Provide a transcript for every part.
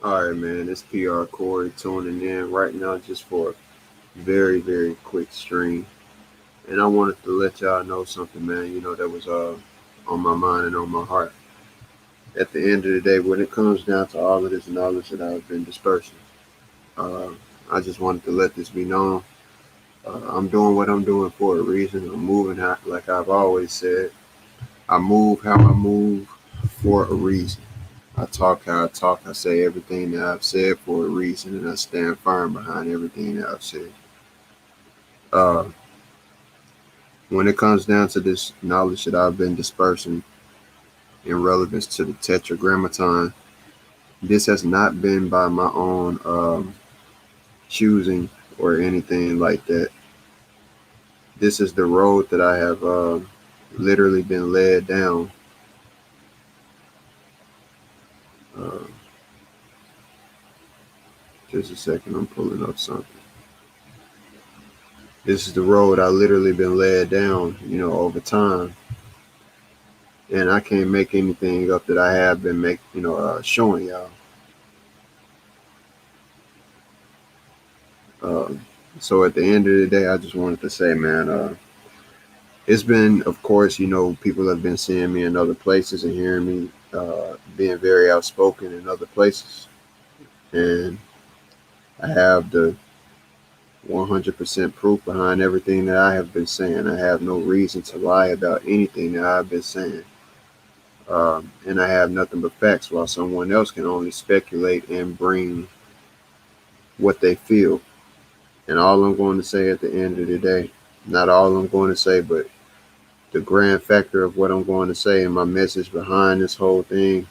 All right, man. It's PR Corey tuning in right now just for a very, very quick stream. And I wanted to let y'all know something, man. That was on my mind and on my heart. At the end of the day, when it comes down to all of this knowledge that I've been dispersing, uh, I just wanted to let this be known. I'm doing what I'm doing for a reason. I'm moving how, like I've always said. I move how I move for a reason. I talk how I talk. I say everything that I've said for a reason, and I stand firm behind everything that I've said. Uh, when it comes down to this knowledge that I've been dispersing in relevance to the Tetragrammaton, this has not been by my own choosing or anything like that. This is the road that I have literally been led down. Uh, just a second, I'm pulling up something. This is the road I literally been led down, over time, and I can't make anything up that I have been showing y'all. Uh, so at the end of the day, I just wanted to say, man, it's been, of course, people have been seeing me in other places and hearing me being very outspoken in other places, and I have the 100% proof behind everything that I have been saying. I have no reason to lie about anything that I've been saying. And I have nothing but facts, while someone else can only speculate and bring what they feel. And all I'm going to say at the end of the day, not all I'm going to say, but the grand factor of what I'm going to say and my message behind this whole thing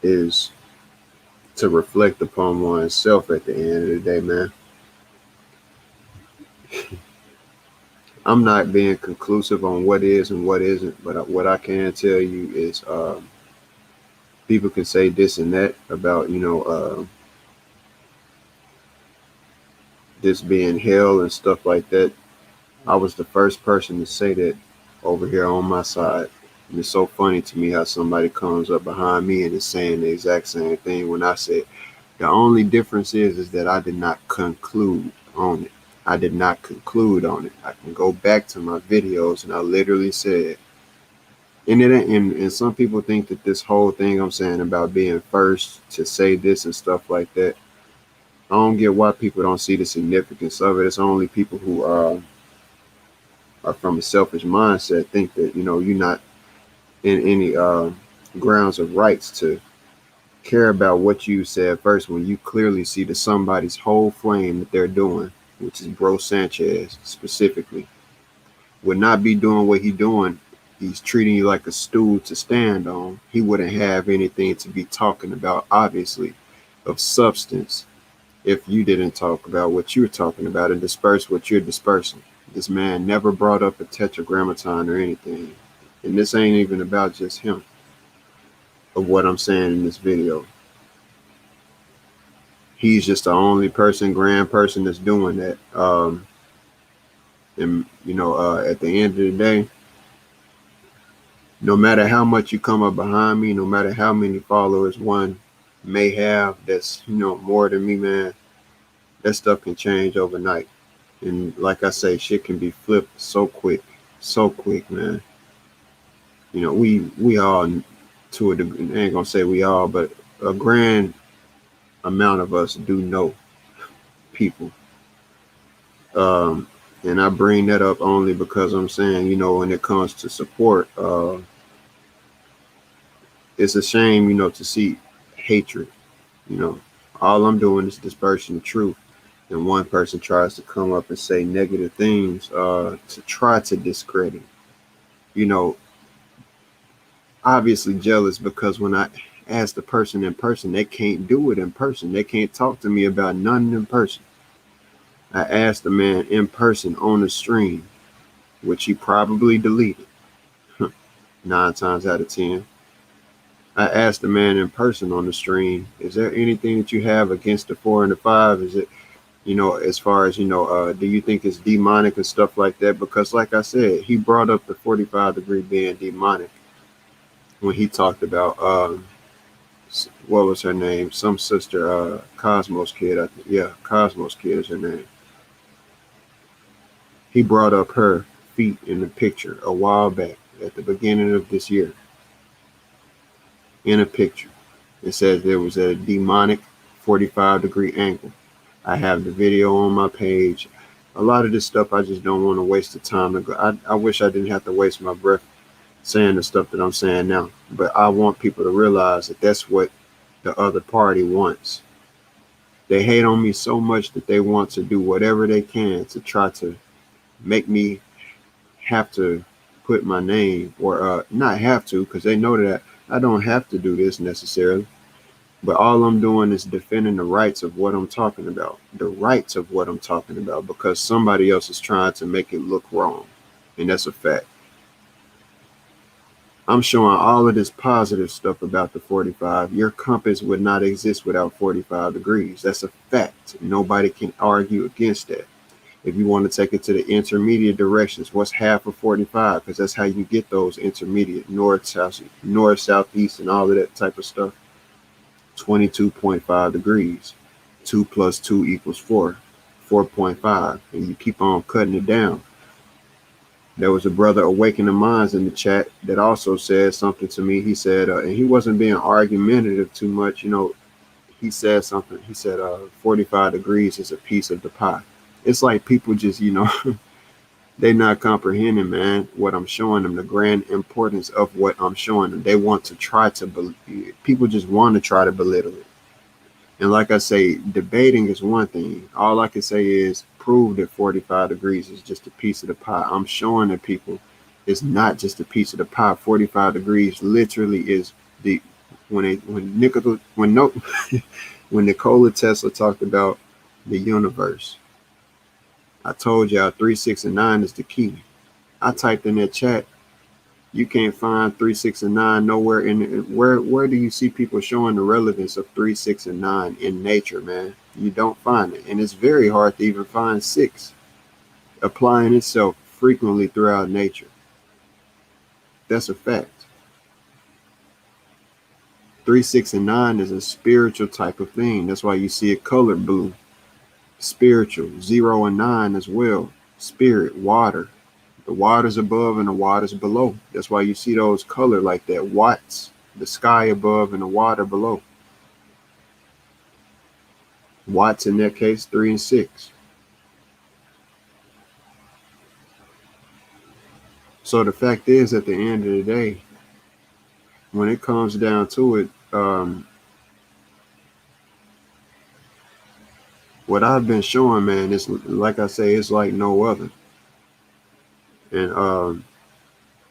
is to reflect upon oneself at the end of the day, man. I'm not being conclusive on what is and what isn't, but what I can tell you is people can say this and that about, this being hell and stuff like that. I was the first person to say that over here on my side. And it's so funny to me how somebody comes up behind me and is saying the exact same thing when I said the only difference is that I did not conclude on it. I did not conclude on it. I can go back to my videos and I literally said, and some people think that this whole thing I'm saying about being first to say this and stuff like that, I don't get why people don't see the significance of it. It's only people who are from a selfish mindset think that you're not in any grounds of rights to care about what you said first when you clearly see that somebody's whole flame that they're doing, which is Bro Sanchez specifically, would not be doing what he's doing. He's treating you like a stool to stand on. He wouldn't have anything to be talking about, obviously, of substance if you didn't talk about what you're talking about and disperse what you're dispersing. This man never brought up a tetragrammaton or anything. And this ain't even about just him, of what I'm saying in this video. He's just the only grand person that's doing that. And, at the end of the day, no matter how much you come up behind me, no matter how many followers one may have that's, more than me, man, that stuff can change overnight. And like I say, shit can be flipped so quick, man. We all, to a degree, I ain't gonna say we all, but a grand amount of us do know people. And I bring that up only because I'm saying, when it comes to support, it's a shame, to see hatred. All I'm doing is dispersing the truth. And one person tries to come up and say negative things to try to discredit. Obviously jealous because when I ask the person in person, they can't do it in person. They can't talk to me about nothing in person. I asked the man in person on the stream, which he probably deleted 9 times out of 10. I asked the man in person on the stream, is there anything that you have against the 4 and the 5? Is it, as far as, do you think it's demonic and stuff like that? Because like I said, he brought up the 45 degree being demonic when he talked about What was her name? Some sister, Cosmos Kid. Yeah, Cosmos Kid is her name. He brought up her feet in the picture a while back at the beginning of this year. In a picture, it says there was a demonic 45-degree angle. I have the video on my page. A lot of this stuff I just don't want to waste the time to go. I wish I didn't have to waste my breath saying the stuff that I'm saying now. But I want people to realize that that's what the other party wants. They hate on me so much that they want to do whatever they can to try to make me have to put my name, or not have to, because they know that I don't have to do this necessarily. But all I'm doing is defending the rights of what I'm talking about. The rights of what I'm talking about, because somebody else is trying to make it look wrong. And that's a fact. I'm showing all of this positive stuff about the 45. Your compass would not exist without 45 degrees. That's a fact. Nobody can argue against that. If you want to take it to the intermediate directions, what's half of 45? Because that's how you get those intermediate north, southeast, and all of that type of stuff. 22.5 degrees. 2 plus 2 equals 4. 4.5. And you keep on cutting it down. There was a brother, Awakening Minds, in the chat that also said something to me. He said, and he wasn't being argumentative too much. He said something. He said, 45 degrees is a piece of the pie. It's like people just, they're not comprehending, man, what I'm showing them, the grand importance of what I'm showing them. They want to try to, people just want to try to belittle it. And like I say, debating is one thing. All I can say is prove that 45 degrees is just a piece of the pie. I'm showing that people it's not just a piece of the pie. 45 degrees literally is the when Nikola Tesla talked about the universe. I told y'all 3, 6, and 9 is the key. I typed in that chat. You can't find 3, 6, and 9 nowhere in where do you see people showing the relevance of 3, 6, and 9 in nature, man? You don't find it. And it's very hard to even find 6 applying itself frequently throughout nature. That's a fact. 3, 6, and 9 is a spiritual type of thing. That's why you see it colored blue. Spiritual. 0 and 9 as well. Spirit, water. The water's above and the water's below. That's why you see those colored like that. Watts, the sky above and the water below. Watts in that case, 3 and 6. So the fact is, at the end of the day, when it comes down to it, what I've been showing, man, is like I say, it's like no other. And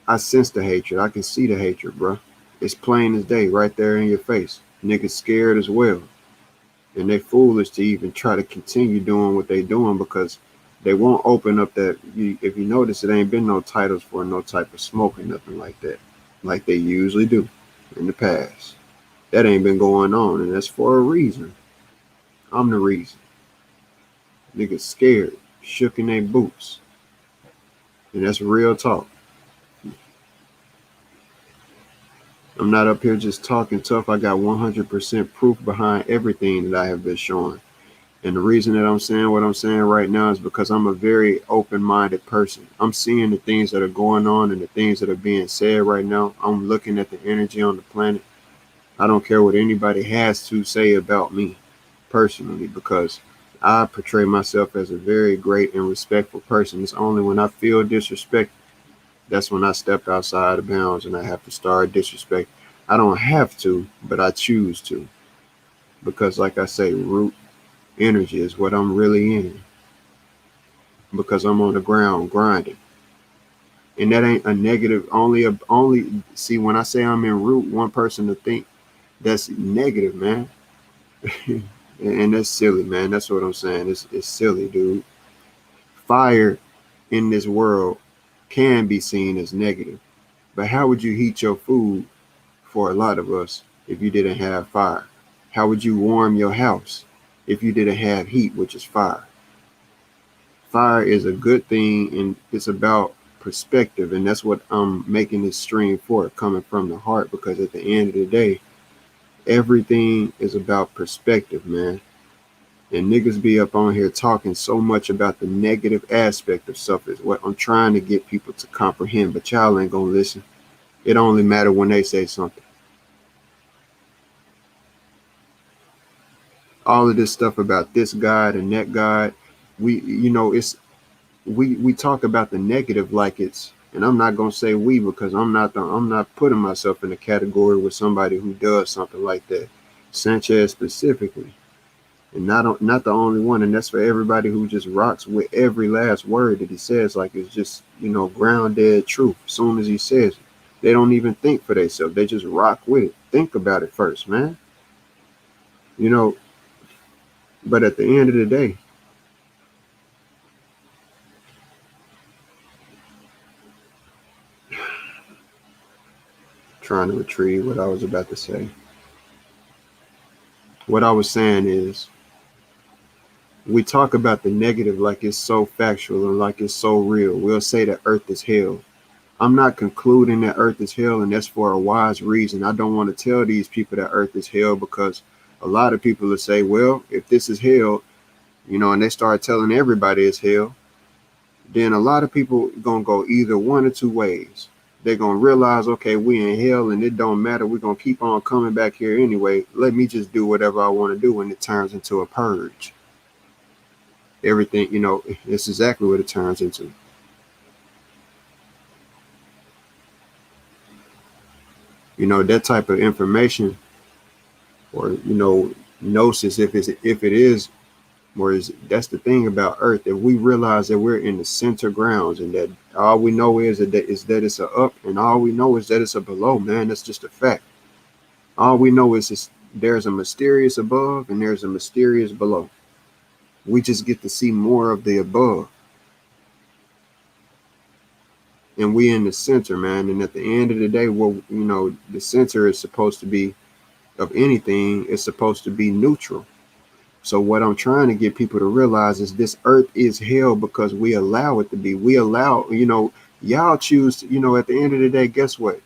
I sense the hatred. I can see the hatred, bro. It's plain as day right there in your face. Niggas scared as well. And they foolish to even try to continue doing what they doing because they won't open up that. If you notice, it ain't been no titles for no type of smoke or nothing like that, like they usually do in the past. That ain't been going on, and that's for a reason. I'm the reason. Niggas scared, shook in their boots. And that's real talk. I'm not up here just talking tough. I got 100% proof behind everything that I have been showing. And the reason that I'm saying what I'm saying right now is because I'm a very open-minded person. I'm seeing the things that are going on and the things that are being said right now. I'm looking at the energy on the planet. I don't care what anybody has to say about me personally, because I portray myself as a very great and respectful person. It's only when I feel disrespect, that's when I step outside of bounds and I have to start disrespect. I don't have to, but I choose to. Because like I say, root energy is what I'm really in. Because I'm on the ground grinding. And that ain't a negative, only see, when I say I'm in root, one person to think that's negative, man. And that's silly, man. That's what I'm saying. It's silly, dude. Fire in this world can be seen as negative. But how would you heat your food for a lot of us if you didn't have fire? How would you warm your house if you didn't have heat, which is fire? Fire is a good thing, and it's about perspective, and that's what I'm making this stream for, coming from the heart, because at the end of the day, Everything is about perspective, man. And niggas be up on here talking so much about the negative aspect of stuff is what I'm trying to get people to comprehend, but y'all ain't gonna listen. It only matter when they say something. All of this stuff about this God and that God, it's we talk about the negative like it's, and I'm not gonna say we because I'm not putting myself in a category with somebody who does something like that. Sanchez specifically, and not the only one, and that's for everybody who just rocks with every last word that he says, like it's just ground dead truth. As soon as he says it, they don't even think for themselves. They just rock with it. Think about it first, man. You know, but at the end of the day, trying to retrieve what I was about to say. What I was saying is, we talk about the negative like it's so factual and like it's so real. We'll say that Earth is hell. I'm not concluding that Earth is hell, and that's for a wise reason. I don't want to tell these people that Earth is hell because a lot of people will say, well, if this is hell, and they start telling everybody it's hell, then a lot of people gonna go either one or two ways. They're gonna realize, okay, we in hell and it don't matter. We're gonna keep on coming back here anyway. Let me just do whatever I want to do, and it turns into a purge. Everything, it's exactly what it turns into. That type of information, or gnosis, if it is, whereas that's the thing about Earth. If we realize that we're in the center grounds and that all we know is that it's a up, and all we know is that it's a below, man, that's just a fact. All we know is there's a mysterious above and there's a mysterious below. We just get to see more of the above, and we in the center, man. And at the end of the day, the center is supposed to be, of anything, is supposed to be neutral. So what I'm trying to get people to realize is this Earth is hell because we allow it to be. We allow, y'all choose, at the end of the day, guess what?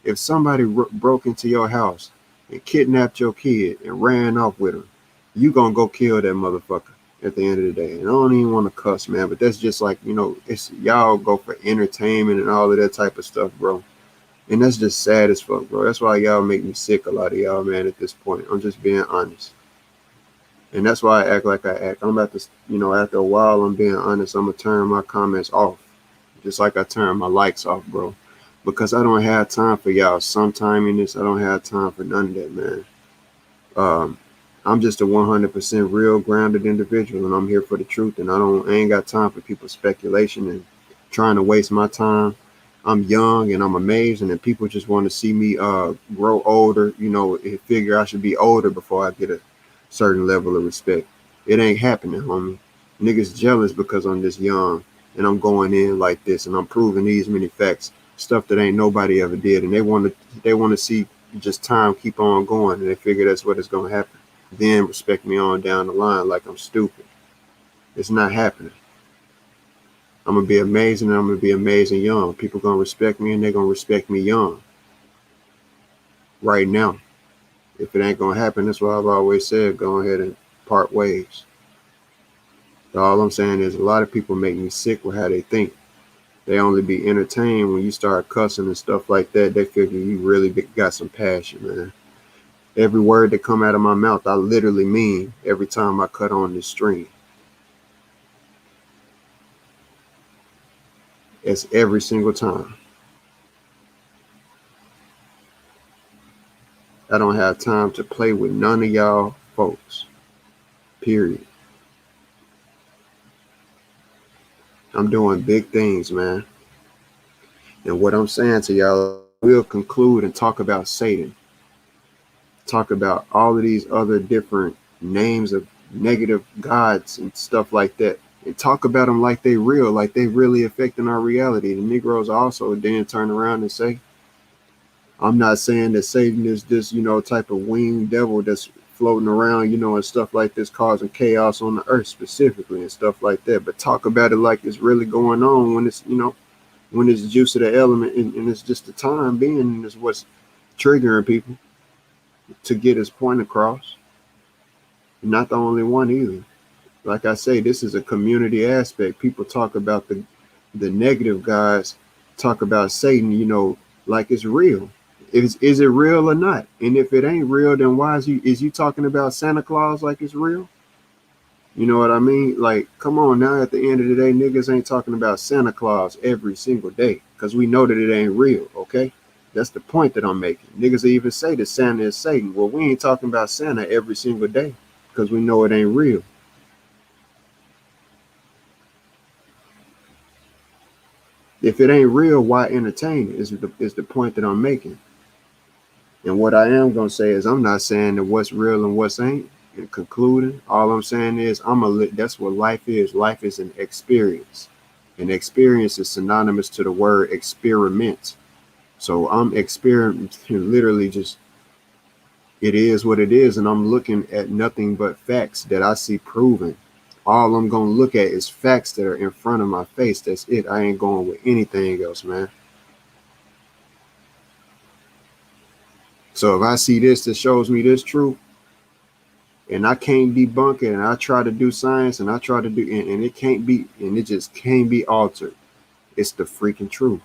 If somebody broke into your house and kidnapped your kid and ran off with her, you gonna go kill that motherfucker at the end of the day. And I don't even want to cuss, man, but that's just like, it's y'all go for entertainment and all of that type of stuff, bro. And that's just sad as fuck, bro. That's why y'all make me sick, a lot of y'all, man, at this point. I'm just being honest. And that's why I act like I act. I'm about to, after a while, I'm being honest, I'm going to turn my comments off. Just like I turn my likes off, bro. Because I don't have time for y'all sometiminess. I don't have time for none of that, man. I'm just a 100% real grounded individual, and I'm here for the truth. And I ain't got time for people's speculation and trying to waste my time. I'm young and I'm amazing, and people just want to see me grow older. Figure I should be older before I get a certain level of respect. It ain't happening, homie. Niggas jealous because I'm this young and I'm going in like this and I'm proving these many facts, stuff that ain't nobody ever did, and they want to see just time keep on going, and they figure that's what is going to happen. Then respect me on down the line like I'm stupid. It's not happening. I'm gonna be amazing, and I'm gonna be amazing young. People gonna respect me, and they're gonna respect me young. Right now. If it ain't gonna happen, that's why I've always said go ahead and part ways. All I'm saying is a lot of people make me sick with how they think. They only be entertained when you start cussing and stuff like that. They figure you really got some passion, man. Every word that come out of my mouth, I literally mean every time I cut on this stream. It's every single time. I don't have time to play with none of y'all folks. Period. I'm doing big things, man. And what I'm saying to y'all, we'll conclude and talk about Satan. Talk about all of these other different names of negative gods and stuff like that. And talk about them like they real, like they really affecting our reality. The Negroes also then turn around and say, I'm not saying that Satan is this, type of winged devil that's floating around, and stuff like this, causing chaos on the earth specifically and stuff like that. But talk about it like it's really going on when it's, when it's juice of the element, and it's just the time being, and it's what's triggering people. to get his point across. Not the only one either. Like I say, this is a community aspect. People talk about the negative guys, talk about Satan, like it's real. Is it real or not? And if it ain't real, then why is you talking about Santa Claus like it's real? You know what I mean? Like, come on now. At the end of the day, niggas ain't talking about Santa Claus every single day because we know that it ain't real. Okay, that's the point that I'm making. Niggas even say that Santa is Satan. Well, we ain't talking about Santa every single day because we know it ain't real. If it ain't real, why entertain it? Is the point that I'm making. And what I am gonna say is I'm not saying that what's real and what's ain't. In concluding, all I'm saying is that's what life is. Life is an experience. And experience is synonymous to the word experiment. So I'm experiencing literally just it is what it is, and I'm looking at nothing but facts that I see proven. All I'm gonna look at is facts that are in front of my face. That's it. I ain't going with anything else, man. So if I see this that shows me this truth, and I can't debunk it, and I try to do science, and I try to do, and it can't be, and it just can't be altered. It's the freaking truth,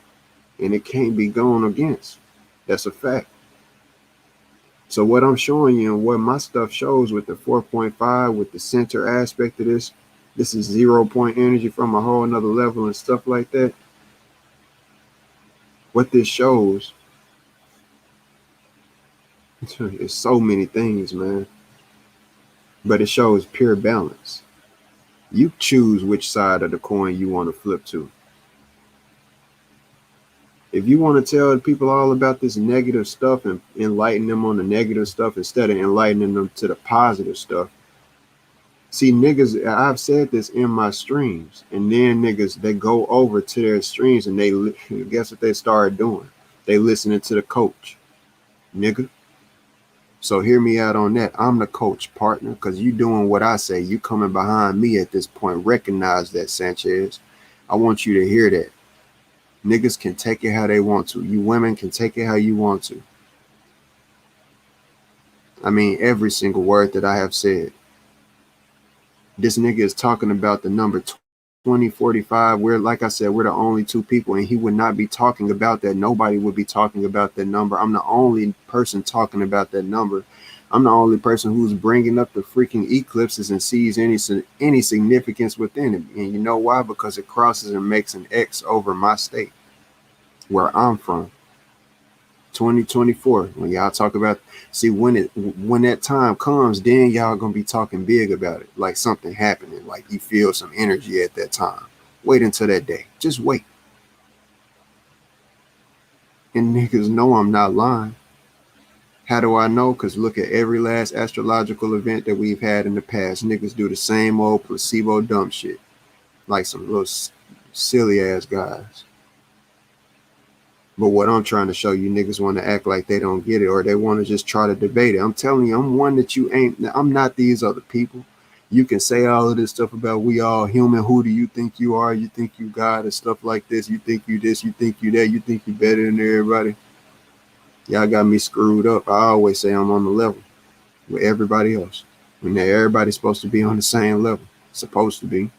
and it can't be gone against. That's a fact. So what I'm showing you and what my stuff shows with the 4.5, with the center aspect of this is 0 point energy from a whole another level and stuff like that. What this shows is so many things, man. But it shows pure balance. You choose which side of the coin you want to flip to. If you want to tell people all about this negative stuff and enlighten them on the negative stuff instead of enlightening them to the positive stuff, see, niggas, I've said this in my streams, and then niggas, they go over to their streams and they guess what they started doing? They listening to the coach, nigga. So hear me out on that. I'm the coach, partner, because you doing what I say. You coming behind me at this point. Recognize that, Sanchez. I want you to hear that. Niggas can take it how they want to. You women can take it how you want to. I mean, every single word that I have said. This nigga is talking about the number 2045. We're, like I said, we're the only two people, and he would not be talking about that. Nobody would be talking about that number. I'm the only person talking about that number. I'm the only person who's bringing up the freaking eclipses and sees any significance within it. And you know why? Because it crosses and makes an X over my state, where I'm from. 2024. When y'all talk about, see, when that time comes, then y'all gonna be talking big about it, like something happening, like you feel some energy at that time. Wait until that day. Just wait. And niggas know I'm not lying. How do I know? Because look at every last astrological event that we've had in the past. Niggas do the same old placebo dumb shit, like some little silly ass guys. But what I'm trying to show you, niggas want to act like they don't get it, or they want to just try to debate it. I'm telling you, I'm one that you ain't. I'm not these other people. You can say all of this stuff about we all human. Who do you think you are? You think you God and stuff like this. You think you this. You think you that. You think you better than everybody. Y'all got me screwed up. I always say I'm on the level with everybody else. When everybody's supposed to be on the same level. Supposed to be.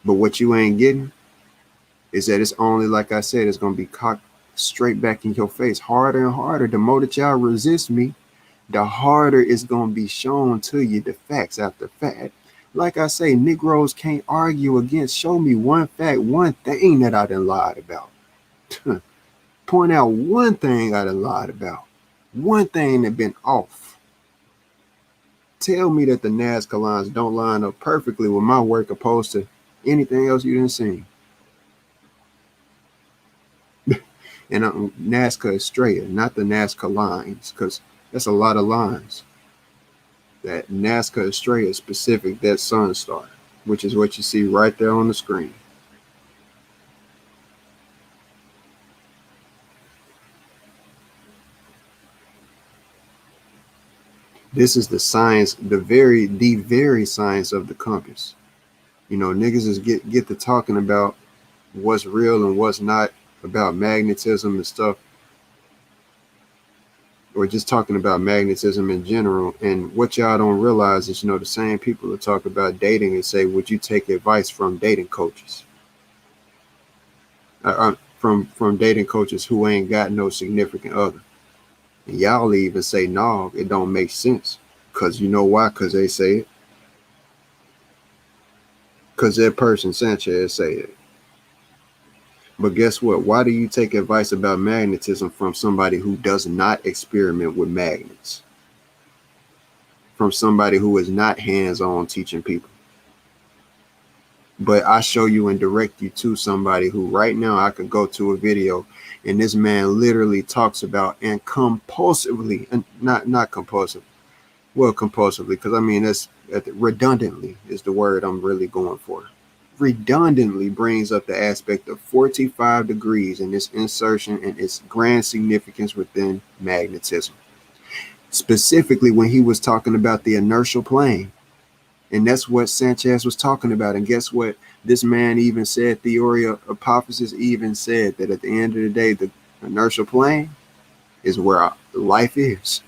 But what you ain't getting is that it's only, like I said, it's going to be cocked straight back in your face, harder and harder. The more that y'all resist me, the harder it's going to be shown to you, the facts after fact. Like I say, Negroes can't argue against, show me one fact, one thing that I done lied about. Point out one thing I done lied about. One thing that been off. Tell me that the Nazca lines don't line up perfectly with my work opposed to anything else you didn't see. And Nazca Estrella, not the Nazca lines, because that's a lot of lines. That Nazca Estrella specific, that sun star, which is what you see right there on the screen. This is the science, the very science of the compass. You know, niggas is get to talking about what's real and what's not, about magnetism and stuff. or just talking about magnetism in general. And what y'all don't realize is, the same people that talk about dating and say, would you take advice from dating coaches? From dating coaches who ain't got no significant other. And y'all even say, no, it don't make sense. Because you know why? Because they say it. Because that person, Sanchez, say it. But guess what? Why do you take advice about magnetism from somebody who does not experiment with magnets? From somebody who is not hands-on teaching people? But I show you and direct you to somebody who right now I could go to a video and this man literally talks about and compulsively, and not compulsive, well, compulsively, because I mean, that's redundantly is the word I'm really going for. Redundantly brings up the aspect of 45 degrees and its insertion and its grand significance within magnetism. Specifically when he was talking about the inertial plane. And that's what Sanchez was talking about. And guess what? This man even said, Theory of Hypothesis even said that at the end of the day, the inertial plane is where life is.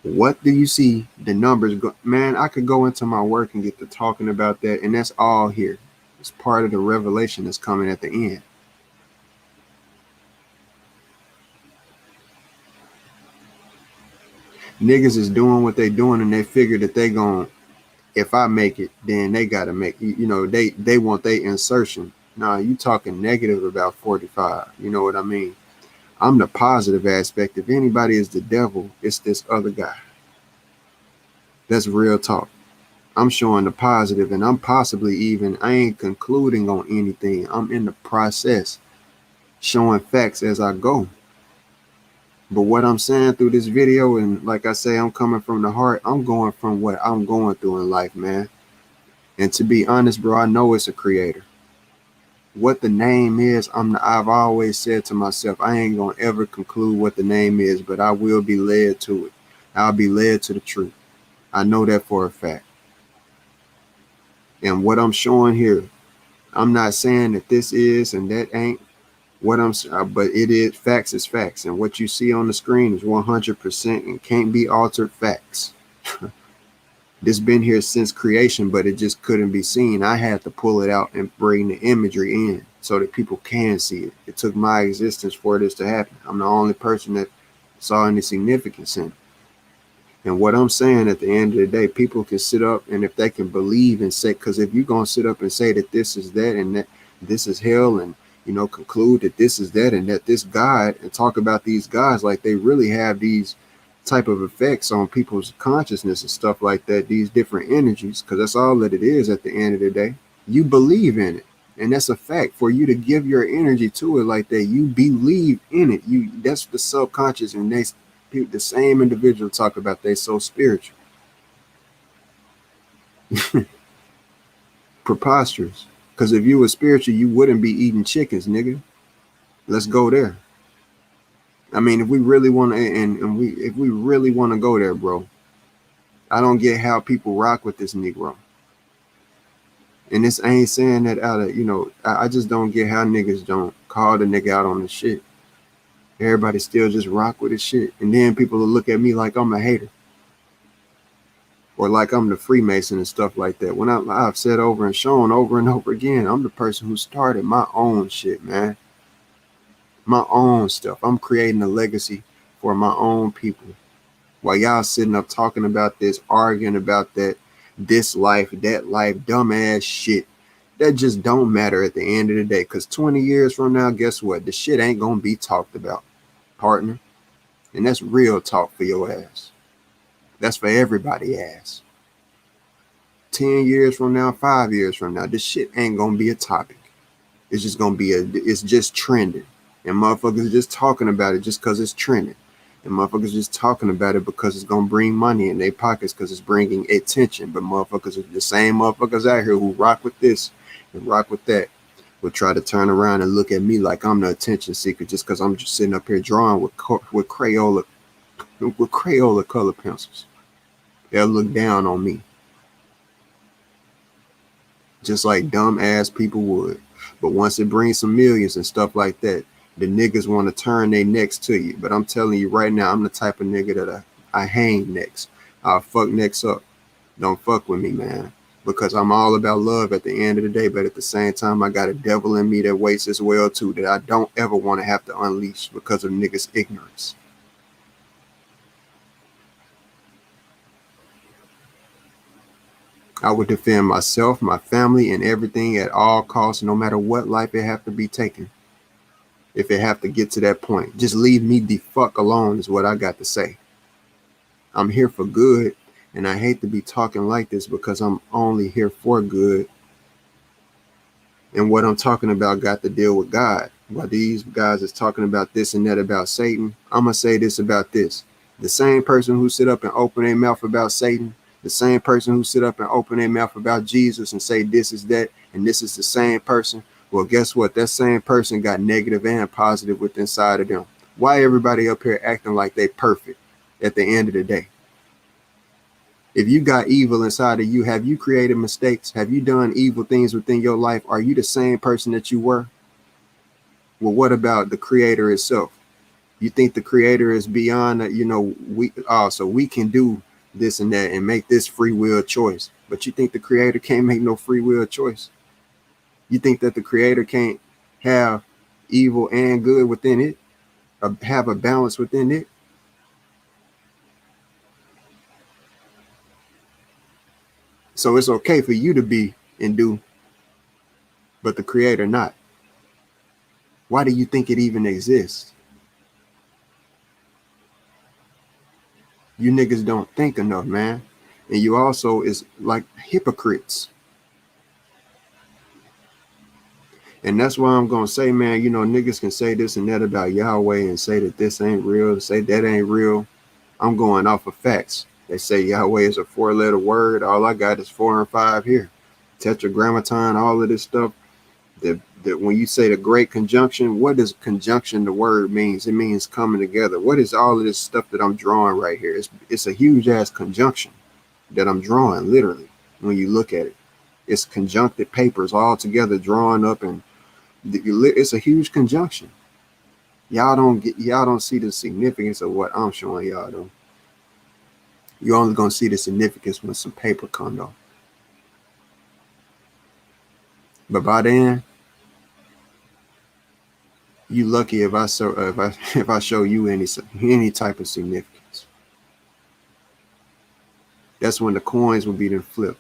What do you see? The numbers go, man, I could go into my work and get to talking about that. And that's all here. It's part of the revelation that's coming at the end. Niggas is doing what they doing and they figure that they gon', if I make it, then they gotta make, they want their insertion. Nah, you talking negative about 45. You know what I mean? I'm the positive aspect. If anybody is the devil, it's this other guy. That's real talk. I'm showing the positive, and I'm possibly even, I ain't concluding on anything. I'm in the process, showing facts as I go. But what I'm saying through this video, and like I say, I'm coming from the heart. I'm going from what I'm going through in life, man. And to be honest, bro, I know it's a creator. What the name is, I've always said to myself, I ain't gonna ever conclude what the name is, but I will be led to it. I'll be led to the truth. I know that for a fact. And what I'm showing here, I'm not saying that this is and that ain't what but it is, facts is facts. And what you see on the screen is 100% and can't be altered facts. This been here since creation, but it just couldn't be seen. I had to pull it out and bring the imagery in so that people can see it. It took my existence for this to happen. I'm the only person that saw any significance in it. And what I'm saying at the end of the day, people can sit up and if they can believe and say, because if you're going to sit up and say that this is that and that this is hell and, conclude that this is that and that this God and talk about these gods like they really have these type of effects on people's consciousness and stuff like that, these different energies, because that's all that it is at the end of the day. You believe in it. And that's a fact. For you to give your energy to it like that, you believe in it. That's the subconscious, and the same individual talk about they so spiritual. Preposterous. Because if you were spiritual, you wouldn't be eating chickens, nigga. Let's go there. I mean, if we really want to, if we really want to go there, bro, I don't get how people rock with this Negro. And this ain't saying that out of, I just don't get how niggas don't call the nigga out on the shit. Everybody still just rock with his shit. And then people will look at me like I'm a hater. Or like I'm the Freemason and stuff like that. When I've said over and shown over and over again, I'm the person who started my own shit, man. My own stuff. I'm creating a legacy for my own people. While y'all sitting up talking about this, arguing about that, this life, that life, dumbass shit. That just don't matter at the end of the day. Because 20 years from now, guess what? The shit ain't going to be talked about, partner. And that's real talk for your ass. That's for everybody ass. 10 years from now, 5 years from now, this shit ain't going to be a topic. It's just going to be it's just trending. And motherfuckers are just talking about it just because it's trending. And motherfuckers just talking about it because it's going to bring money in their pockets because it's bringing attention. But motherfuckers are the same motherfuckers out here who rock with this and rock with that will try to turn around and look at me like I'm the attention seeker just because I'm just sitting up here drawing with Crayola color pencils. They'll look down on me. Just like dumb ass people would. But once it brings some millions and stuff like that, the niggas want to turn their necks to you. But I'm telling you right now, I'm the type of nigga that I hang necks. I'll fuck necks up. Don't fuck with me, man. Because I'm all about love at the end of the day. But at the same time, I got a devil in me that waits as well, too, that I don't ever want to have to unleash because of niggas' ignorance. I would defend myself, my family, and everything at all costs, no matter what life it have to be taken. If it have to get to that point, just leave me the fuck alone is what I got to say. I'm here for good, and I hate to be talking like this because I'm only here for good. And what I'm talking about got to deal with God. While these guys is talking about this and that about Satan, I'm going to say this about this. The same person who sit up and open their mouth about Satan, the same person who sit up and open their mouth about Jesus and say this is that, and this is the same person. Well, guess what? That same person got negative and positive within inside of them. Why everybody up here acting like they perfect at the end of the day? If you got evil inside of you, have you created mistakes? Have you done evil things within your life? Are you the same person that you were? Well, what about the creator itself? You think the creator is beyond that, so we can do this and that and make this free will choice. But you think the creator can't make no free will choice? You think that the creator can't have evil and good within it, have a balance within it? So it's okay for you to be and do, but the creator not. Why do you think it even exists? You niggas don't think enough, man. And you also is like hypocrites. And that's why I'm going to say, man, niggas can say this and that about Yahweh and say that this ain't real, say that ain't real. I'm going off of facts. They say Yahweh is a 4-letter word. All I got is 4 and 5 here. Tetragrammaton, all of this stuff. That when you say the great conjunction, what does conjunction, the word means? It means coming together. What is all of this stuff that I'm drawing right here? It's a huge ass conjunction that I'm drawing, literally, when you look at it. It's conjuncted papers all together drawn up, and it's a huge conjunction. Y'all don't see the significance of what I'm showing y'all, though. You're only gonna see the significance when some paper comes off. But by then, you lucky if I show you any type of significance. That's when the coins will be then flipped.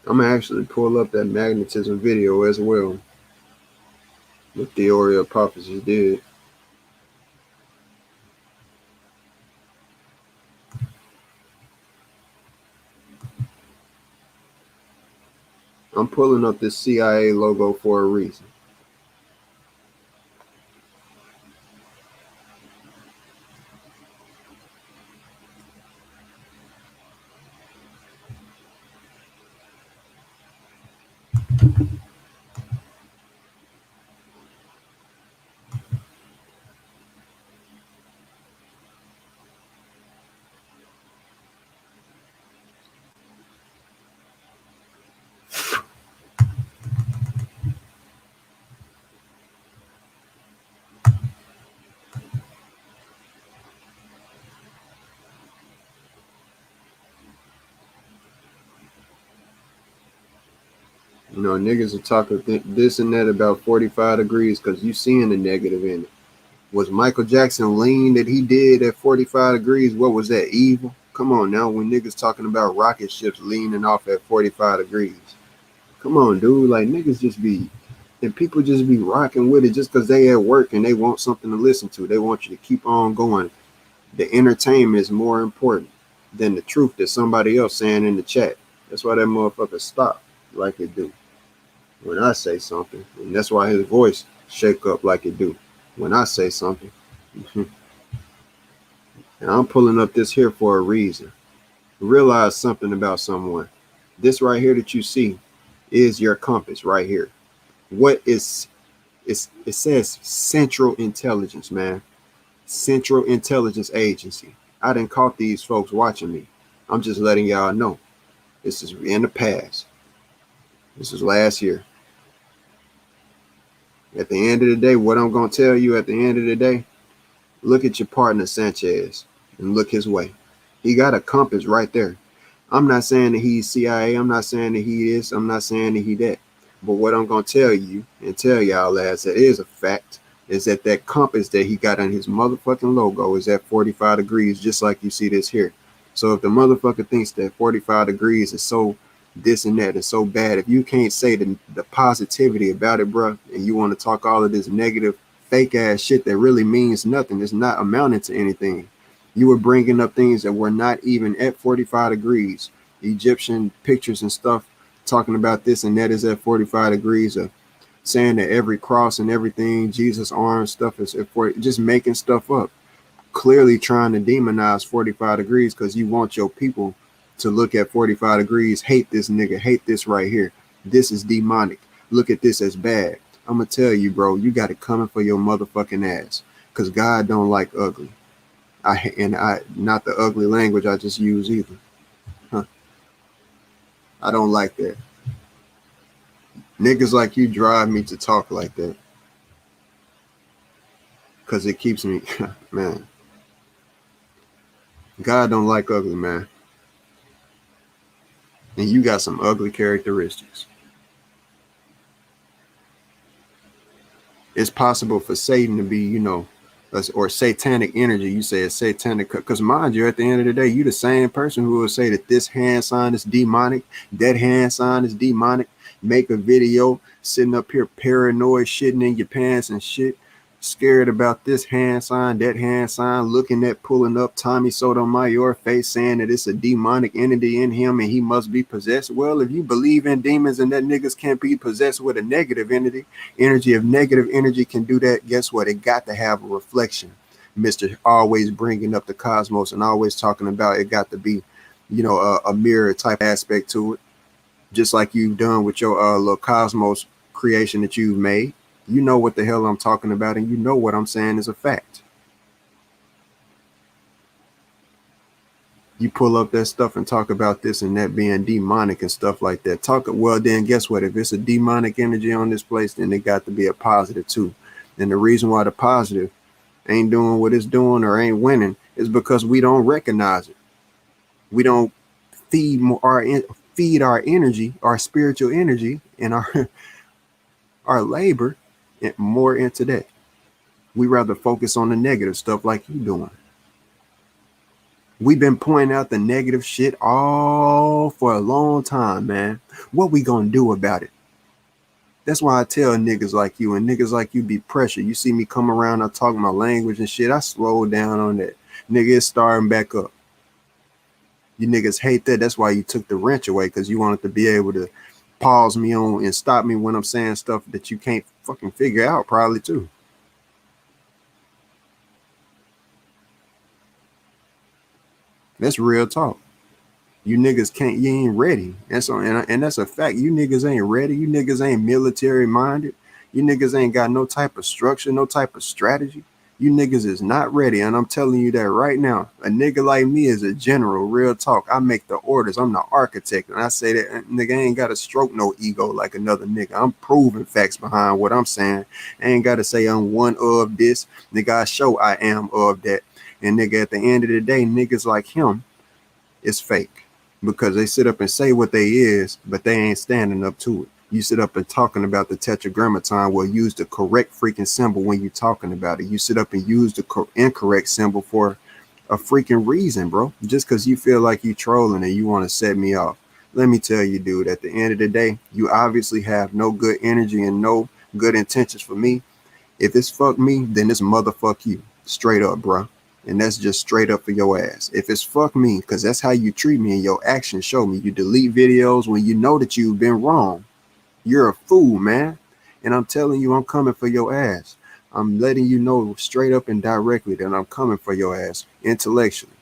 I'm gonna actually pull up that magnetism video as well. The theory of prophecy did. I'm pulling up this CIA logo for a reason. Niggas are talking this and that about 45 degrees because you seeing the negative in it. Was Michael Jackson lean that he did at 45 degrees? What was that, evil? Come on now, when niggas talking about rocket ships leaning off at 45 degrees. Come on, dude. Like, niggas just be, and people just be rocking with it just because they at work and they want something to listen to. They want you to keep on going. The entertainment is more important than the truth that somebody else saying in the chat. That's why that motherfucker stop like it do when I say something. And that's why his voice shake up like it do when I say something. And I'm pulling up this here for a reason. Realize something about someone. This right here that you see is your compass right here. What is it says Central Intelligence, man. Central Intelligence Agency. I didn't caught these folks watching me. I'm just letting y'all know. This is in the past. This is last year. At the end of the day, what I'm going to tell you at the end of the day, look at your partner Sanchez and look his way. He got a compass right there. I'm not saying that he's CIA. I'm not saying that he is. I'm not saying that he that. But what I'm going to tell you and tell y'all as that is a fact is that that compass that he got on his motherfucking logo is at 45 degrees, just like you see this here. So if the motherfucker thinks that 45 degrees is so this and that is so bad, if you can't say the positivity about it, bro, and you want to talk all of this negative fake ass shit that really means nothing, it's not amounting to anything. You were bringing up things that were not even at 45 degrees. Egyptian pictures and stuff talking about this and that is at 45 degrees, of saying that every cross and everything, Jesus' arm stuff is at 40, just making stuff up. Clearly trying to demonize 45 degrees because you want your people to look at 45 degrees, hate this nigga, hate this right here. This is demonic. Look at this as bad. I'm going to tell you, bro, you got it coming for your motherfucking ass because God don't like ugly. I not the ugly language I just use either. I don't like that. Niggas like you drive me to talk like that because it keeps me, man. God don't like ugly, man. And you got some ugly characteristics. It's possible for Satan to be, you know, or satanic energy. You say it's satanic because, mind you, at the end of the day, you the same person who will say that this hand sign is demonic, that hand sign is demonic. Make a video sitting up here paranoid, shitting in your pants and shit, scared about this hand sign, that hand sign, looking at pulling up Tommy Sotomayor face saying that it's a demonic entity in him and he must be possessed. Well, if you believe in demons and that niggas can't be possessed with a negative energy of negative energy can do that, guess what? It got to have a reflection. Mr. Always bringing up the cosmos and always talking about it got to be, you know, a mirror type aspect to it. Just like you've done with your little cosmos creation that you've made. You know what the hell I'm talking about, and you know what I'm saying is a fact. You pull up that stuff and talk about this and that being demonic and stuff like that. Well, then guess what? If it's a demonic energy on this place, then it got to be a positive too. And the reason why the positive ain't doing what it's doing or ain't winning is because we don't recognize it. We don't feed our energy, our spiritual energy, and our labor more into that. We rather focus on the negative stuff like you doing. We've been pointing out the negative shit all for a long time, man. What we gonna do about it? That's why I tell niggas like you and niggas like you be pressured. You see me come around, I talk my language and shit. I slow down on that. Nigga, it's starting back up. You niggas hate that. That's why you took the wrench away, because you wanted to be able to pause me on and stop me when I'm saying stuff that you can't fucking figure out probably too. That's real talk. You niggas can't, you ain't ready. And that's a fact. You niggas ain't ready. You niggas ain't military minded. You niggas ain't got no type of structure, no type of strategy. You niggas is not ready. And I'm telling you that right now. A nigga like me is a general, real talk. I make the orders. I'm the architect. And I say that nigga ain't got to stroke no ego like another nigga. I'm proving facts behind what I'm saying. I ain't got to say I'm one of this. Nigga, I show I am of that. And nigga, at the end of the day, niggas like him is fake. Because they sit up and say what they is, but they ain't standing up to it. You sit up and talking about the tetragrammaton, well, use the correct freaking symbol when you're talking about it. You sit up and use the incorrect symbol for a freaking reason, bro. Just because you feel like you trolling and you want to set me off. Let me tell you, dude, at the end of the day, you obviously have no good energy and no good intentions for me. If it's fuck me, then it's motherfuck you. Straight up, bro. And that's just straight up for your ass. If it's fuck me, because that's how you treat me and your actions show me. You delete videos when you know that you've been wrong. You're a fool, man. And I'm telling you, I'm coming for your ass. I'm letting you know straight up and directly that I'm coming for your ass intellectually.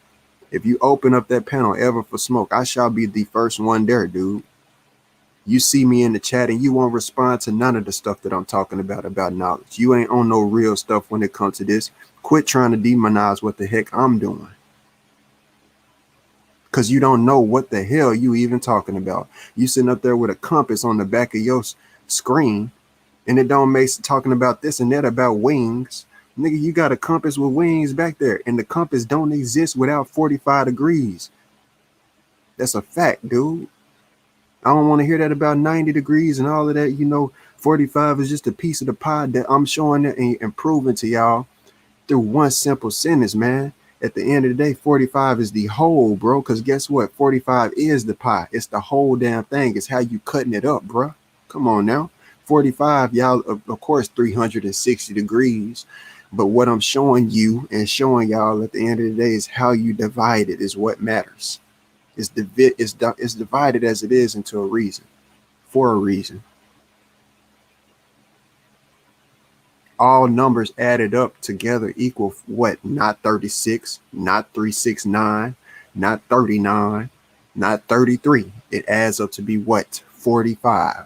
If you open up that panel ever for smoke, I shall be the first one there, dude. You see me in the chat and you won't respond to none of the stuff that I'm talking about knowledge. You ain't on no real stuff when it comes to this. Quit trying to demonize what the heck I'm doing. Because you don't know what the hell you even talking about. You sitting up there with a compass on the back of your screen, and it don't make talking about this and that about wings. Nigga, you got a compass with wings back there, and the compass don't exist without 45 degrees. That's a fact, dude. I don't want to hear that about 90 degrees and all of that. 45 is just a piece of the pie that I'm showing and proving to y'all through one simple sentence, man. At the end of the day, 45 is the whole, bro. Because guess what? 45 is the pie. It's the whole damn thing. It's how you cutting it up, bro. Come on now. 45, y'all, of course, 360 degrees. But what I'm showing you and showing y'all at the end of the day is how you divide it is what matters. It's divided as it is into a reason, for a reason. All numbers added up together equal what? Not 36, not 369, not 39, not 33. It adds up to be what? 45.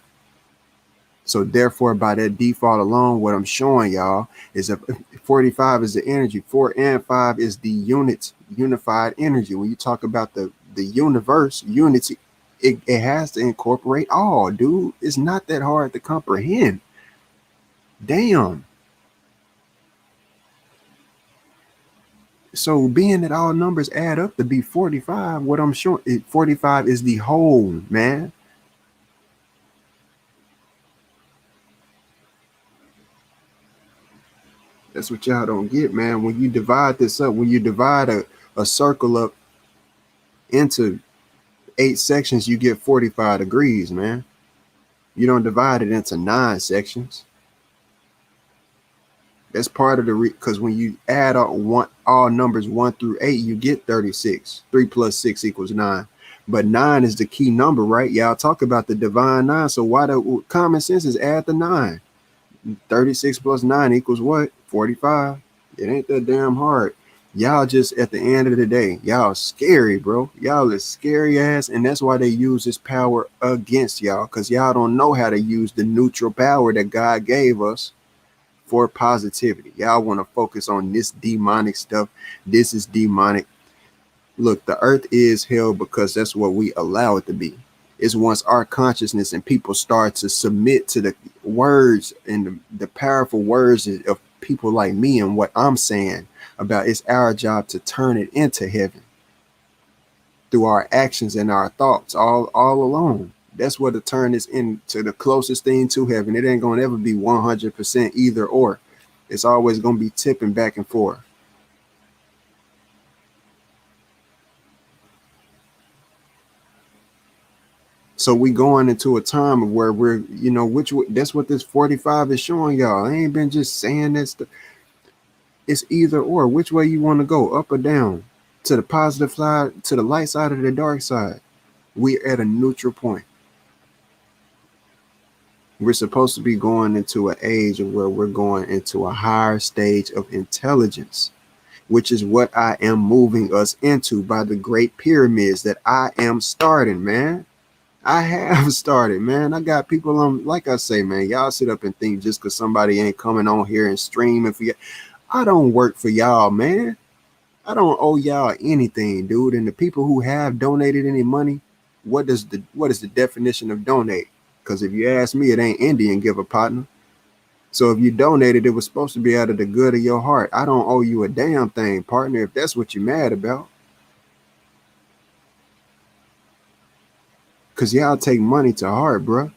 So therefore, by that default alone, what I'm showing y'all is that 45 is the energy. 4 and 5 is the unified energy. When you talk about the universe, unity, it has to incorporate all, dude. It's not that hard to comprehend. Damn. So being that all numbers add up to be 45, what I'm showing, 45 is the whole, man. That's what y'all don't get, man. When you divide this up, when you divide a circle up into 8 sections, you get 45 degrees, man. You don't divide it into 9 sections. That's part of the because when you add all numbers 1 through 8, you get 36. 3 plus 6 equals 9. But 9 is the key number, right? Y'all talk about the divine 9. So why the common sense is add the 9. 36 plus 9 equals what? 45. It ain't that damn hard. Y'all just at the end of the day, y'all scary, bro. Y'all is scary ass, and that's why they use this power against y'all, because y'all don't know how to use the neutral power that God gave us for positivity. Y'all want to focus on this demonic stuff. This is demonic. Look, the earth is hell because that's what we allow it to be. It's once our consciousness and people start to submit to the words and the powerful words of people like me and what I'm saying about, it's our job to turn it into heaven through our actions and our thoughts all alone. That's what to turn this into the closest thing to heaven. It ain't going to ever be 100% either or. It's always going to be tipping back and forth. So we going into a time of where we're, that's what this 45 is showing y'all. I ain't been just saying that stuff. It's either or. Which way you want to go, up or down, to the positive side, to the light side, or the dark side. We're at a neutral point. We're supposed to be going into an age of where we're going into a higher stage of intelligence, which is what I am moving us into by the great pyramids that I am starting, man. I have started, man. I got people on, like I say, man, y'all sit up and think just because somebody ain't coming on here and streaming for you. I don't work for y'all, man. I don't owe y'all anything, dude. And the people who have donated any money, what is the definition of donate? Because if you ask me, it ain't Indian giver, partner. So if you donated, it was supposed to be out of the good of your heart. I don't owe you a damn thing, partner, if that's what you're mad about. Because y'all take money to heart, bro.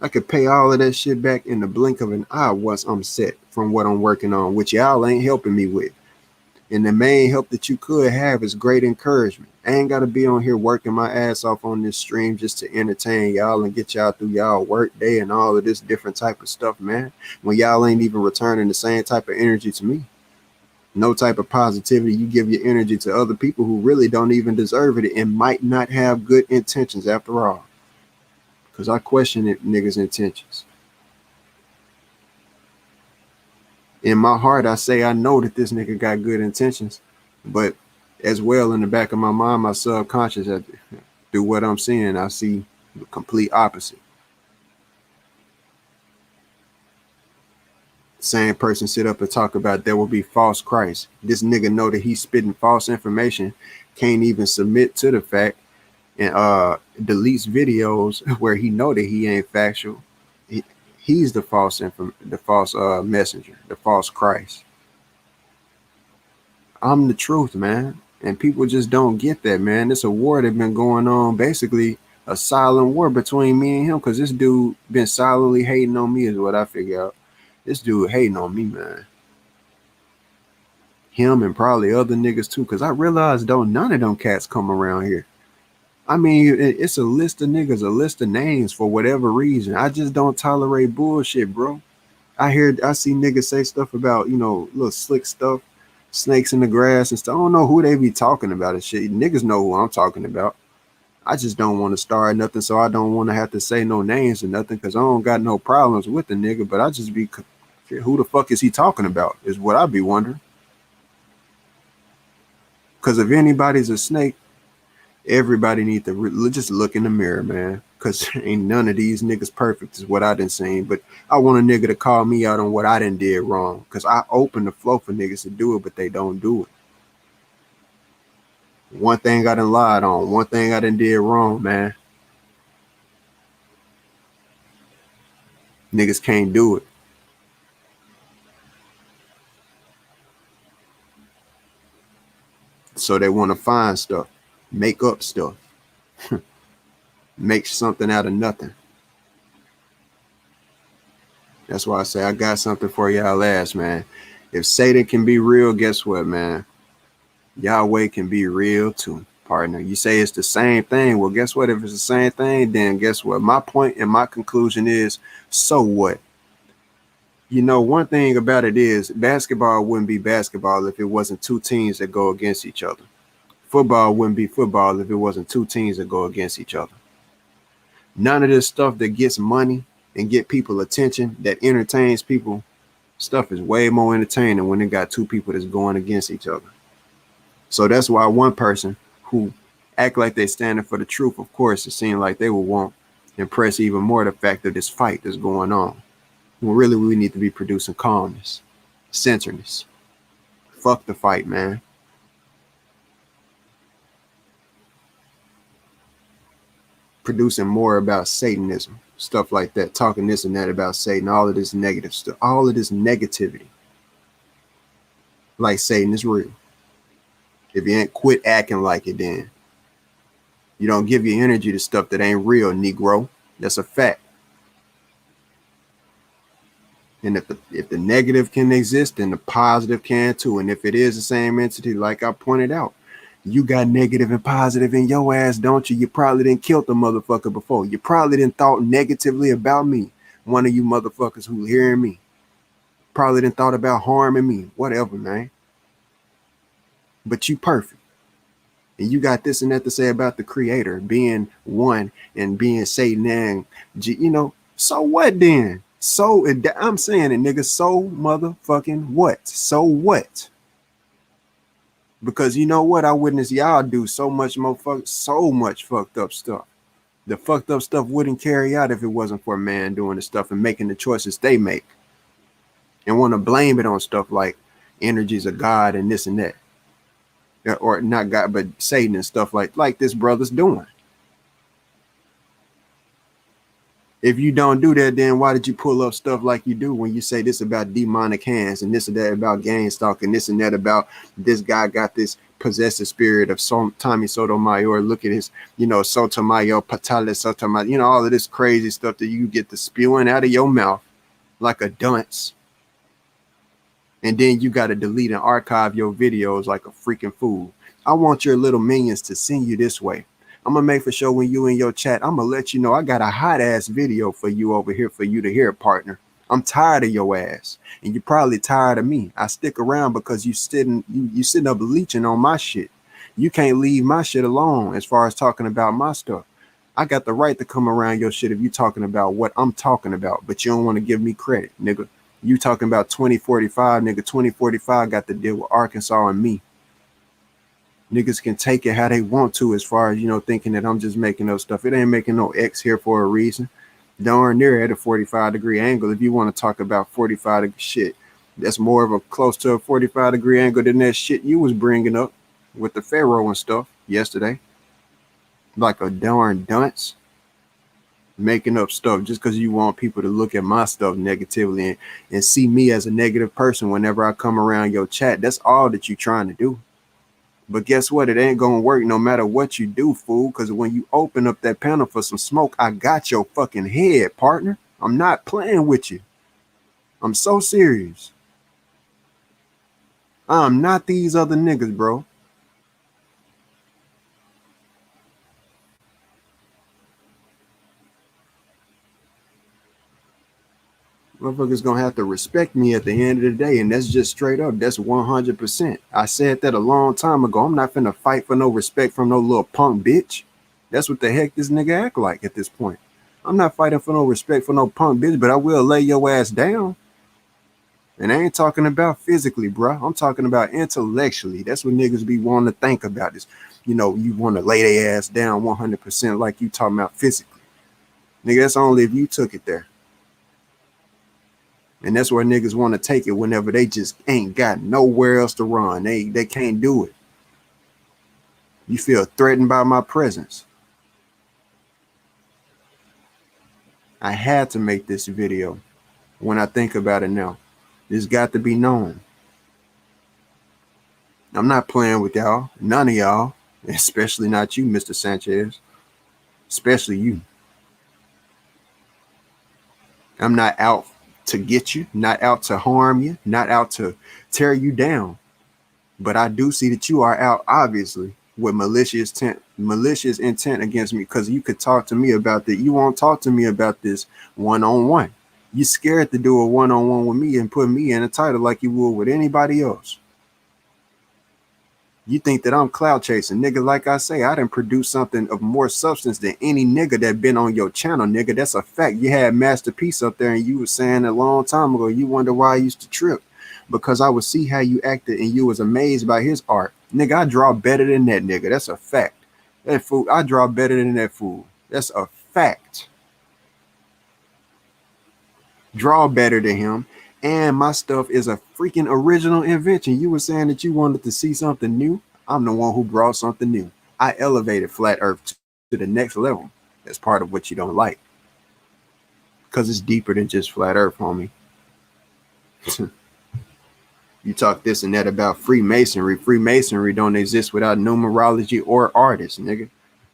I could pay all of that shit back in the blink of an eye once I'm set from what I'm working on, which y'all ain't helping me with. And the main help that you could have is great encouragement. I ain't got to be on here working my ass off on this stream just to entertain y'all and get y'all through y'all work day and all of this different type of stuff, man. When y'all ain't even returning the same type of energy to me. No type of positivity. You give your energy to other people who really don't even deserve it and might not have good intentions after all. Because I question it, niggas' intentions. In my heart, I say I know that this nigga got good intentions, but as well in the back of my mind, my subconscious, through what I'm seeing, I see the complete opposite. Same person sit up and talk about there will be false Christ. This nigga know that he's spitting false information, can't even submit to the fact, and deletes videos where he know that he ain't factual. He's the false messenger, the false Christ. I'm the truth, man. And people just don't get that, man. It's a war that's been going on, basically a silent war between me and him, because this dude been silently hating on me is what I figure out. This dude hating on me, man. Him and probably other niggas too, because I realized don't none of them cats come around here. I mean, it's a list of niggas, a list of names for whatever reason. I just don't tolerate bullshit, bro. I see niggas say stuff about, little slick stuff, snakes in the grass and stuff. I don't know who they be talking about and shit. Niggas know who I'm talking about. I just don't want to start nothing, so I don't want to have to say no names or nothing, because I don't got no problems with the nigga, but I just be, who the fuck is he talking about is what I be wondering. Because if anybody's a snake, everybody need to just look in the mirror, man. Because ain't none of these niggas perfect is what I done seen. But I want a nigga to call me out on what I done did wrong. Because I open the flow for niggas to do it, but they don't do it. One thing I done lied on. One thing I done did wrong, man. Niggas can't do it. So they want to find stuff. Make up stuff. Make something out of nothing. That's why I say I got something for y'all last, man. If Satan can be real, guess what, man? Yahweh can be real too, partner. You say it's the same thing. Well, guess what? If it's the same thing, then guess what? My point and my conclusion is, so what? One thing about it is basketball wouldn't be basketball if it wasn't two teams that go against each other. Football wouldn't be football if it wasn't two teams that go against each other. None of this stuff that gets money and get people attention, that entertains people, stuff is way more entertaining when they got two people that's going against each other. So that's why one person who act like they're standing for the truth, of course, it seems like they will want impress even more the fact of this fight that's going on. Well, really, we need to be producing calmness, centeredness. Fuck the fight, man. Producing more about Satanism, stuff like that, talking this and that about Satan, all of this negative stuff, all of this negativity. Like Satan is real. If you ain't quit acting like it, then you don't give your energy to stuff that ain't real, Negro. That's a fact. And if the negative can exist, then the positive can too. And if it is the same entity, like I pointed out, you got negative and positive in your ass, don't you? You probably didn't kill the motherfucker before. You probably didn't thought negatively about me. One of you motherfuckers who hearing me probably didn't thought about harming me. Whatever, man. But you perfect. And you got this and that to say about the creator being one and being Satan and, so what then? So I'm saying it, nigga. So motherfucking what? So what? Because you know what? I witnessed y'all do so much fucked up stuff. The fucked up stuff wouldn't carry out if it wasn't for a man doing the stuff and making the choices they make. And want to blame it on stuff like energies of God and this and that. Or not God, but Satan and stuff like this brother's doing. If you don't do that, then why did you pull up stuff like you do when you say this about demonic hands and this and that about gang stalk and this and that about this guy got this possessive spirit of Tommy Sotomayor. Look at his, Sotomayor, Patale Sotomayor, all of this crazy stuff that you get to spewing out of your mouth like a dunce. And then you got to delete and archive your videos like a freaking fool. I want your little minions to send you this way. I'm going to make for sure when you in your chat, I'm going to let you know I got a hot ass video for you over here for you to hear, partner. I'm tired of your ass. And you're probably tired of me. I stick around because you sitting up leeching on my shit. You can't leave my shit alone as far as talking about my stuff. I got the right to come around your shit if you talking about what I'm talking about, but you don't want to give me credit, nigga. You talking about 2045, nigga. 2045 got to deal with Arkansas and me. Niggas can take it how they want to as far as, thinking that I'm just making up stuff. It ain't making no X here for a reason. darn near at a 45-degree angle. If you want to talk about 45 shit, that's more of a close to a 45-degree angle than that shit you was bringing up with the Pharaoh and stuff yesterday. Like a darn dunce, making up stuff just because you want people to look at my stuff negatively and see me as a negative person whenever I come around your chat. That's all that you're trying to do. But guess what? It ain't gonna work no matter what you do, fool. Because when you open up that panel for some smoke, I got your fucking head, partner. I'm not playing with you. I'm so serious. I'm not these other niggas, bro. Motherfuckers gonna have to respect me at the end of the day, and that's just straight up. That's 100%. I said that a long time ago. I'm not finna fight for no respect from no little punk bitch. That's what the heck this nigga act like at this point. I'm not fighting for no respect for no punk bitch, but I will lay your ass down. And I ain't talking about physically, bro. I'm talking about intellectually. That's what niggas be wanting to think about. Is, you want to lay their ass down 100% like you talking about physically. Nigga, that's only if you took it there. And that's where niggas want to take it whenever they just ain't got nowhere else to run. They can't do it. You feel threatened by my presence. I had to make this video when I think about it now. It's got to be known. I'm not playing with y'all. None of y'all. Especially not you, Mr. Sanchez. Especially you. I'm not out to get you, not out to harm you, not out to tear you down. But I do see that you are out, obviously, with malicious intent against me, because you could talk to me about that. You won't talk to me about this one-on-one. You scared to do a one-on-one with me and put me in a title like you would with anybody else. You think that I'm cloud chasing, nigga. Like I say, I didn't produce something of more substance than any nigga that been on your channel, nigga. That's a fact. You had Masterpiece up there and you was saying a long time ago, you wonder why I used to trip, because I would see how you acted and you was amazed by his art. Nigga, I draw better than that nigga. That's a fact. That fool, I draw better than that fool. That's a fact. Draw better than him. And my stuff is a freaking original invention. You were saying that you wanted to see something new. I'm the one who brought something new. I elevated Flat Earth to the next level. That's part of what you don't like. Because it's deeper than just Flat Earth, homie. You talk this and that about Freemasonry. Freemasonry don't exist without numerology or artists, nigga.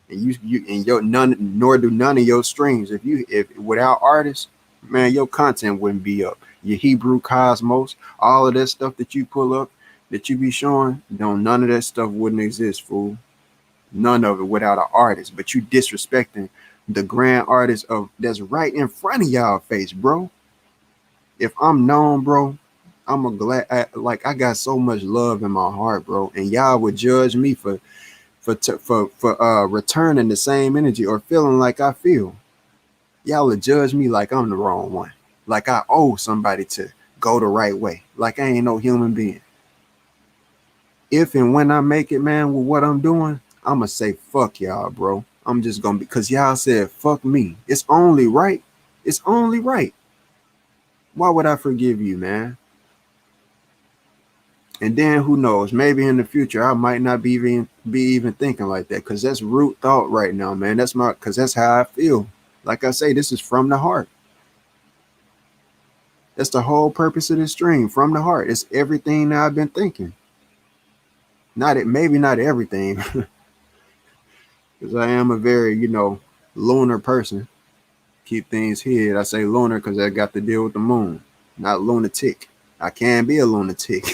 And nor do none of your streams. If without artists, man, your content wouldn't be up. Your Hebrew Cosmos, all of that stuff that you pull up, that you be showing, none of that stuff wouldn't exist, fool. None of it without an artist. But you disrespecting the grand artist that's right in front of y'all face, bro. If I'm known, bro, I'm I got so much love in my heart, bro. And y'all would judge me for returning the same energy or feeling like I feel. Y'all would judge me like I'm the wrong one. Like I owe somebody to go the right way. Like I ain't no human being. If and when I make it, man, with what I'm doing, I'm going to say, fuck y'all, bro. I'm just going to be, because y'all said, fuck me. It's only right. It's only right. Why would I forgive you, man? And then who knows? Maybe in the future, I might not be even thinking like that, because that's root thought right now, man. Because that's how I feel. Like I say, this is from the heart. That's the whole purpose of this stream, from the heart. It's everything that I've been thinking. Maybe not everything, because I am a very, lunar person. Keep things hid. I say lunar because I got to deal with the moon, not lunatic. I can be a lunatic.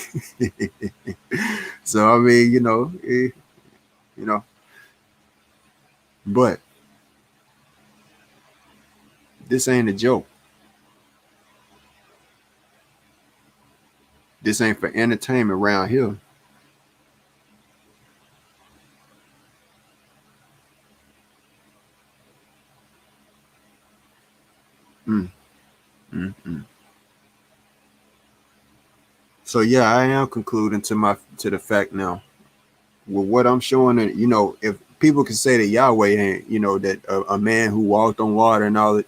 So, I mean, but this ain't a joke. This ain't for entertainment around here. So yeah, I am concluding to the fact now. With what I'm showing, and if people can say that Yahweh ain't, that a man who walked on water and all that,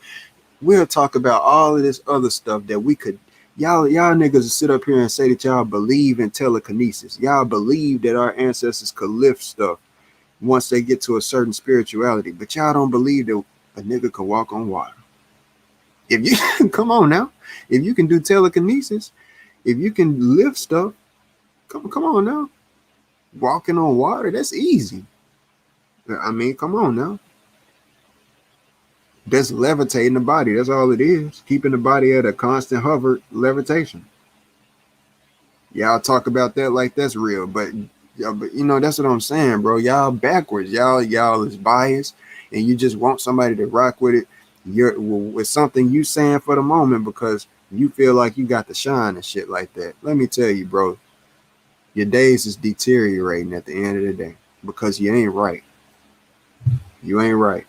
We'll talk about all of this other stuff that we could. Y'all niggas sit up here and say that y'all believe in telekinesis. Y'all believe that our ancestors could lift stuff once they get to a certain spirituality, but y'all don't believe that a nigga can walk on water. If you come on now, if you can do telekinesis, if you can lift stuff, come on now. Walking on water, that's easy. I mean, come on now. That's levitating the body. That's all it is. Keeping the body at a constant hover levitation. Y'all talk about that like that's real, but you know that's what I'm saying, bro. Y'all backwards. Y'all is biased, and you just want somebody to rock with it. You're with something you saying for the moment because you feel like you got the shine and shit like that. Let me tell you, bro, your days is deteriorating at the end of the day because you ain't right. You ain't right.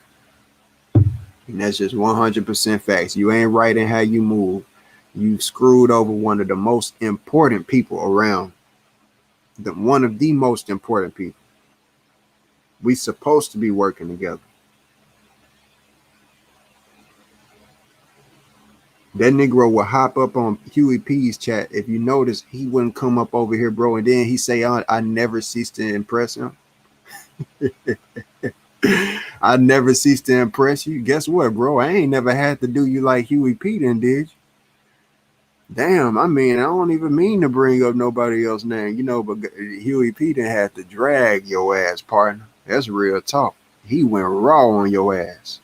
And that's just 100% facts. You ain't right in how you move. You screwed over one of the most important people around. One of the most important people. We supposed to be working together. That Negro would hop up on Huey P's chat. If you notice, he wouldn't come up over here, bro. And then he say, I never cease to impress him. I never cease to impress you. Guess what, bro? I ain't never had to do you like Huey P then, did you? Damn, I mean, I don't even mean to bring up nobody else's name, you know, but Huey P didn't have to drag your ass, partner. That's real talk. He went raw on your ass.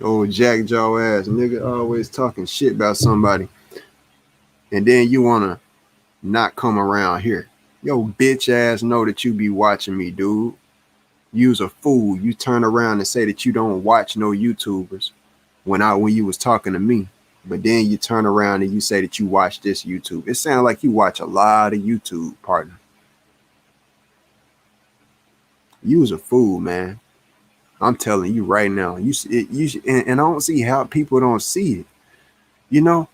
Oh, Jack Jaw ass nigga always talking shit about somebody. And then you wanna not come around here. Yo, bitch ass know that you be watching me, dude. You's a fool. You turn around and say that you don't watch no YouTubers when you was talking to me. But then you turn around and you say that you watch this YouTube. It sounds like you watch a lot of YouTube, partner. You was a fool, man. I'm telling you right now. And I don't see how people don't see it. You know,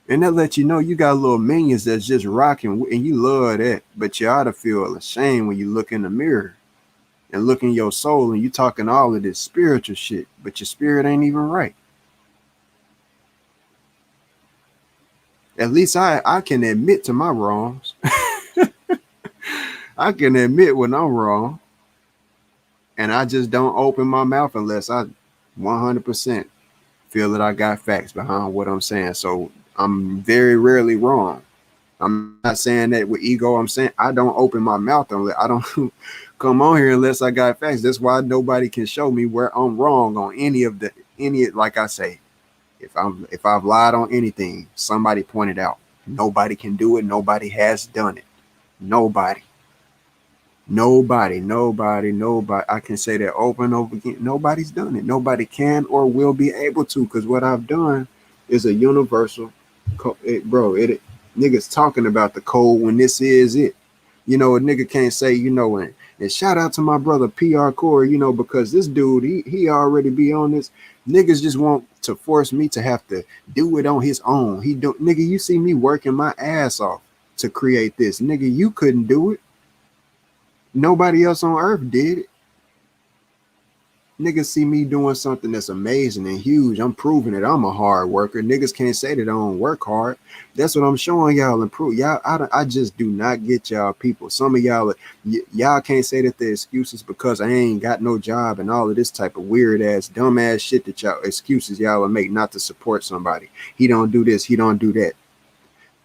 and that let you know you got little minions that's just rocking, and you love that. But you ought to feel ashamed when you look in the mirror and look in your soul, and you talking all of this spiritual shit, but your spirit ain't even right. At least I can admit to my wrongs. I can admit when I'm wrong. And I just don't open my mouth unless I 100% feel that I got facts behind what I'm saying. So I'm very rarely wrong. I'm not saying that with ego. I'm saying I don't open my mouth unless I don't come on here unless I got facts. That's why nobody can show me where I'm wrong on any like I say. If I've lied on anything, somebody pointed out. Nobody can do it. Nobody has done it. Nobody. I can say that over and over again. Nobody's done it. Nobody can or will be able to, because what I've done is a universal niggas talking about the code when this is it. You know, a nigga can't say, you know, and shout out to my brother PR Corey, you know, because this dude, he already be on this. Niggas just want to force me to have to do it on his own. He don't, nigga, you see me working my ass off to create this. Nigga, you couldn't do it. Nobody else on earth did it. Niggas see me doing something that's amazing and huge. I'm proving it. I'm a hard worker. Niggas can't say that I don't work hard. That's what I'm showing y'all and prove. Y'all, I just do not get y'all people. Some of y'all can't say that they're excuses because I ain't got no job and all of this type of weird ass, dumb ass shit that y'all excuses y'all will make not to support somebody. He don't do this. He don't do that.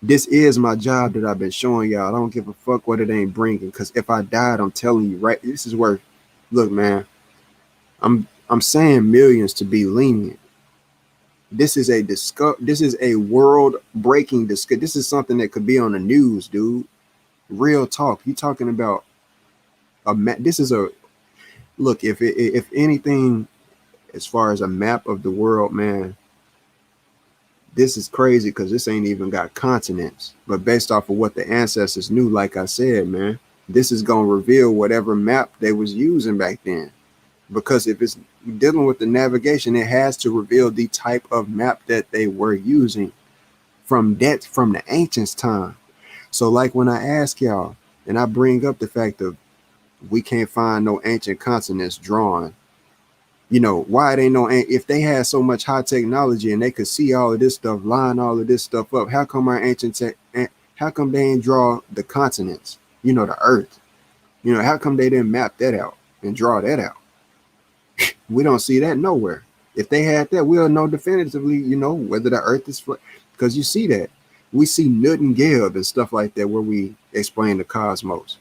This is my job that I've been showing y'all. I don't give a fuck what it ain't bringing. Because if I died, I'm telling you, right? This is where, look, man. I'm saying millions to be lenient. This is a world breaking discussion. This is something that could be on the news, dude. Real talk. You talking about this is a look. If anything, as far as a map of the world, man, this is crazy because this ain't even got continents. But based off of what the ancestors knew, like I said, man, this is gonna reveal whatever map they was using back then. Because if it's dealing with the navigation, it has to reveal the type of map that they were using from the ancients' time. So like when I ask y'all and I bring up the fact of We can't find no ancient continents drawn. You know, why they know if they had so much high technology and they could see all of this stuff, line all of this stuff up, how come our how come they ain't draw the continents, you know, the earth? You know, how come they didn't map that out and draw that out? We don't see that nowhere. If they had that, we'll know definitively, you know, whether the earth is flat. Because you see that. We see Newton Gale and stuff like that where we explain the cosmos.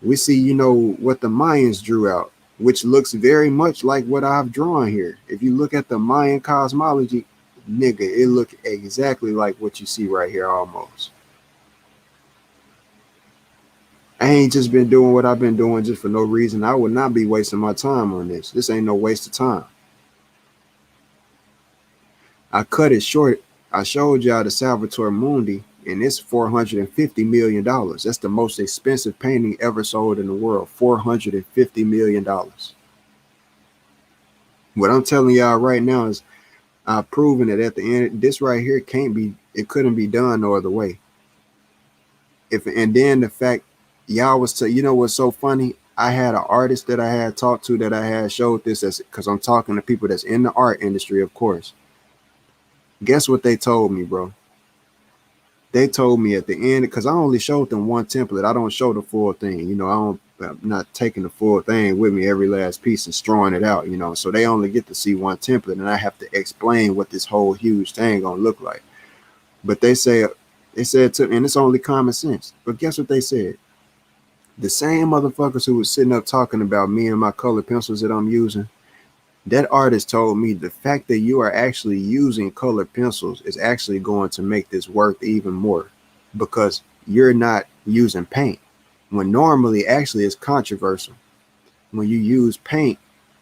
We see, you know, what the Mayans drew out, which looks very much like what I've drawn here. If you look at the Mayan cosmology, nigga, it look exactly like what you see right here almost. I ain't just been doing what I've been doing just for no reason. I would not be wasting my time on this. This ain't no waste of time. I cut it short. I showed y'all the Salvator Mundi, and it's $450 million. That's the most expensive painting ever sold in the world. $450 million. What I'm telling y'all right now is I've proven that at the end, this right here it couldn't be done no other way. And then the fact y'all you know what's so funny? I had an artist that I had talked to that I had showed this because I'm talking to people that's in the art industry, of course. Guess what they told me, bro? They told me at the end, because I only showed them one template. I don't show the full thing. You know, I'm not taking the full thing with me, every last piece, and strawing it out, you know. So they only get to see one template, and I have to explain what this whole huge thing gonna look like. But they said and it's only common sense. But guess what they said? The same motherfuckers who was sitting up talking about me and my colored pencils that I'm using, that artist told me the fact that you are actually using colored pencils is actually going to make this worth even more, because you're not using paint. When normally actually it's controversial. When you use paint,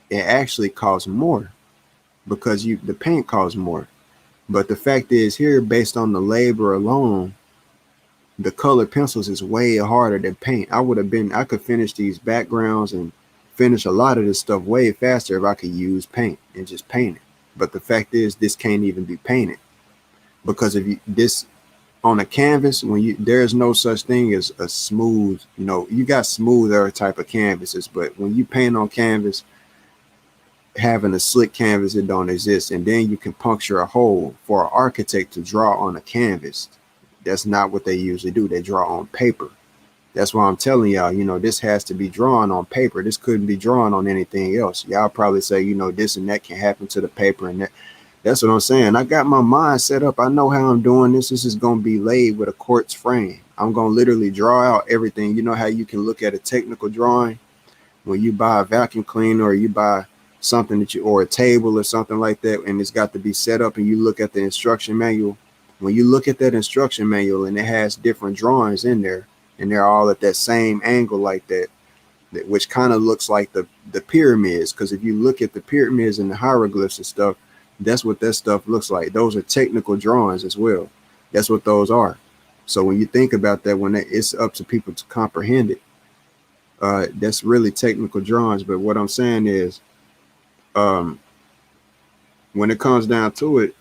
it actually costs more because the paint costs more. But the fact is here, based on the labor alone, the colored pencils is way harder than paint. I could finish these backgrounds and finish a lot of this stuff way faster if I could use paint and just paint it. But the fact is, this can't even be painted, because if this on a canvas, there's no such thing as a smooth, you know, you got smoother type of canvases, but when you paint on canvas, having a slick canvas, it don't exist. And then you can puncture a hole. For an architect to draw on a canvas, that's not what they usually do. They draw on paper. That's why I'm telling y'all, you know, this has to be drawn on paper. This couldn't be drawn on anything else. Y'all probably say, you know, this and that can happen to the paper and that. That's what I'm saying. I got my mind set up. I know how I'm doing this. This is going to be laid with a quartz frame. I'm going to literally draw out everything. You know how you can look at a technical drawing when you buy a vacuum cleaner, or you buy something or a table or something like that, and it's got to be set up, and you look at the instruction manual. When you look at that instruction manual and it has different drawings in there, and they're all at that same angle like that, which kind of looks like the pyramids. Because if you look at the pyramids and the hieroglyphs and stuff, that's what that stuff looks like. Those are technical drawings as well. That's what those are. So when you think about that, when it's up to people to comprehend it, that's really technical drawings. But what I'm saying is, when it comes down to it,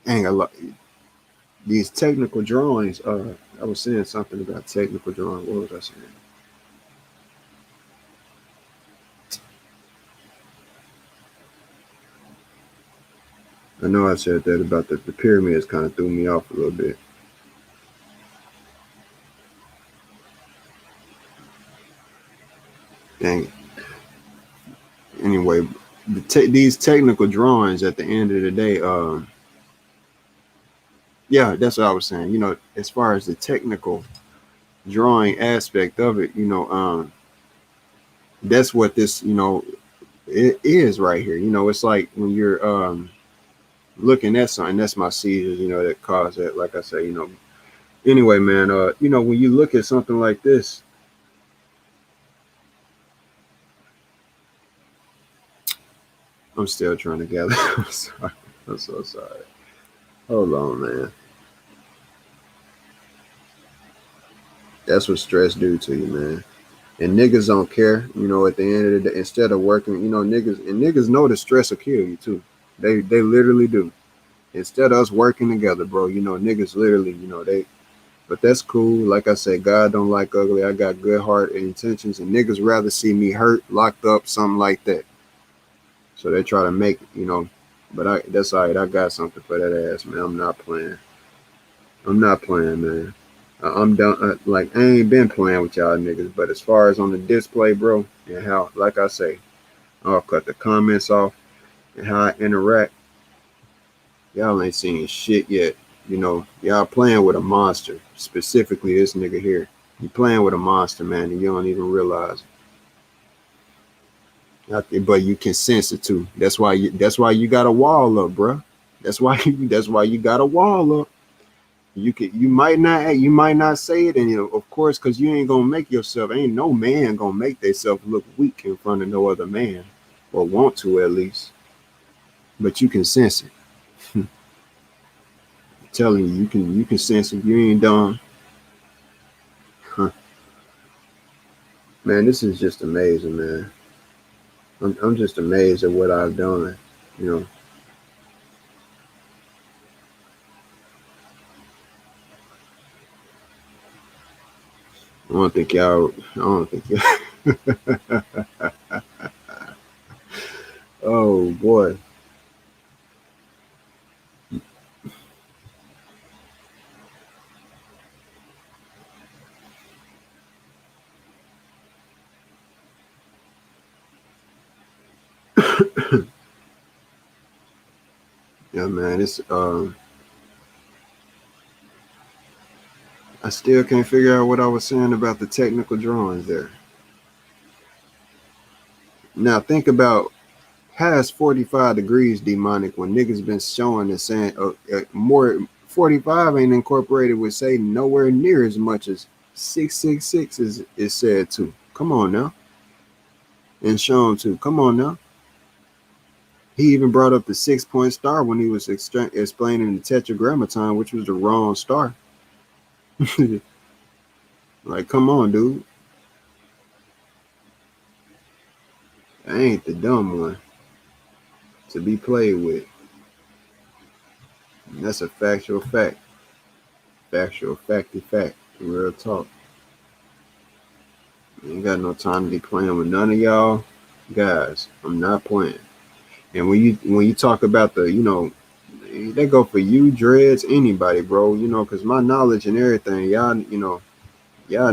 dang, a lot these technical drawings. I was saying something about technical drawing. What was I saying? I know I said that about the pyramids, kind of threw me off a little bit. Dang it. Anyway, these technical drawings at the end of the day, yeah, that's what I was saying. You know, as far as the technical drawing aspect of it, you know, that's what this, you know, it is right here. You know, it's like when you're looking at something, that's my seizures, you know, that cause that, like I say, you know. Anyway, man, you know, when you look at something like this, I'm still trying to gather. I'm sorry. I'm so sorry. Hold on, man. That's what stress do to you, man. And niggas don't care, you know, at the end of the day, instead of working, you know, niggas know the stress will kill you too. They literally do. Instead of us working together, bro, you know, niggas literally, you know, But that's cool. Like I said, God don't like ugly. I got good heart and intentions, and niggas rather see me hurt, locked up, something like that. So they try to make, but that's all right. I got something for that ass, man. I'm not playing. I'm not playing, man. I'm done. Like, I ain't been playing with y'all niggas, but as far as on the display, bro, and how, like I say, I'll cut the comments off and how I interact. Y'all ain't seen shit yet. Y'all playing with a monster. Specifically, this nigga here. You playing with a monster, man, and you don't even realize it. But you can sense it too. That's why you. That's why you got a wall up, bro. That's why. That's why you got a wall up. You might not. You might not say it, and of course, because you ain't gonna make yourself. Ain't no man gonna make themselves look weak in front of no other man, or want to at least. But you can sense it. I'm telling you, you can sense it. You ain't done. Huh. Man, this is just amazing, man. I'm just amazed at what I've done. You know, I don't think y'all. I don't think y'all. Oh boy. Yeah, man. It's I still can't figure out what I was saying about the technical drawings there. Now think about past 45 degrees demonic when niggas been showing and saying more 45 ain't incorporated with Satan nowhere near as much as 666 is said to. Come on now. And shown to. Come on now. He even brought up the 6-point star when he was explaining the tetragrammaton, which was the wrong star. Like, come on, dude. I ain't the dumb one to be played with. And that's a factual fact. Factual facty fact. Real talk. I ain't got no time to be playing with none of y'all guys. I'm not playing. And when you talk about they go for you, dreads, anybody, bro. Cause my knowledge and everything, y'all niggas. I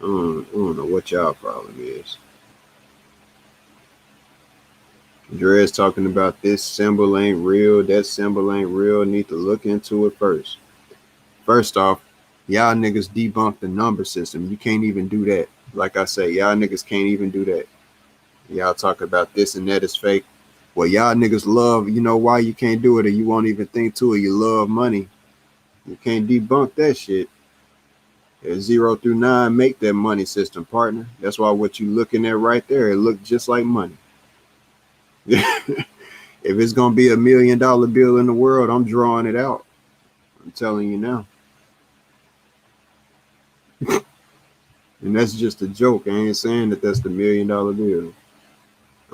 don't know what y'all problem is. Dre's talking about this symbol ain't real, that symbol ain't real. Need to look into it first. First off, y'all niggas debunked the number system. You can't even do that. Like I say, y'all niggas can't even do that. Y'all talk about this and that is fake. Well, y'all niggas love, why you can't do it, or you won't even think to it. You love money. You can't debunk that shit. 0 through 9 make that money system, partner. That's why what you looking at right there, it look just like money. If it's gonna be $1 million bill in the world, I'm drawing it out. I'm telling you now. And that's just a joke. I ain't saying that that's the $1 million bill.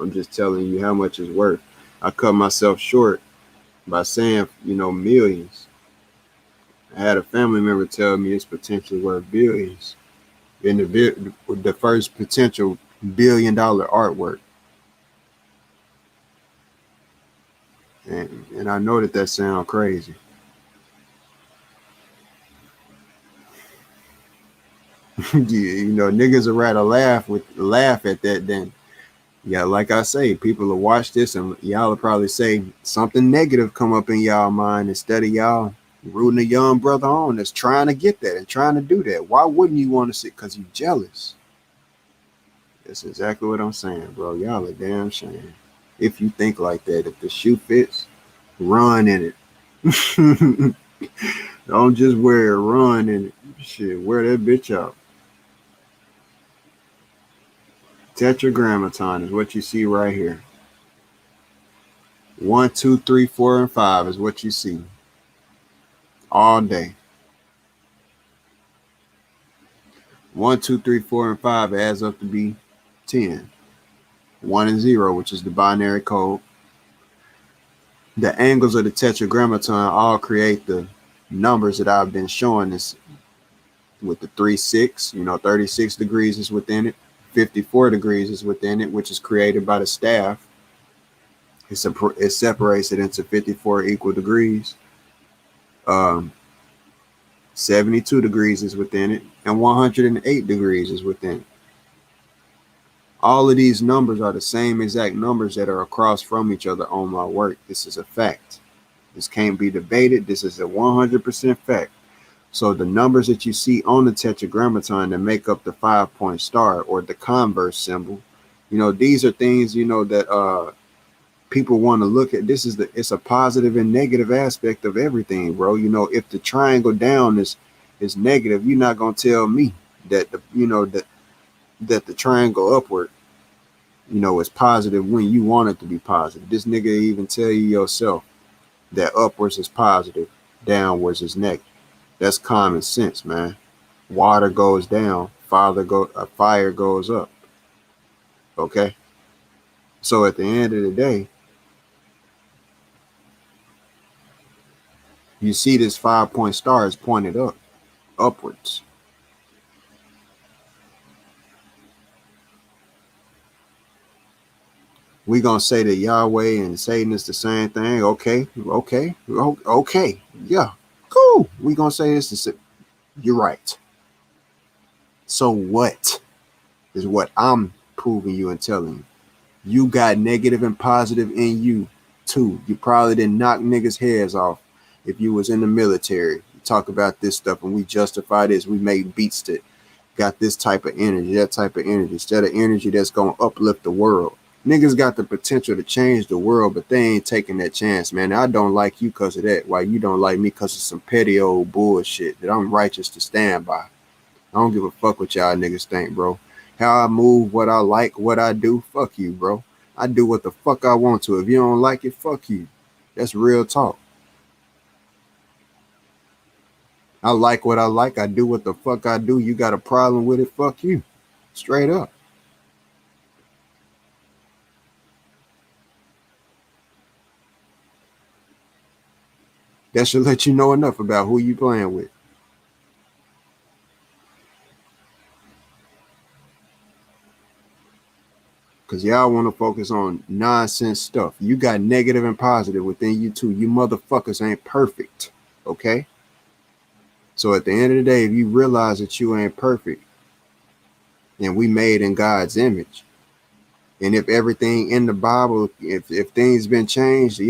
I'm just telling you how much it's worth. I cut myself short by saying, millions. I had a family member tell me it's potentially worth billions. In the first potential $1 billion artwork. And I know that sounds crazy. Niggas would rather laugh at that than, yeah, like I say, people will watch this and y'all will probably say something negative come up in y'all mind instead of y'all rooting a young brother on that's trying to get that and trying to do that. Why wouldn't you want to see? Because you jealous. That's exactly what I'm saying, bro. Y'all are damn shame. If you think like that, if the shoe fits, run in it. Don't just wear it, run in it. Shit, wear that bitch out. Tetragrammaton is what you see right here. 1, 2, 3, 4, and 5 is what you see all day. 1, 2, 3, 4, and 5 adds up to be 10. 1 and 0, which is the binary code. The angles of the tetragrammaton all create the numbers that I've been showing this with the 3-6, 36 degrees is within it, 54 degrees is within it, which is created by the staff. It separates it into 54 equal degrees. 72 degrees is within it, and 108 degrees is within it. All of these numbers are the same exact numbers that are across from each other on my work. This is a fact. This can't be debated. This is a 100% fact. So the numbers that you see on the tetragrammaton that make up the 5-point star or the converse symbol, these are things, that people want to look at. It's a positive and negative aspect of everything, bro. If the triangle down is negative, you're not gonna tell me that that the triangle upward, is positive when you want it to be positive. This nigga even tell you yourself that upwards is positive, downwards is negative. That's common sense, man. Water goes down, fire goes up. Okay. So at the end of the day, you see this 5-point star is pointed upwards. We gonna say that Yahweh and Satan is the same thing. Okay. Yeah, cool. We gonna say this. You're right. So what is what I'm proving you and telling you? You got negative and positive in you too. You probably didn't knock niggas' heads off if you was in the military. You talk about this stuff and we justify this. We make beats that got this type of energy, that type of energy, instead of energy that's gonna uplift the world. Niggas got the potential to change the world, but they ain't taking that chance, man. I don't like you because of that. Why you don't like me because of some petty old bullshit that I'm righteous to stand by. I don't give a fuck what y'all niggas think, bro. How I move, what I like, what I do, fuck you, bro. I do what the fuck I want to. If you don't like it, fuck you. That's real talk. I like what I like. I do what the fuck I do. You got a problem with it, fuck you. Straight up. That should let you know enough about who you playing with. Because y'all want to focus on nonsense stuff. You got negative and positive within you too. You motherfuckers ain't perfect. Okay? So at the end of the day, if you realize that you ain't perfect and we made in God's image, and if everything in the Bible, if things been changed,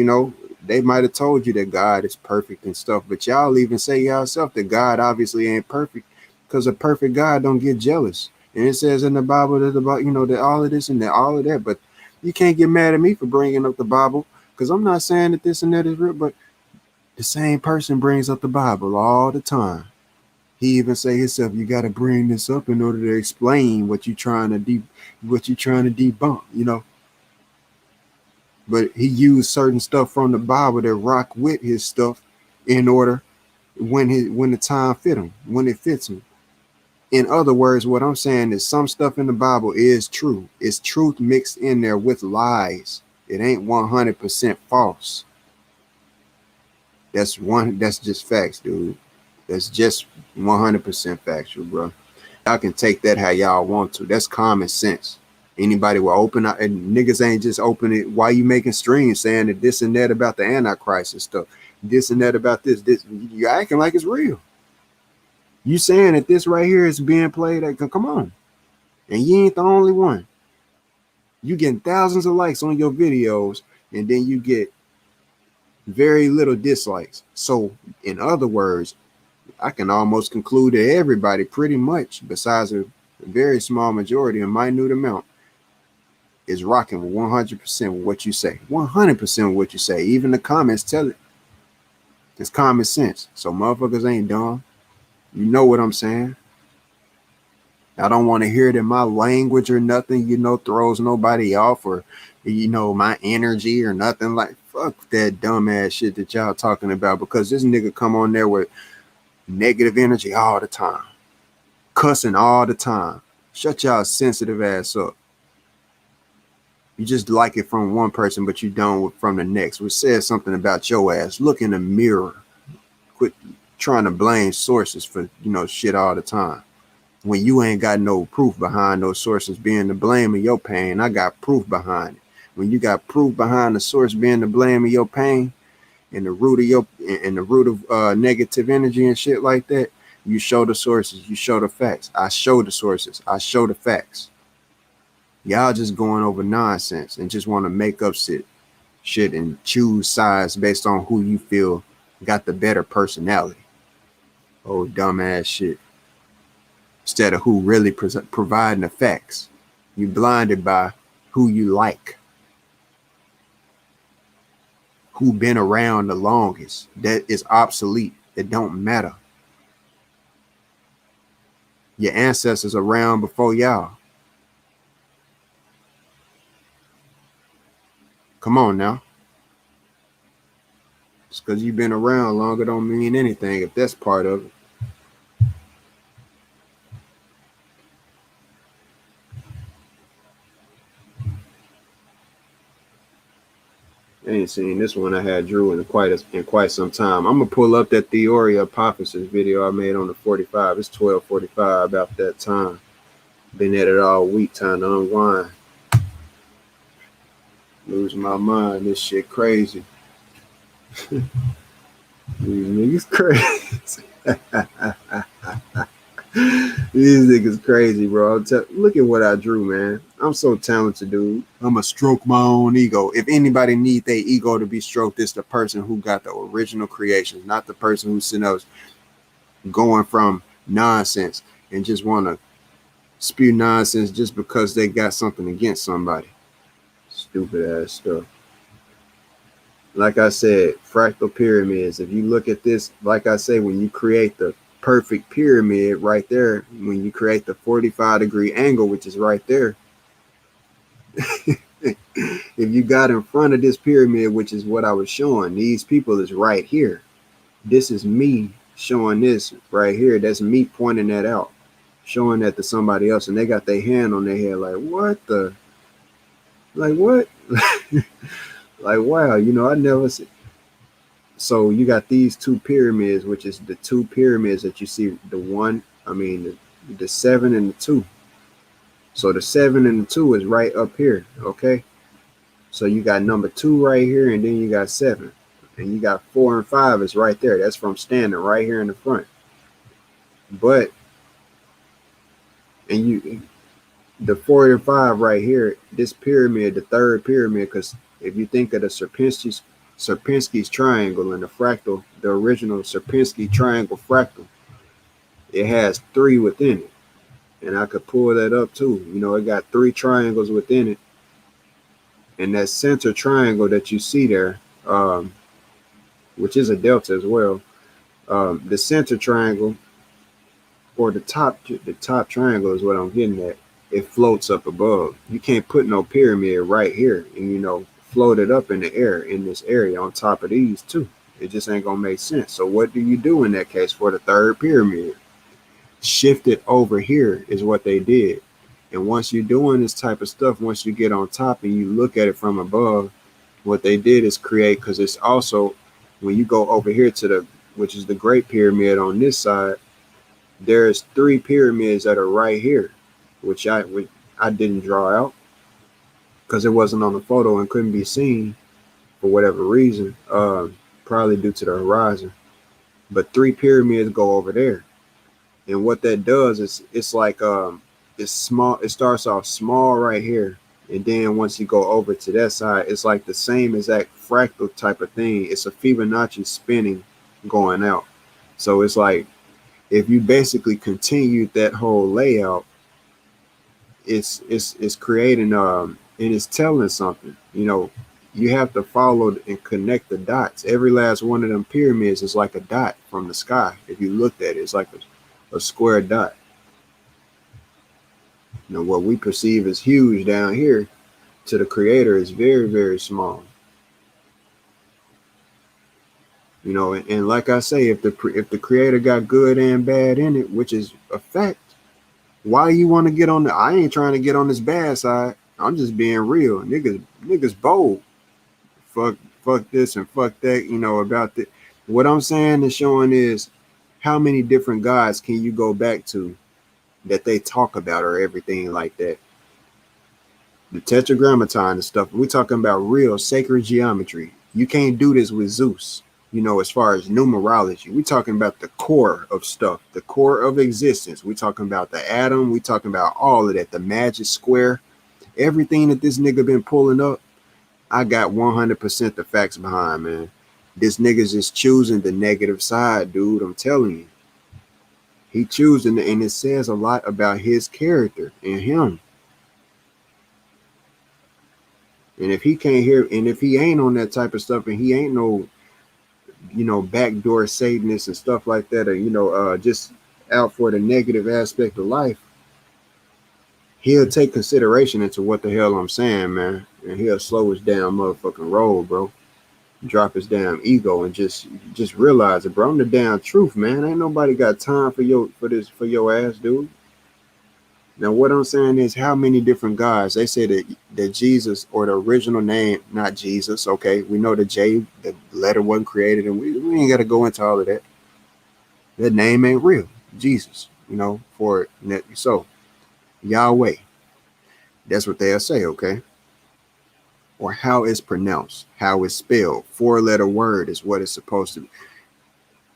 they might have told you that God is perfect and stuff, but y'all even say yourself that God obviously ain't perfect because a perfect God don't get jealous. And it says in the Bible that about, that all of this and that all of that, but you can't get mad at me for bringing up the Bible because I'm not saying that this and that is real, but the same person brings up the Bible all the time. He even say himself, you got to bring this up in order to explain what you're trying to debunk, But he used certain stuff from the Bible that rock with his stuff in order when the time fit him, when it fits him. In other words, what I'm saying is some stuff in the Bible is true. It's truth mixed in there with lies. It ain't 100% false. That's just facts, dude. That's just 100% factual, bro. Y'all can take that how y'all want to. That's common sense. Anybody will open up, and niggas ain't just open it. Why you making streams saying that this and that about the Antichrist and stuff, this and that about this? You acting like it's real. You saying that this right here is being played? Come on, and you ain't the only one. You getting thousands of likes on your videos, and then you get very little dislikes. So, in other words, I can almost conclude that everybody, pretty much, besides a very small majority, a minute amount, is rocking with 100% with what you say. 100% with what you say. Even the comments tell it. It's common sense. So motherfuckers ain't dumb. You know what I'm saying? I don't want to hear that my language or nothing, throws nobody off or, my energy or nothing. Like, fuck that dumbass shit that y'all talking about, because this nigga come on there with negative energy all the time. Cussing all the time. Shut y'all sensitive ass up. You just like it from one person, but you don't from the next, which says something about your ass. Look in the mirror. Quit trying to blame sources for, shit all the time. When you ain't got no proof behind those sources being the blame of your pain, I got proof behind it. When you got proof behind the source being the blame of your pain and the root of negative energy and shit like that, you show the sources, you show the facts. I show the sources, I show the facts. Y'all just going over nonsense and just want to make up shit and choose sides based on who you feel got the better personality. Oh, dumbass shit. Instead of who really providing the facts. You blinded by who you like. Who been around the longest. That is obsolete. It don't matter. Your ancestors around before y'all. Come on now. Just because you've been around longer don't mean anything if that's part of it. I ain't seen this one I had drew in quite some time. I'm gonna pull up that Theory Hypothesis video I made on the 45. It's 12:45 about that time. Been at it all week, time to unwind. Lose my mind. This shit crazy. These niggas crazy. These niggas crazy, bro. Look at what I drew, man. I'm so talented, dude. I'ma stroke my own ego. If anybody need their ego to be stroked, it's the person who got the original creations, not the person who's sitting up going from nonsense and just want to spew nonsense just because they got something against somebody. Stupid ass stuff. Like I said, fractal pyramids. If you look at this, like I say, when you create the perfect pyramid right there, when you create the 45-degree angle, which is right there, if you got in front of this pyramid, which is what I was showing, these people is right here. This is me showing this right here. That's me pointing that out, showing that to somebody else, and they got their hand on their head like, what the? Like, what? Like, wow, I never see. So you got these two pyramids, which is the two pyramids that you see, the 7 and the 2. So the 7 and the 2 is right up here, okay? So you got number 2 right here, and then you got 7. And you got 4 and 5 is right there. That's from standing right here in the front. But, the 4 and 5 right here, this pyramid, the third pyramid, because if you think of the Sierpinski's triangle and the fractal, the original Sierpinski triangle fractal, it has 3 within it. And I could pull that up too. It got 3 triangles within it. And that center triangle that you see there, which is a delta as well, the center triangle, or the top triangle is what I'm getting at. It floats up above. You can't put no pyramid right here and, float it up in the air in this area on top of these two. It just ain't gonna make sense. So what do you do in that case for the third pyramid? Shift it over here is what they did. And once you're doing this type of stuff, once you get on top and you look at it from above, what they did is create, because it's also, when you go over here to which is the Great Pyramid on this side, there's 3 pyramids that are right here, which I didn't draw out because it wasn't on the photo and couldn't be seen for whatever reason, probably due to the horizon. But 3 pyramids go over there. And what that does is it's like it's small. It starts off small right here. And then once you go over to that side, it's like the same exact fractal type of thing. It's a Fibonacci spinning going out. So it's like, if you basically continued that whole layout, it's creating and it's telling something. You have to follow and connect the dots. Every last one of them pyramids is like a dot from the sky. If you looked at it, it's like a square dot. What we perceive as huge down here to the creator is very, very small. And like I say, if the creator got good and bad in it, which is a fact, why you want to get on I ain't trying to get on this bad side. I'm just being real. Niggas bold. Fuck, fuck this and fuck that. About that. What I'm saying and showing is how many different gods can you go back to that they talk about or everything like that. The tetragrammaton and stuff. We're talking about real sacred geometry. You can't do this with Zeus. As far as numerology, we're talking about the core of stuff, the core of existence. We're talking about the atom. We're talking about all of that, the magic square, everything that this nigga been pulling up. I got 100% the facts behind, man. This nigga's just choosing the negative side, dude. I'm telling you. He choosing, and it says a lot about his character and him. And if he can't hear, and if he ain't on that type of stuff, and he ain't no, backdoor Satanist and stuff like that, or, just out for the negative aspect of life, he'll take consideration into what the hell I'm saying, man. And he'll slow his damn motherfucking roll, bro. Drop his damn ego and just realize it, bro. I'm the damn truth, man. Ain't nobody got time for your ass, dude. Now, what I'm saying is, how many different gods? They say that Jesus, or the original name, not Jesus. Okay, we know the J, the letter wasn't created, and we ain't got to go into all of that. That name ain't real. Jesus, for it. So Yahweh, that's what they'll say. Okay, or how it's pronounced, how it's spelled. 4-letter word is what it's supposed to be.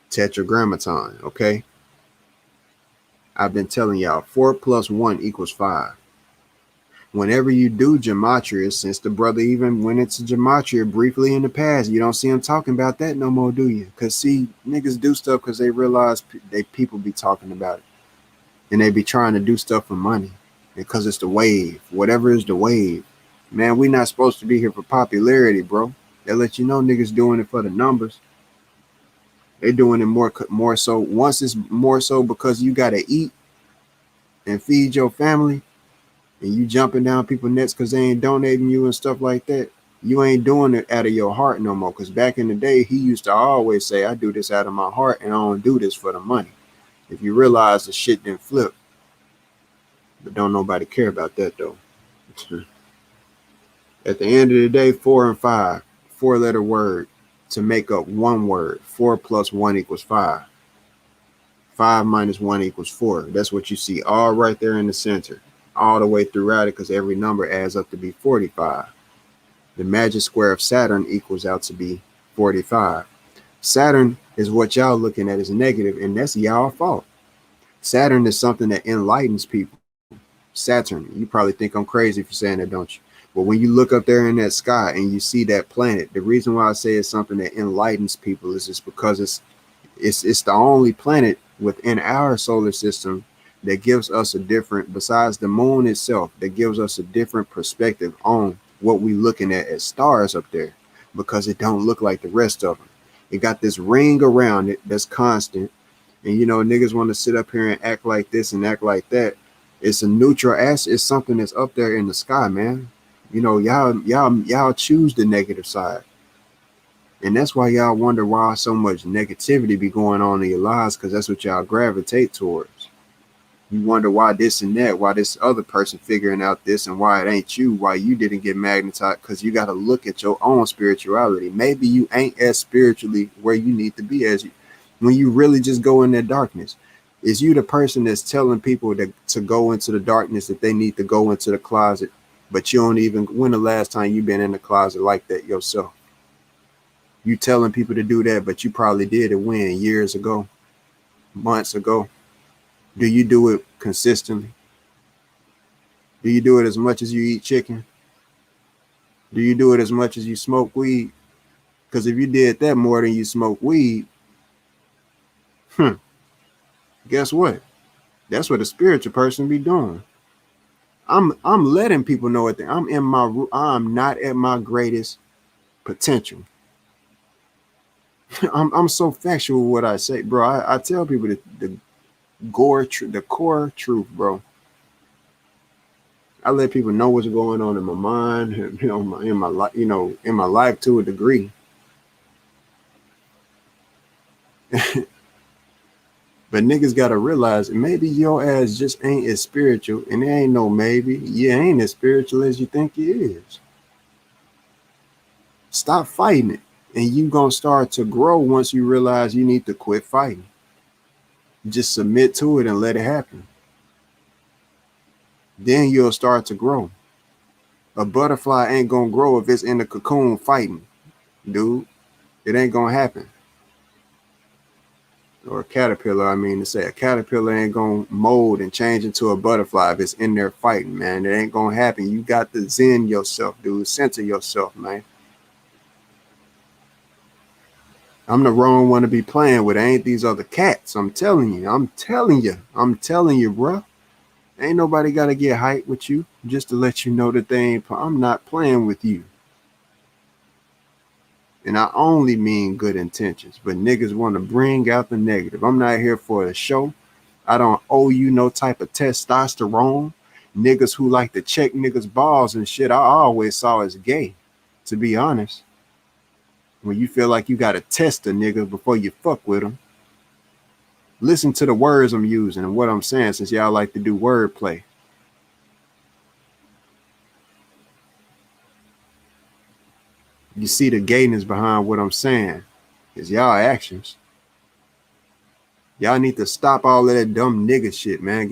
Tetragrammaton. Okay. I've been telling y'all 4 + 1 = 5. Whenever you do gematria, since the brother even went into gematria briefly in the past, you don't see him talking about that no more, do you? Because see, niggas do stuff because they realize people be talking about it. And they be trying to do stuff for money. Because it's the wave. Whatever is the wave. Man, we not supposed to be here for popularity, bro. They let you know niggas doing it for the numbers. They're doing it more so. Once it's more so because you got to eat and feed your family, and you jumping down people's necks because they ain't donating you and stuff like that. You ain't doing it out of your heart no more. Because back in the day, he used to always say, I do this out of my heart and I don't do this for the money. If you realize the shit didn't flip. But don't nobody care about that though. At the end of the day, 4 and 5, 4-letter word to make up one word. 4 + 1 = 5. 5 - 1 = 4. That's what you see all right there in the center. All the way throughout it, because every number adds up to be 45. The magic square of Saturn equals out to be 45. Saturn is what y'all looking at as negative, and that's y'all fault. Saturn is something that enlightens people. Saturn, you probably think I'm crazy for saying that, don't you? But when you look up there in that sky and you see that planet, the reason why I say it's something that enlightens people is just because it's the only planet within our solar system that gives us a different, besides the moon itself, that gives us a different perspective on what we looking at as stars up there, because it don't look like the rest of them. It got this ring around it that's constant, and niggas want to sit up here and act like this and act like that. It's a neutral ass. It's something that's up there in the sky, man. Y'all choose the negative side. And that's why y'all wonder why so much negativity be going on in your lives, because that's what y'all gravitate towards. You wonder why this and that, why this other person figuring out this, and why it ain't you, why you didn't get magnetized, because you got to look at your own spirituality. Maybe you ain't as spiritually where you need to be as you, when you really just go in that darkness. Is you the person that's telling people to go into the darkness, that they need to go into the closet, but you don't even, when the last time you been in the closet like that yourself? You telling people to do that, but you probably did it when? Years ago? Months ago? Do you do it consistently? Do you do it as much as you eat chicken? Do you do it as much as you smoke weed? Because if you did that more than you smoke weed, guess what? That's what a spiritual person be doing. I'm letting people know it. I'm not at my greatest potential. I'm so factual what I say, bro. I tell people the core truth, bro. I let people know what's going on in my mind, in my life, in my life to a degree. But niggas gotta realize maybe your ass just ain't as spiritual, and there ain't no maybe. You ain't as spiritual as you think you is. Stop fighting it, and you gonna start to grow once you realize you need to quit fighting. Just submit to it and let it happen. Then you'll start to grow. A butterfly ain't gonna grow if it's in the cocoon fighting, dude. It ain't gonna happen. Or a caterpillar, I mean to say, a caterpillar ain't gonna mold and change into a butterfly if it's in there fighting, man. It ain't gonna happen. You got to zen yourself, dude. Center yourself, man. I'm the wrong one to be playing with. I ain't these other cats. I'm telling you. I'm telling you, bro. Ain't nobody gotta get hyped with you just to let you know that they ain't. I'm not playing with you. And I only mean good intentions, but niggas want to bring out the negative. I'm not here for a show. I don't owe you no type of testosterone. Niggas who like to check niggas' balls and shit, I always saw as gay, to be honest. When you feel like you got to test a nigga before you fuck with them. Listen to the words I'm using and what I'm saying, since y'all like to do wordplay. You see the gayness behind what I'm saying. It's y'all actions. Y'all need to stop all of that dumb nigga shit, man.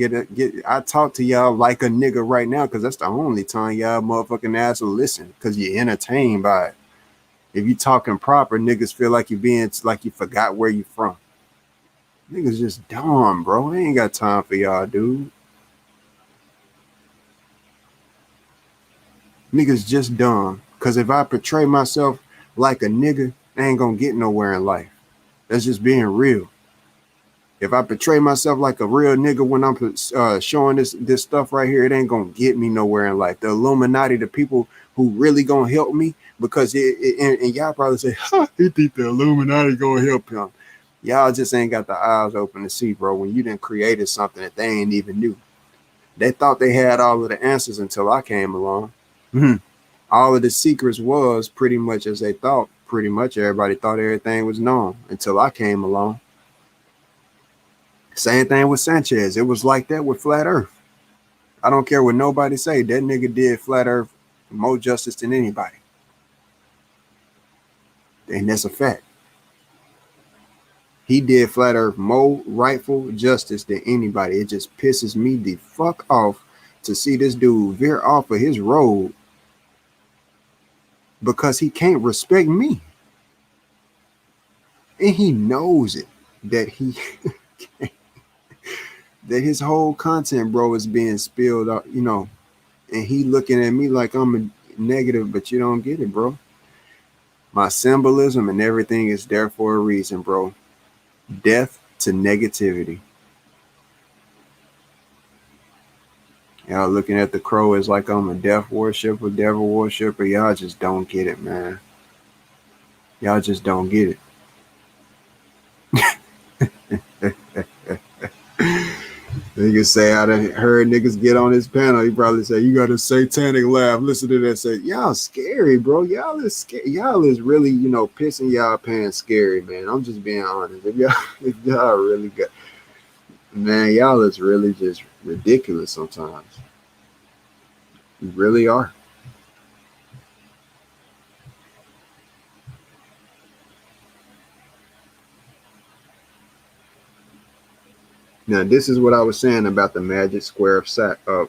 I talk to y'all like a nigga right now because that's the only time y'all motherfucking ass will listen, because you're entertained by it. If you talking proper, niggas feel like like you forgot where you from. Niggas just dumb, bro. I ain't got time for y'all, dude. Niggas just dumb. Because if I portray myself like a nigga, I ain't gonna get nowhere in life. That's just being real. If I portray myself like a real nigga when I'm showing this stuff right here, it ain't gonna get me nowhere in life. The Illuminati, the people who really gonna help me, because and y'all probably say, huh, he think the Illuminati gonna help him. Y'all just ain't got the eyes open to see, bro, when you done created something that they ain't even knew. They thought they had all of the answers until I came along. All of the secrets was pretty much as they thought. Pretty much everybody thought everything was known until I came along. Same thing with Sanchez. It was like that with Flat Earth. I don't care what nobody say. That nigga did Flat Earth more justice than anybody. And that's a fact. He did Flat Earth more rightful justice than anybody. It just pisses me the fuck off to see this dude veer off of his road because he can't respect me. And he knows it, that he that his whole content, bro, is being spilled out, you know, and he looking at me like I'm a negative, but you don't get it, bro. My symbolism and everything is there for a reason, bro. Death to negativity. Y'all looking at the crow as like I'm a death worshiper, devil worshiper. Y'all just don't get it, man. Y'all just don't get it. Niggas say, I done heard niggas get on this panel. He probably say, you got a satanic laugh. Listen to that. Say, y'all scary, bro. Y'all is scary. Y'all is really, you know, pissing y'all pants scary, man. I'm just being honest. If y'all really got, man, y'all is really just ridiculous sometimes. You really are. Now, this is what I was saying about the magic square of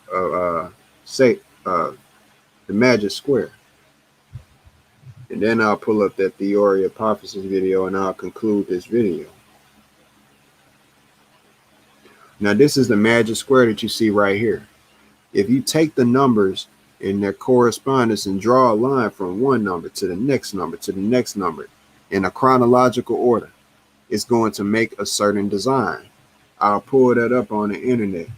the magic square. And then I'll pull up that theory hypothesis video and I'll conclude this video. Now, this is the magic square that you see right here. If you take the numbers in their correspondence and draw a line from one number to the next number to the next number in a chronological order, it's going to make a certain design. I'll pull that up on the internet.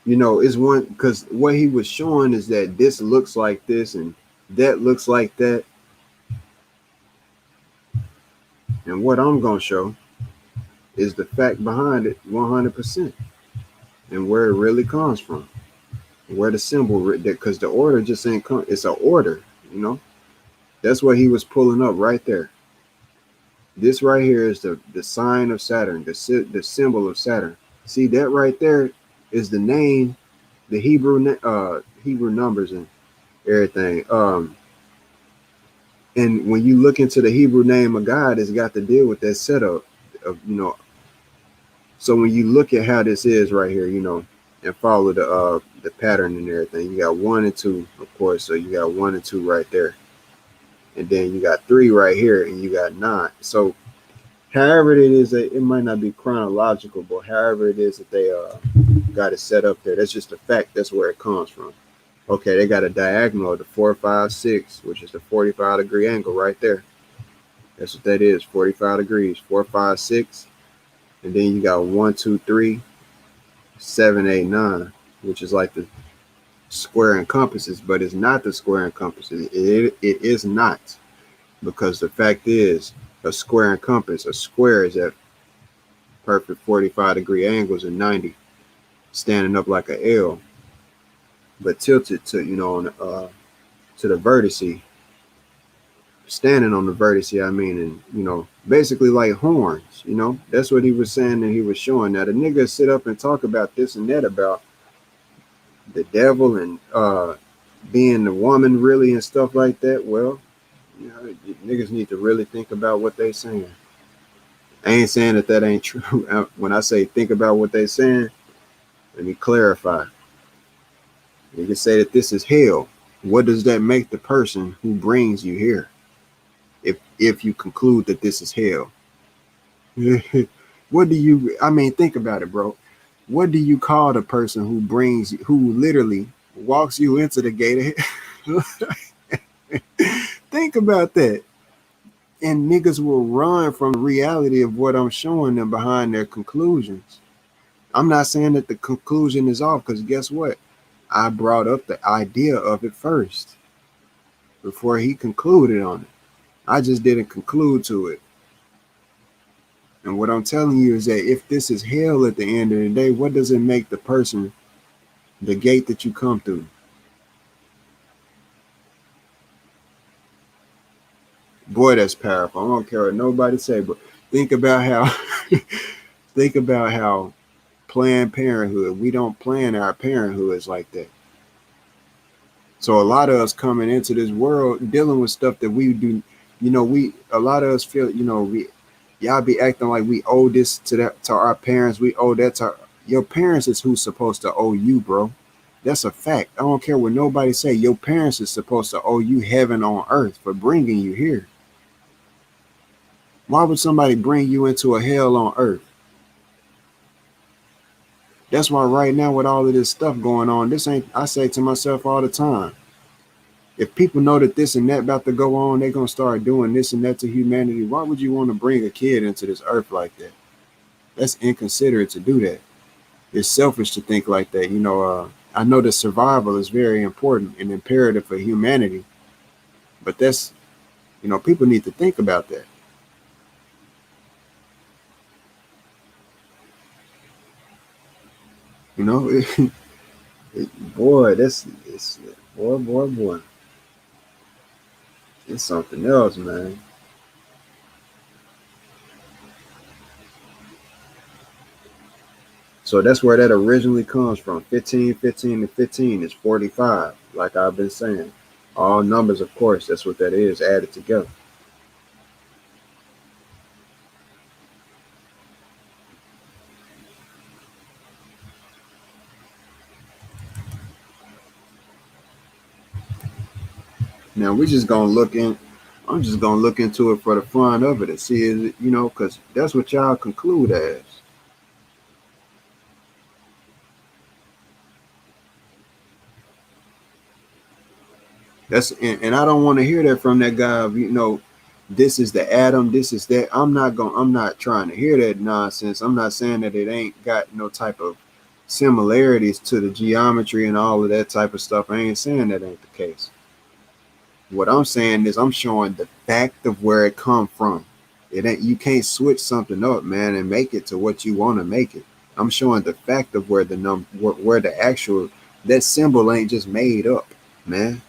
You know, it's one, because what he was showing is that this looks like this and that looks like that. And what I'm going to show is the fact behind it 100% and where it really comes from, where the symbol, because the order just ain't come. It's an order, you know. That's what he was pulling up right there. This right here is the sign of Saturn, the symbol of Saturn. See that right there is the name, the Hebrew numbers and everything. And when you look into the Hebrew name of God, it's got to deal with that setup of, you know. So when you look at how this is right here, you know, and follow the pattern and everything, you got 1 and 2, of course. So you got 1 and 2 right there, and then you got 3 right here, and you got 9. So however it is, that it might not be chronological, but however it is that they got it set up there, that's just a fact. That's where it comes from. Okay, they got a diagonal of the 4, 5, 6, which is the 45-degree angle right there. That's what that is, 45 degrees, 4, 5, 6. And then you got 1, 2, 3, 7, 8, 9, which is like the square and compasses, but it's not the square and compasses. It is not, because the fact is, a square and compass, a square is at perfect 45-degree angles and 90, standing up like a L, but tilted to, you know, on to the vertice, standing on the vertice, I mean, and, you know, basically like horns, you know. That's what he was saying, and he was showing that a nigga sit up and talk about this and that about the devil and being the woman really and stuff like that. Well, you know, niggas need to really think about what they saying. I ain't saying that ain't true. When I say think about what they saying, let me clarify. You can say that this is hell. What does that make the person who brings you here? If you conclude that this is hell, what do you? I mean, think about it, bro. What do you call the person who brings you, who literally walks you into the gate of hell? Think about that. And niggas will run from the reality of what I'm showing them behind their conclusions. I'm not saying that the conclusion is off, because guess what? I brought up the idea of it first before he concluded on it. I just didn't conclude to it. And what I'm telling you is that if this is hell at the end of the day, what does it make the person, the gate that you come through? Boy, that's powerful. I don't care what nobody say, but think about how think about how Planned Parenthood, we don't plan our parenthoods like that. So a lot of us coming into this world dealing with stuff that we do, you know, a lot of us feel, you know, y'all be acting like we owe this to our parents. We owe that to your parents is who's supposed to owe you, bro. That's a fact. I don't care what nobody say. Your parents is supposed to owe you heaven on earth for bringing you here. Why would somebody bring you into a hell on earth? That's why right now with all of this stuff going on, this ain't, I say to myself all the time, if people know that this and that about to go on, they're going to start doing this and that to humanity. Why would you want to bring a kid into this earth like that? That's inconsiderate to do that. It's selfish to think like that. You know, I know that survival is very important and imperative for humanity, but that's, you know, people need to think about that. You know, boy, it's boy. It's something else, man. So that's where that originally comes from. 15, 15, and 15 is 45, like I've been saying. All numbers, of course, that's what that is, added together. Now we just gonna look in. I'm just gonna look into it for the fun of it and see, is it, you know, because that's what y'all conclude as. That's and I don't want to hear that from that guy of, you know, this is the atom, this is that. I'm not trying to hear that nonsense. I'm not saying that it ain't got no type of similarities to the geometry and all of that type of stuff. I ain't saying that ain't the case. What I'm saying is I'm showing the fact of where it come from. It ain't, you can't switch something up, man, and make it to what you want to make it. I'm showing the fact of where the where the actual, that symbol ain't just made up, man.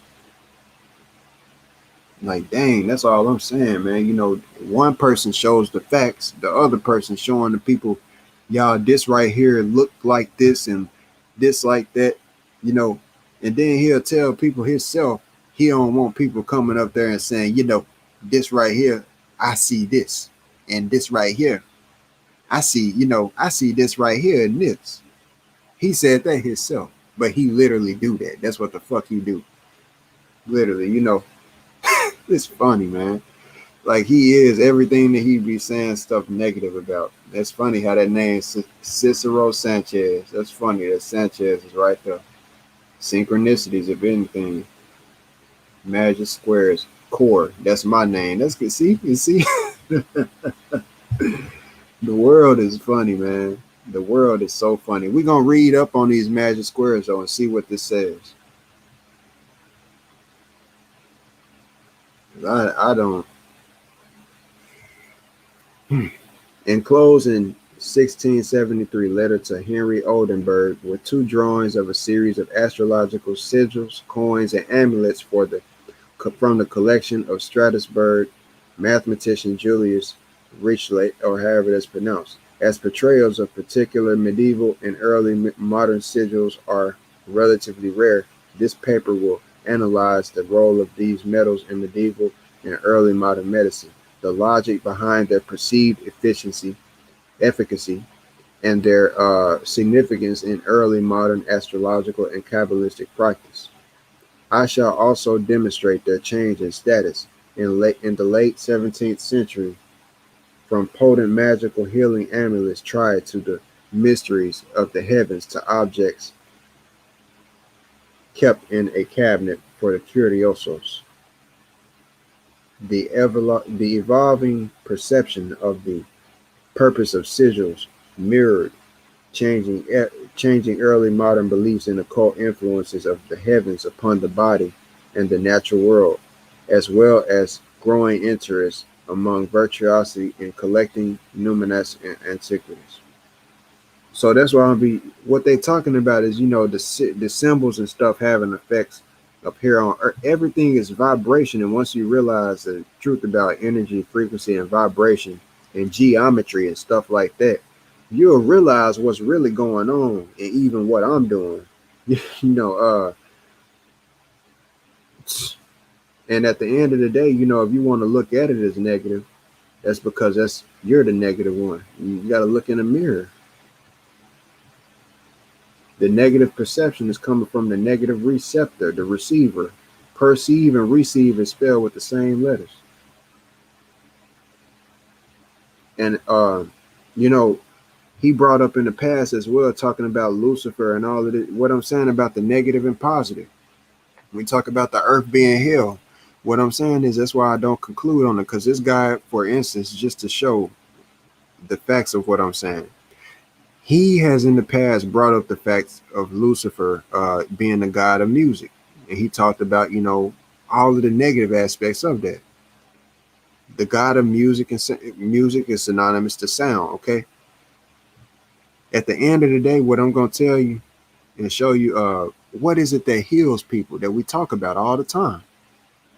Like, dang, that's all I'm saying, man. You know, one person shows the facts, the other person showing the people, y'all, this right here look like this and this like that, you know, and then he'll tell people himself he don't want people coming up there and saying, you know, this right here, I see this, and this right here, I see, you know, I see this right here and this. He said that himself, but he literally do that. That's what the fuck he do. Literally, you know, it's funny, man. Like he is everything that he be saying stuff negative about. That's funny how that name Cicero Sanchez. That's funny that Sanchez is right there. Synchronicities of anything. Magic squares. Core. That's my name. That's good. See, you see, the world is funny, man. The world is so funny. We're gonna read up on these magic squares though and see what this says. I don't. Enclosed in 1673 letter to Henry Oldenburg were two drawings of a series of astrological sigils, coins, and amulets from the collection of Strasbourg mathematician Julius Richelieu, or however that's pronounced. As portrayals of particular medieval and early modern sigils are relatively rare, this paper will analyze the role of these metals in medieval and early modern medicine, the logic behind their perceived efficacy, and their significance in early modern astrological and Kabbalistic practice. I shall also demonstrate their change in status in the late 17th century from potent magical healing amulets tried to the mysteries of the heavens to objects kept in a cabinet for the curiosos. The evolving perception of the purpose of sigils mirrored changing changing early modern beliefs in occult influences of the heavens upon the body and the natural world, as well as growing interest among virtuosity in collecting numinous antiquities. So that's why what they're talking about is, you know, the symbols and stuff having effects up here on Earth. Everything is vibration, and once you realize the truth about energy, frequency, and vibration, and geometry and stuff like that, you'll realize what's really going on, and even what I'm doing. you know, and at the end of the day, you know, if you want to look at it as negative, that's because you're the negative one. You got to look in the mirror. The negative perception is coming from the negative receptor, the receiver. Perceive and receive is spelled with the same letters. And you know, he brought up in the past as well, talking about Lucifer and all of it. What I'm saying about the negative and positive. We talk about the earth being hell. What I'm saying is that's why I don't conclude on it, because this guy, for instance, just to show the facts of what I'm saying, he has in the past brought up the facts of Lucifer being the god of music. And he talked about, you know, all of the negative aspects of that. The god of music and music is synonymous to sound, okay? At the end of the day, what I'm going to tell you and show you, what is it that heals people that we talk about all the time?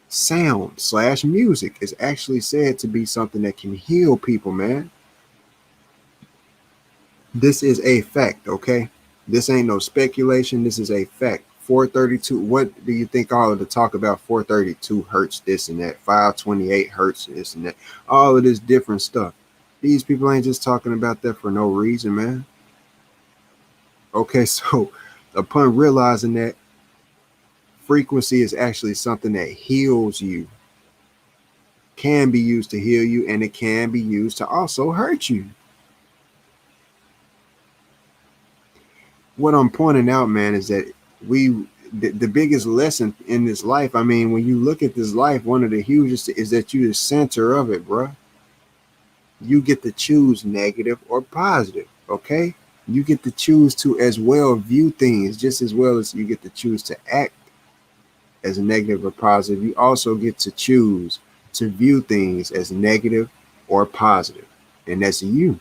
Sound/music is actually said to be something that can heal people, man. This is a fact, okay? This ain't no speculation. This is a fact. 432. What do you think all of the talk about 432 hertz, this and that, 528 hertz, this and that, all of this different stuff? These people ain't just talking about that for no reason, man. Okay, so upon realizing that frequency is actually something that heals you, can be used to heal you, and it can be used to also hurt you. What I'm pointing out, man, is that the biggest lesson in this life, I mean, when you look at this life, one of the hugest is that you're the center of it, bro. You get to choose negative or positive, okay? You get to choose to as well view things just as well as you get to choose to act as negative or positive, you also get to choose to view things as negative or positive. And that's you.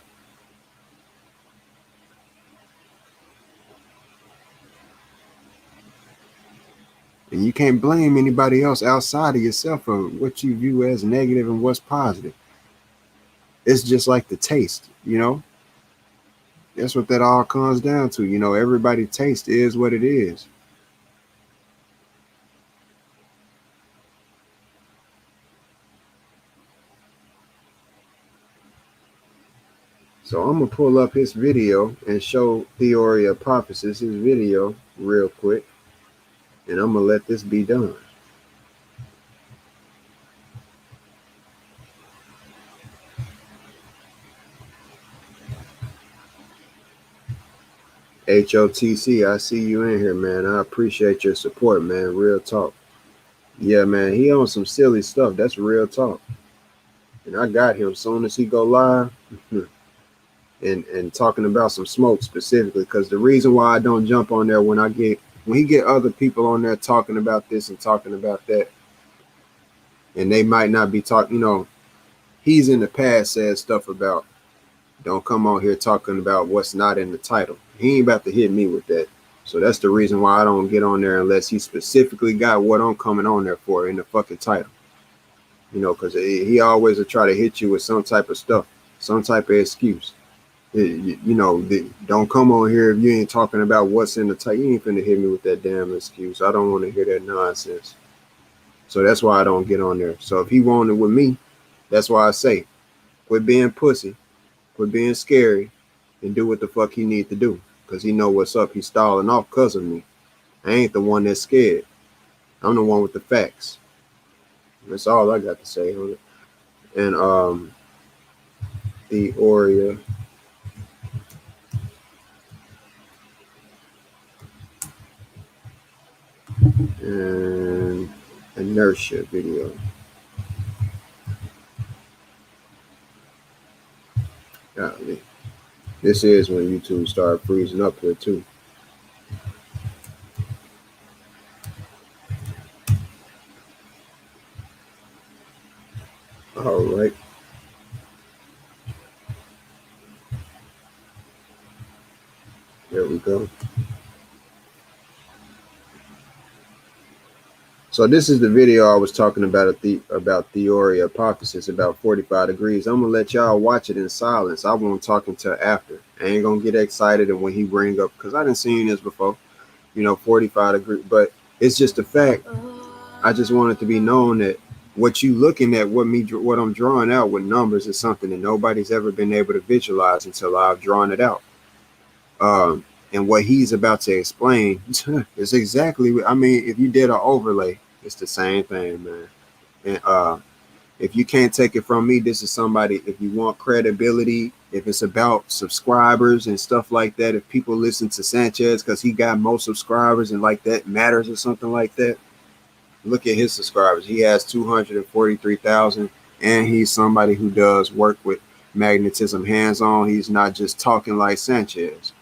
And you can't blame anybody else outside of yourself for what you view as negative and what's positive. It's just like the taste, you know? That's what that all comes down to. You know, everybody taste is what it is. So I'm gonna pull up his video and show Theory of Prophecies, his video, real quick, and I'm gonna let this be done. HOTC, I see you in here, man. I appreciate your support, man. Real talk. Yeah, man, he on some silly stuff. That's real talk. And I got him soon as he go live. and talking about some smoke specifically, because the reason why I don't jump on there when he get other people on there talking about this and talking about that, and they might not be talking, you know, he's in the past said stuff about don't come on here talking about what's not in the title. He ain't about to hit me with that. So that's the reason why I don't get on there unless he specifically got what I'm coming on there for in the fucking title. You know, because he always will try to hit you with some type of stuff, some type of excuse. You know, don't come on here if you ain't talking about what's in the title. You ain't finna hit me with that damn excuse. I don't want to hear that nonsense. So that's why I don't get on there. So if he wanted with me, that's why I say, quit being pussy, quit being scary, and do what the fuck he need to do. Because he know what's up. He's stalling off because of me. I ain't the one that's scared. I'm the one with the facts. That's all I got to say on it. And the Oria and inertia video. Golly. This is when YouTube started freezing up here too. All right. There we go. So this is the video I was talking about about Theory Hypothesis about 45 degrees. I'm gonna let y'all watch it in silence. I won't talk until after. I ain't gonna get excited and when he bring up because I didn't seen this before, you know, 45 degrees. But it's just a fact. I just want it to be known that what you looking at, what I'm drawing out with numbers is something that nobody's ever been able to visualize until I've drawn it out. And what he's about to explain is exactly, I mean, if you did an overlay, it's the same thing, man. And if you can't take it from me, this is somebody, if you want credibility, if it's about subscribers and stuff like that, if people listen to Sanchez because he got most subscribers and like that matters or something like that, look at his subscribers. He has 243,000 and he's somebody who does work with magnetism hands-on. He's not just talking like Sanchez.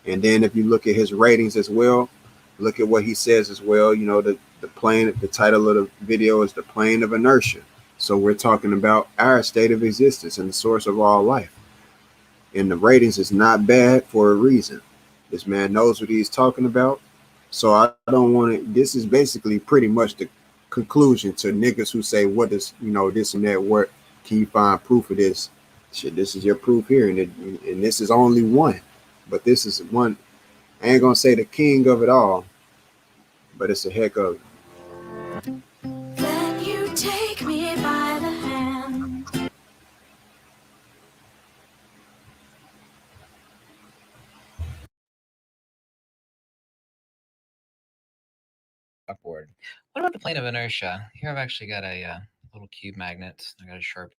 And then if you look at his ratings as well, look at what he says as well. You know, the title of the video is The Plane of Inertia. So we're talking about our state of existence and the source of all life. And the ratings is not bad for a reason. This man knows what he's talking about. So I don't want to, this is basically pretty much the conclusion to niggas who say, what is, you know, this and that, where can you find proof of this? Shit, this is your proof here. And this is only one. But this is one, I ain't gonna say the king of it all, but it's a heck of it. Then you take me by the hand. Upward. What about the plane of inertia? Here I've actually got a little cube magnet. I got a sharp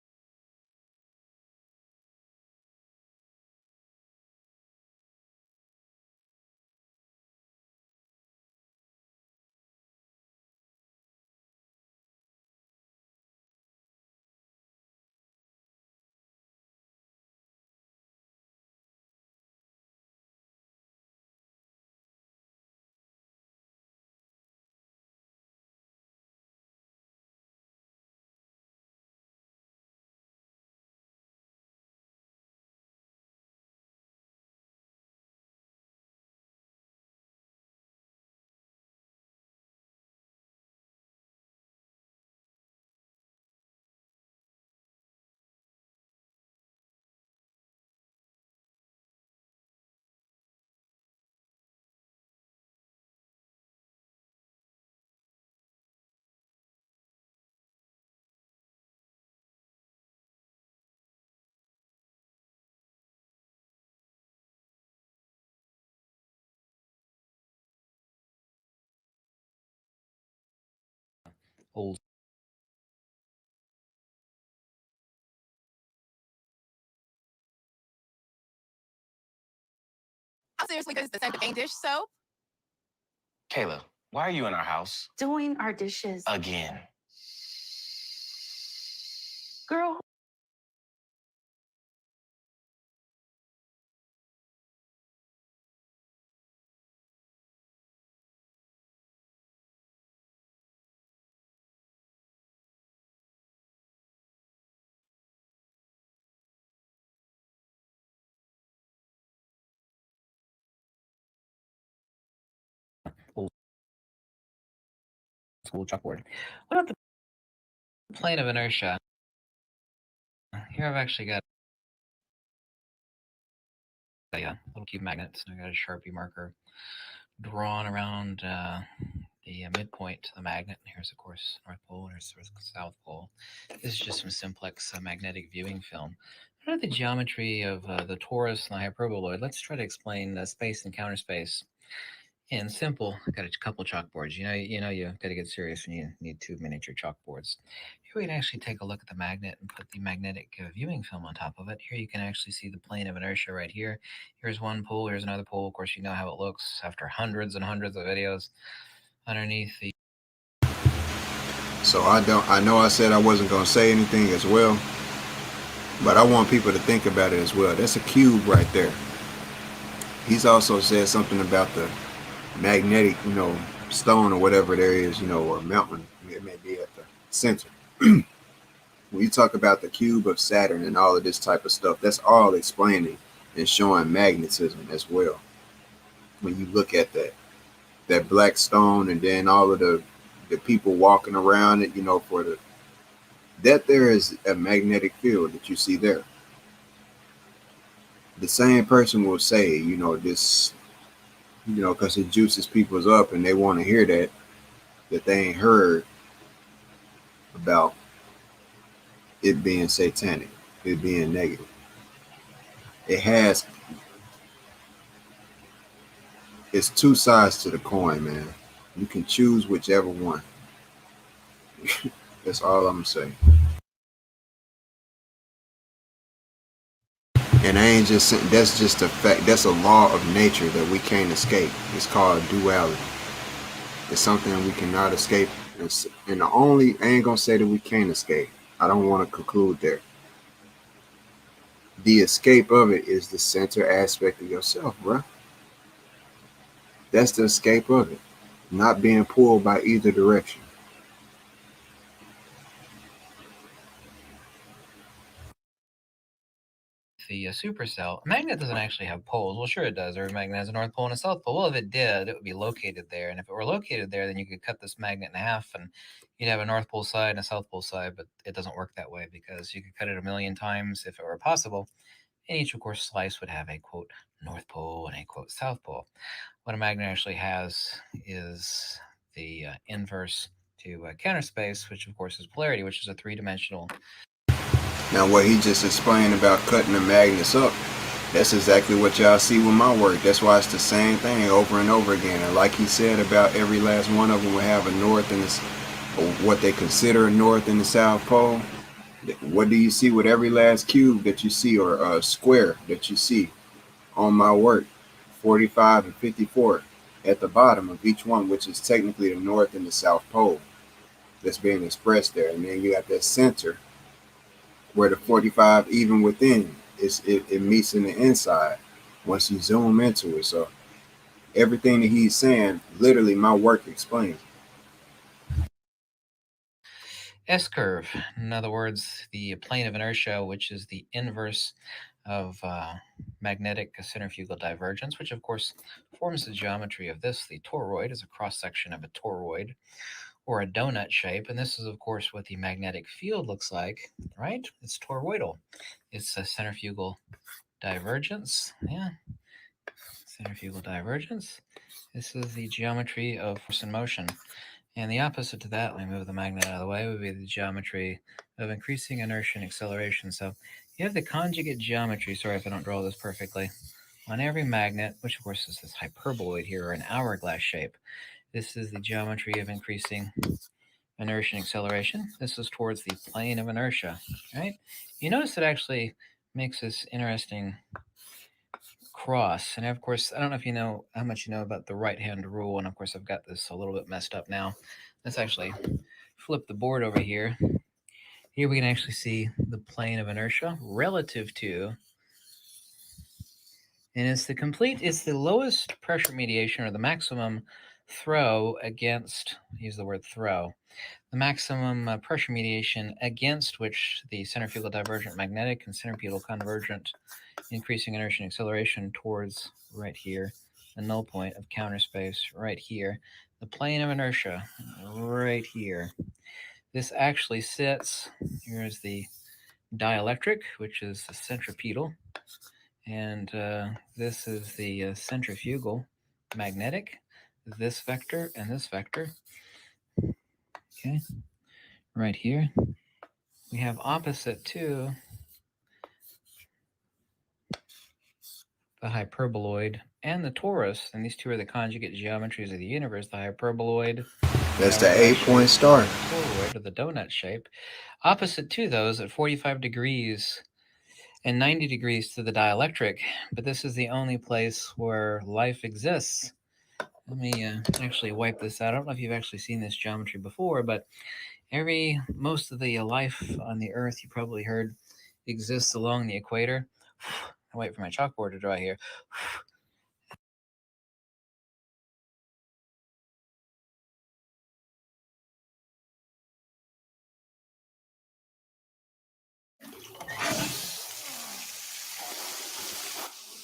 old Seriously, this is the type of dish soap. Kayla, why are you in our house? Doing our dishes. Again. Girl. old school chalkboard. What about the plane of inertia? Here I've actually got a little cube magnet, and I got a Sharpie marker drawn around the midpoint of the magnet. And here's, of course, North Pole, and here's the South Pole. This is just some simplex magnetic viewing film. What are the geometry of the torus and the hyperboloid? Let's try to explain space and counter space in simple. I've got a couple chalkboards. You got to get serious when you need two miniature chalkboards. Here we can actually take a look at the magnet and put the magnetic viewing film on top of it. Here you can actually see the plane of inertia right here. Here's one pole, here's another pole. Of course, you know how it looks after hundreds and hundreds of videos underneath the. So I know I said I wasn't going to say anything as well, but I want people to think about it as well. That's a cube right there. He's also said something about the magnetic, stone or whatever there is, or mountain it may be at the center. When you talk about the cube of Saturn and all of this type of stuff, that's all explaining and showing magnetism as well. When you look at that black stone and then all of the people walking around it, that there is a magnetic field that you see there. The same person will say, this, because it juices people's up and they want to hear that they ain't heard about it being satanic, it being negative. It's two sides to the coin, man. You can choose whichever one. That's all I'm saying. And I ain't just saying, that's just a fact. That's a law of nature that we can't escape. It's called duality. It's something we cannot escape. And I ain't gonna say that we can't escape. I don't want to conclude there. The escape of it is the center aspect of yourself, bro. That's the escape of it. Not being pulled by either direction. The supercell. A magnet doesn't actually have poles. Well, sure it does. Every magnet has a north pole and a south pole. Well, if it did, it would be located there. And if it were located there, then you could cut this magnet in half and you'd have a north pole side and a south pole side. But it doesn't work that way because you could cut it a million times if it were possible. And each, of course, slice would have a quote north pole and a quote south pole. What a magnet actually has is the inverse to counter space, which of course is polarity, which is a three-dimensional. Now, what he just explained about cutting the magnets up, that's exactly what y'all see with my work. That's why it's the same thing over and over again. And like he said about every last one of them will have a north and what they consider a north and the south pole. What do you see with every last cube that you see or square that you see on my work? 45 and 54 at the bottom of each one, which is technically the north and the south pole that's being expressed there. And then you got that center where the 45 even within it meets in the inside once you zoom into it. So everything that he's saying, literally my work explains. S-curve. In other words, the plane of inertia, which is the inverse of magnetic centrifugal divergence, which of course forms the geometry of this. The toroid is a cross-section of a toroid or a donut shape. And this is, of course, what the magnetic field looks like, right? It's toroidal. It's a centrifugal divergence. Yeah, centrifugal divergence. This is the geometry of force and motion. And the opposite to that, let me move the magnet out of the way, would be the geometry of increasing inertia and acceleration. So you have the conjugate geometry, sorry if I don't draw this perfectly, on every magnet, which of course is this hyperboloid here, or an hourglass shape. This is the geometry of increasing inertia and acceleration. This is towards the plane of inertia, right? You notice it actually makes this interesting cross. And of course, I don't know if you know how much you know about the right-hand rule. And of course, I've got this a little bit messed up now. Let's actually flip the board over here. Here we can actually see the plane of inertia relative to, and it's the lowest pressure mediation, or the maximum throw against, use the word throw, the maximum pressure mediation against which the centrifugal divergent magnetic and centripetal convergent increasing inertia and acceleration towards right here, the null point of counter space right here, the plane of inertia right here. This actually sits, here's the dielectric, which is the centripetal, and this is the centrifugal magnetic, this vector and this vector. Okay, right here. We have opposite to the hyperboloid and the torus, and these two are the conjugate geometries of the universe, the hyperboloid. That's the 8-point star. The toroid, or the donut shape. Opposite to those at 45 degrees and 90 degrees to the dielectric, but this is the only place where life exists. Let me actually wipe this out. I don't know if you've actually seen this geometry before, but most of the life on the Earth, you probably heard, exists along the equator. I wait for my chalkboard to dry here.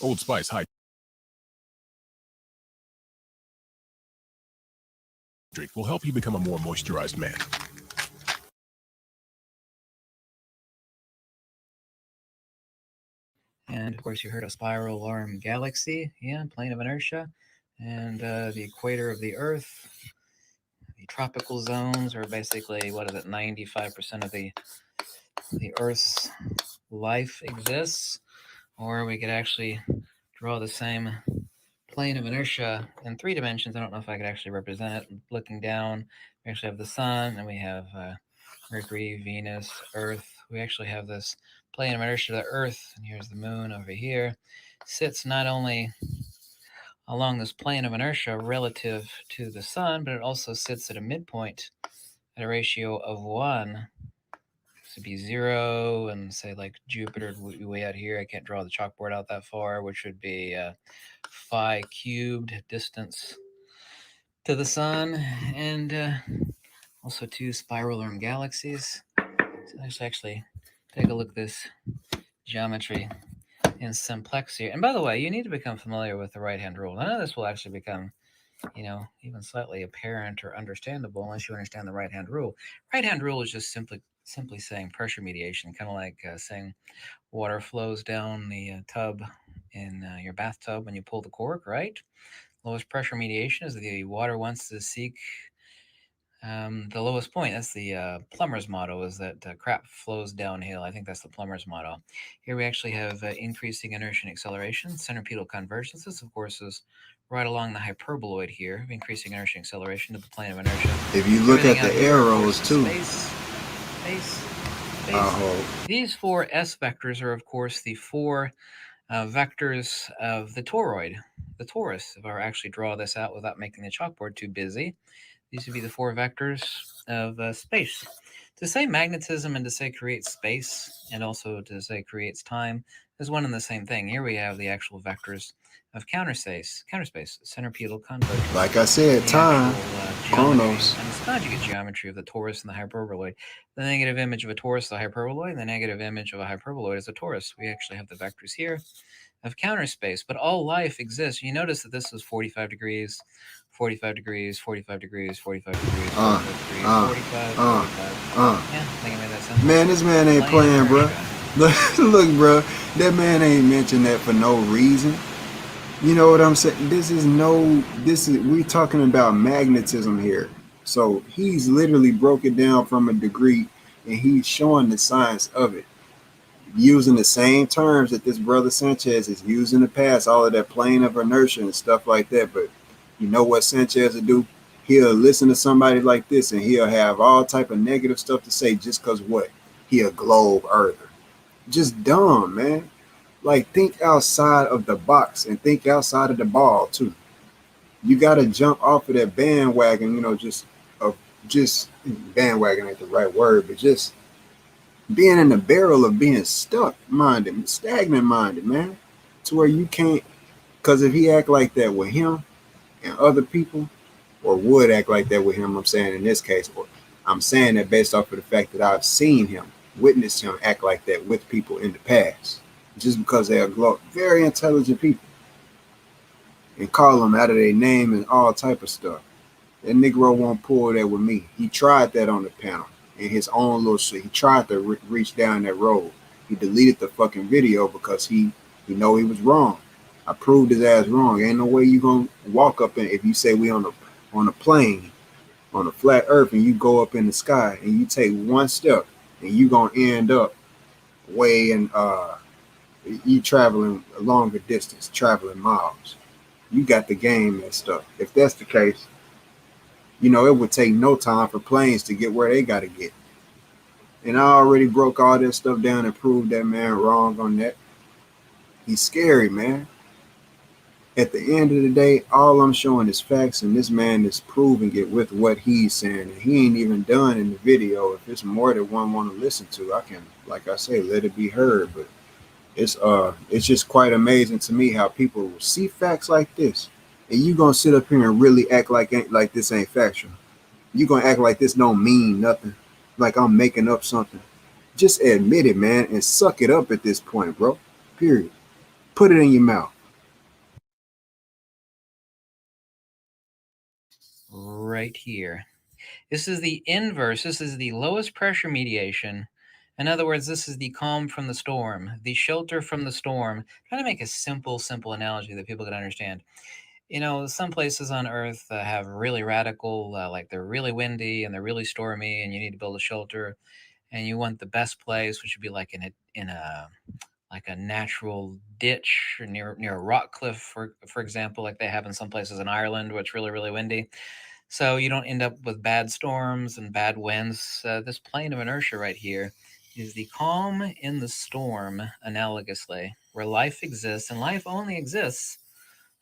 Old Spice Hydrate will help you become a more moisturized man. And of course, you heard a spiral arm galaxy, yeah, plane of inertia, and the equator of the Earth. The tropical zones are basically, 95% of the Earth's life exists. Or we could actually draw the same plane of inertia in 3 dimensions. I don't know if I could actually represent it. Looking down, we actually have the sun, and we have Mercury, Venus, Earth. We actually have this plane of inertia to the Earth, and here's the moon over here. Sits not only along this plane of inertia relative to the sun, but it also sits at a midpoint at a ratio of 1. This would be 0, and say like Jupiter would be way out here. I can't draw the chalkboard out that far, which would be phi cubed distance to the sun, and also 2 spiral arm galaxies. So let's actually take a look at this geometry in simplex here. And by the way, you need to become familiar with the right-hand rule. None of this will actually become, even slightly apparent or understandable unless you understand the right-hand rule. Right-hand rule is just simply saying pressure mediation, kind of like saying water flows down the tub in your bathtub when you pull the cork, right? Lowest pressure mediation is the water wants to seek the lowest point. That's the plumber's motto, is that crap flows downhill. I think that's the plumber's motto. Here we actually have increasing inertia and acceleration. Centripetal convergence, this of course is right along the hyperboloid here, increasing inertia and acceleration to the plane of inertia. If you look Everything at out the here, of arrows course, is too. Space. Oh, These 4 S vectors are, of course, the 4 vectors of the toroid, the torus. If I were actually draw this out without making the chalkboard too busy, these would be the 4 vectors of space. To say magnetism and to say creates space, and also to say creates time, is one and the same thing. Here we have the actual vectors of counter space, centripetal convergence. like I said, time, chronos. And this conjugate geometry of the torus and the hyperboloid. The negative image of a torus is a hyperboloid, and the negative image of a hyperboloid is a torus. We actually have the vectors here of counter space, but all life exists. You notice that this is 45 degrees, 45 degrees, 45 degrees, 45 degrees, 45 degrees, 45, 45. Yeah, I think I made that sense. Man, this man ain't playing, bro. Look, bro, that man ain't mentioned that for no reason. You know what I'm saying? We're talking about magnetism here. So he's literally broke it down from a degree, and he's showing the science of it, using the same terms that this brother Sanchez is using in the past, all of that plane of inertia and stuff like that. But you know what Sanchez will do? he'll listen to somebody like this and he'll have all type of negative stuff to say just because what? He a globe earther. Just dumb, man. Like, think outside of the box and think outside of the ball too. You got to jump off of that bandwagon, just bandwagon ain't the right word, but just being in the barrel of being stuck minded, stagnant minded, man, to where you can't. Because if he act like that with him and other people, or would act like that with him, I'm saying in this case, or I'm saying that based off of the fact that I've seen him, witnessed him act like that with people in the past, just because they are very intelligent people, and call them out of their name and all type of stuff. That Negro won't pull that with me. He tried that on the panel in his own little shit. He tried to reach down that road. He deleted the fucking video because he know he was wrong. I proved his ass wrong. Ain't no way you gonna walk up in if you say we on a plane on a flat earth and you go up in the sky and you take one step and you gonna end up way in you traveling a longer distance, traveling miles. You got the game and stuff. If that's the case, it would take no time for planes to get where they got to get. And I already broke all that stuff down and proved that man wrong on that. He's scary, man. At the end of the day, all I'm showing is facts, and this man is proving it with what he's saying. And he ain't even done in the video. If it's more than one want to listen to, I can, like I say, let it be heard. But it's just quite amazing to me how people see facts like this, and you gonna sit up here and really act like this ain't factual. You gonna act like this don't mean nothing, like I'm making up something. Just admit it, man, and suck it up at this point, bro. Period. Put it in your mouth. Right here. This is the inverse. This is the lowest pressure mediation. In other words, this is the calm from the storm, the shelter from the storm. Trying to make a simple analogy that people can understand. Some places on Earth have really radical, like they're really windy and they're really stormy, and you need to build a shelter, and you want the best place, which would be like in a like a natural ditch or near a rock cliff, for example, like they have in some places in Ireland, where it's really, really windy. So you don't end up with bad storms and bad winds. This plane of inertia right here is the calm in the storm, analogously, where life exists, and life only exists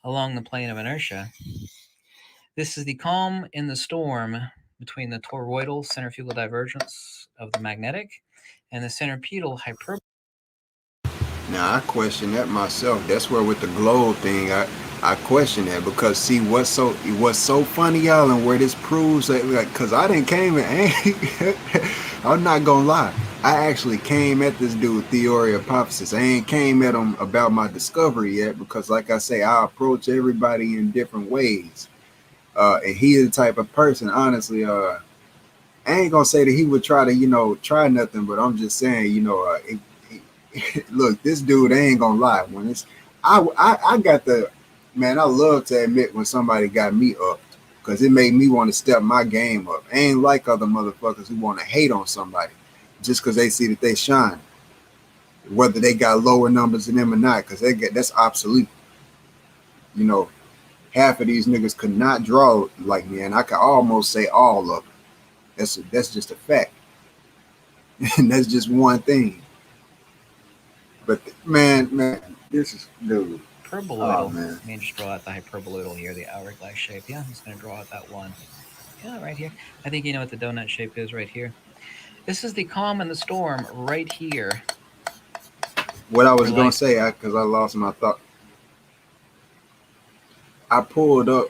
along the plane of inertia. This is the calm in the storm between the toroidal centrifugal divergence of the magnetic and the centripetal hyperbole. Now I question that myself. That's where with the globe thing, I question that, because see what's so funny, y'all, and where this proves that, like, cause I didn't came and I'm not gonna lie, I actually came at this dude Theory Hypothesis. I ain't came at him about my discovery yet, because like I say, I approach everybody in different ways. And he is the type of person, honestly, I ain't gonna say that he would try to, try nothing, but I'm just saying, look, this dude, I ain't gonna lie. When it's, I got the, man, I love to admit when somebody got me up, because it made me want to step my game up. I ain't like other motherfuckers who want to hate on somebody just because they see that they shine, whether they got lower numbers than them or not, because that's obsolete. Half of these niggas could not draw like me, and I could almost say all of them. That's just a fact. And that's just one thing. But man, this is dude. Hyperboloidal. Oh, man. Let me just draw out the hyperboloidal here, the hourglass shape. Yeah, I'm just going to draw out that one. Yeah, right here. I think you know what the donut shape is right here. This is the calm and the storm right here. What I was going to say, because I lost my thought. I pulled up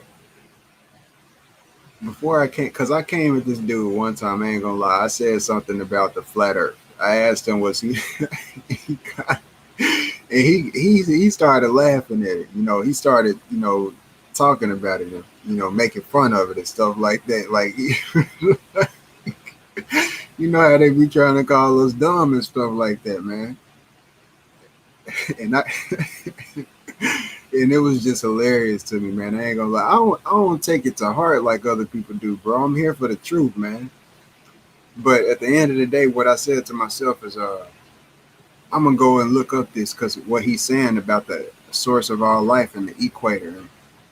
before I came, because I came with this dude one time, I ain't going to lie. I said something about the flat earth. I asked him, was he and he started laughing at it. He started, talking about it and, making fun of it and stuff like that. Like, how they be trying to call us dumb and stuff like that, man. And and it was just hilarious to me, man. I ain't gonna lie. I don't take it to heart like other people do, bro. I'm here for the truth, man. But at the end of the day, what I said to myself is, I'm gonna go and look up this, because what he's saying about the source of all life and the equator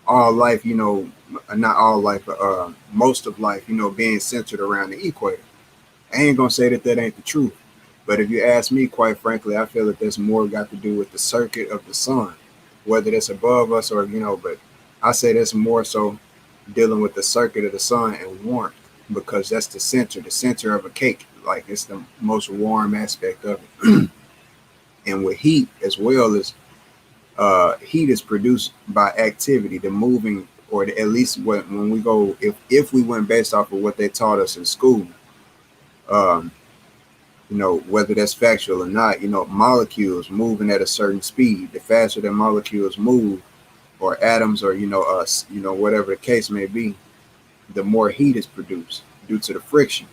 all life, not all life, but most of life, being centered around the equator. I ain't gonna say that ain't the truth, but if you ask me, quite frankly, I feel that there's more got to do with the circuit of the sun, whether that's above us or but I say that's more so dealing with the circuit of the sun and warmth, because that's the center of a cake. Like it's the most warm aspect of it. And with heat as well as heat is produced by activity, the moving, or at least when we go, if we went based off of what they taught us in school, um, whether that's factual or not, molecules moving at a certain speed. The faster that molecules move, or atoms, or whatever the case may be, the more heat is produced due to the friction.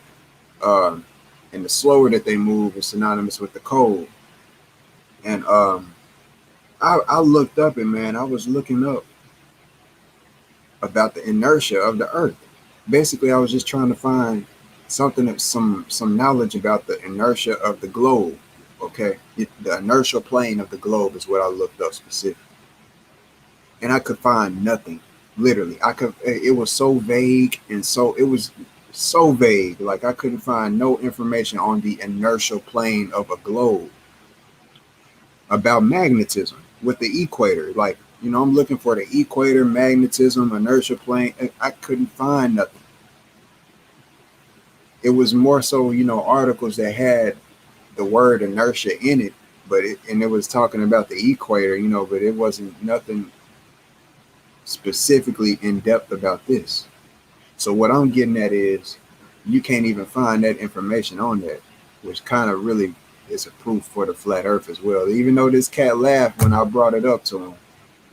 And the slower that they move is synonymous with the cold. And I looked up, and man, I was looking up about the inertia of the Earth. Basically, I was just trying to find something that some knowledge about the inertia of the globe. Okay, the inertial plane of the globe is what I looked up specifically, and I could find nothing. Literally, it was so vague, and it was so vague. Like I couldn't find no information on the inertial plane of a globe about magnetism with the equator. Like, I'm looking for the equator, magnetism, inertial plane. I couldn't find nothing. It was more so, articles that had the word inertia in it, and it was talking about the equator, but it wasn't nothing specifically in depth about this. So what I'm getting at is you can't even find that information on that, which kind of really is a proof for the flat earth as well. Even though this cat laughed when I brought it up to him,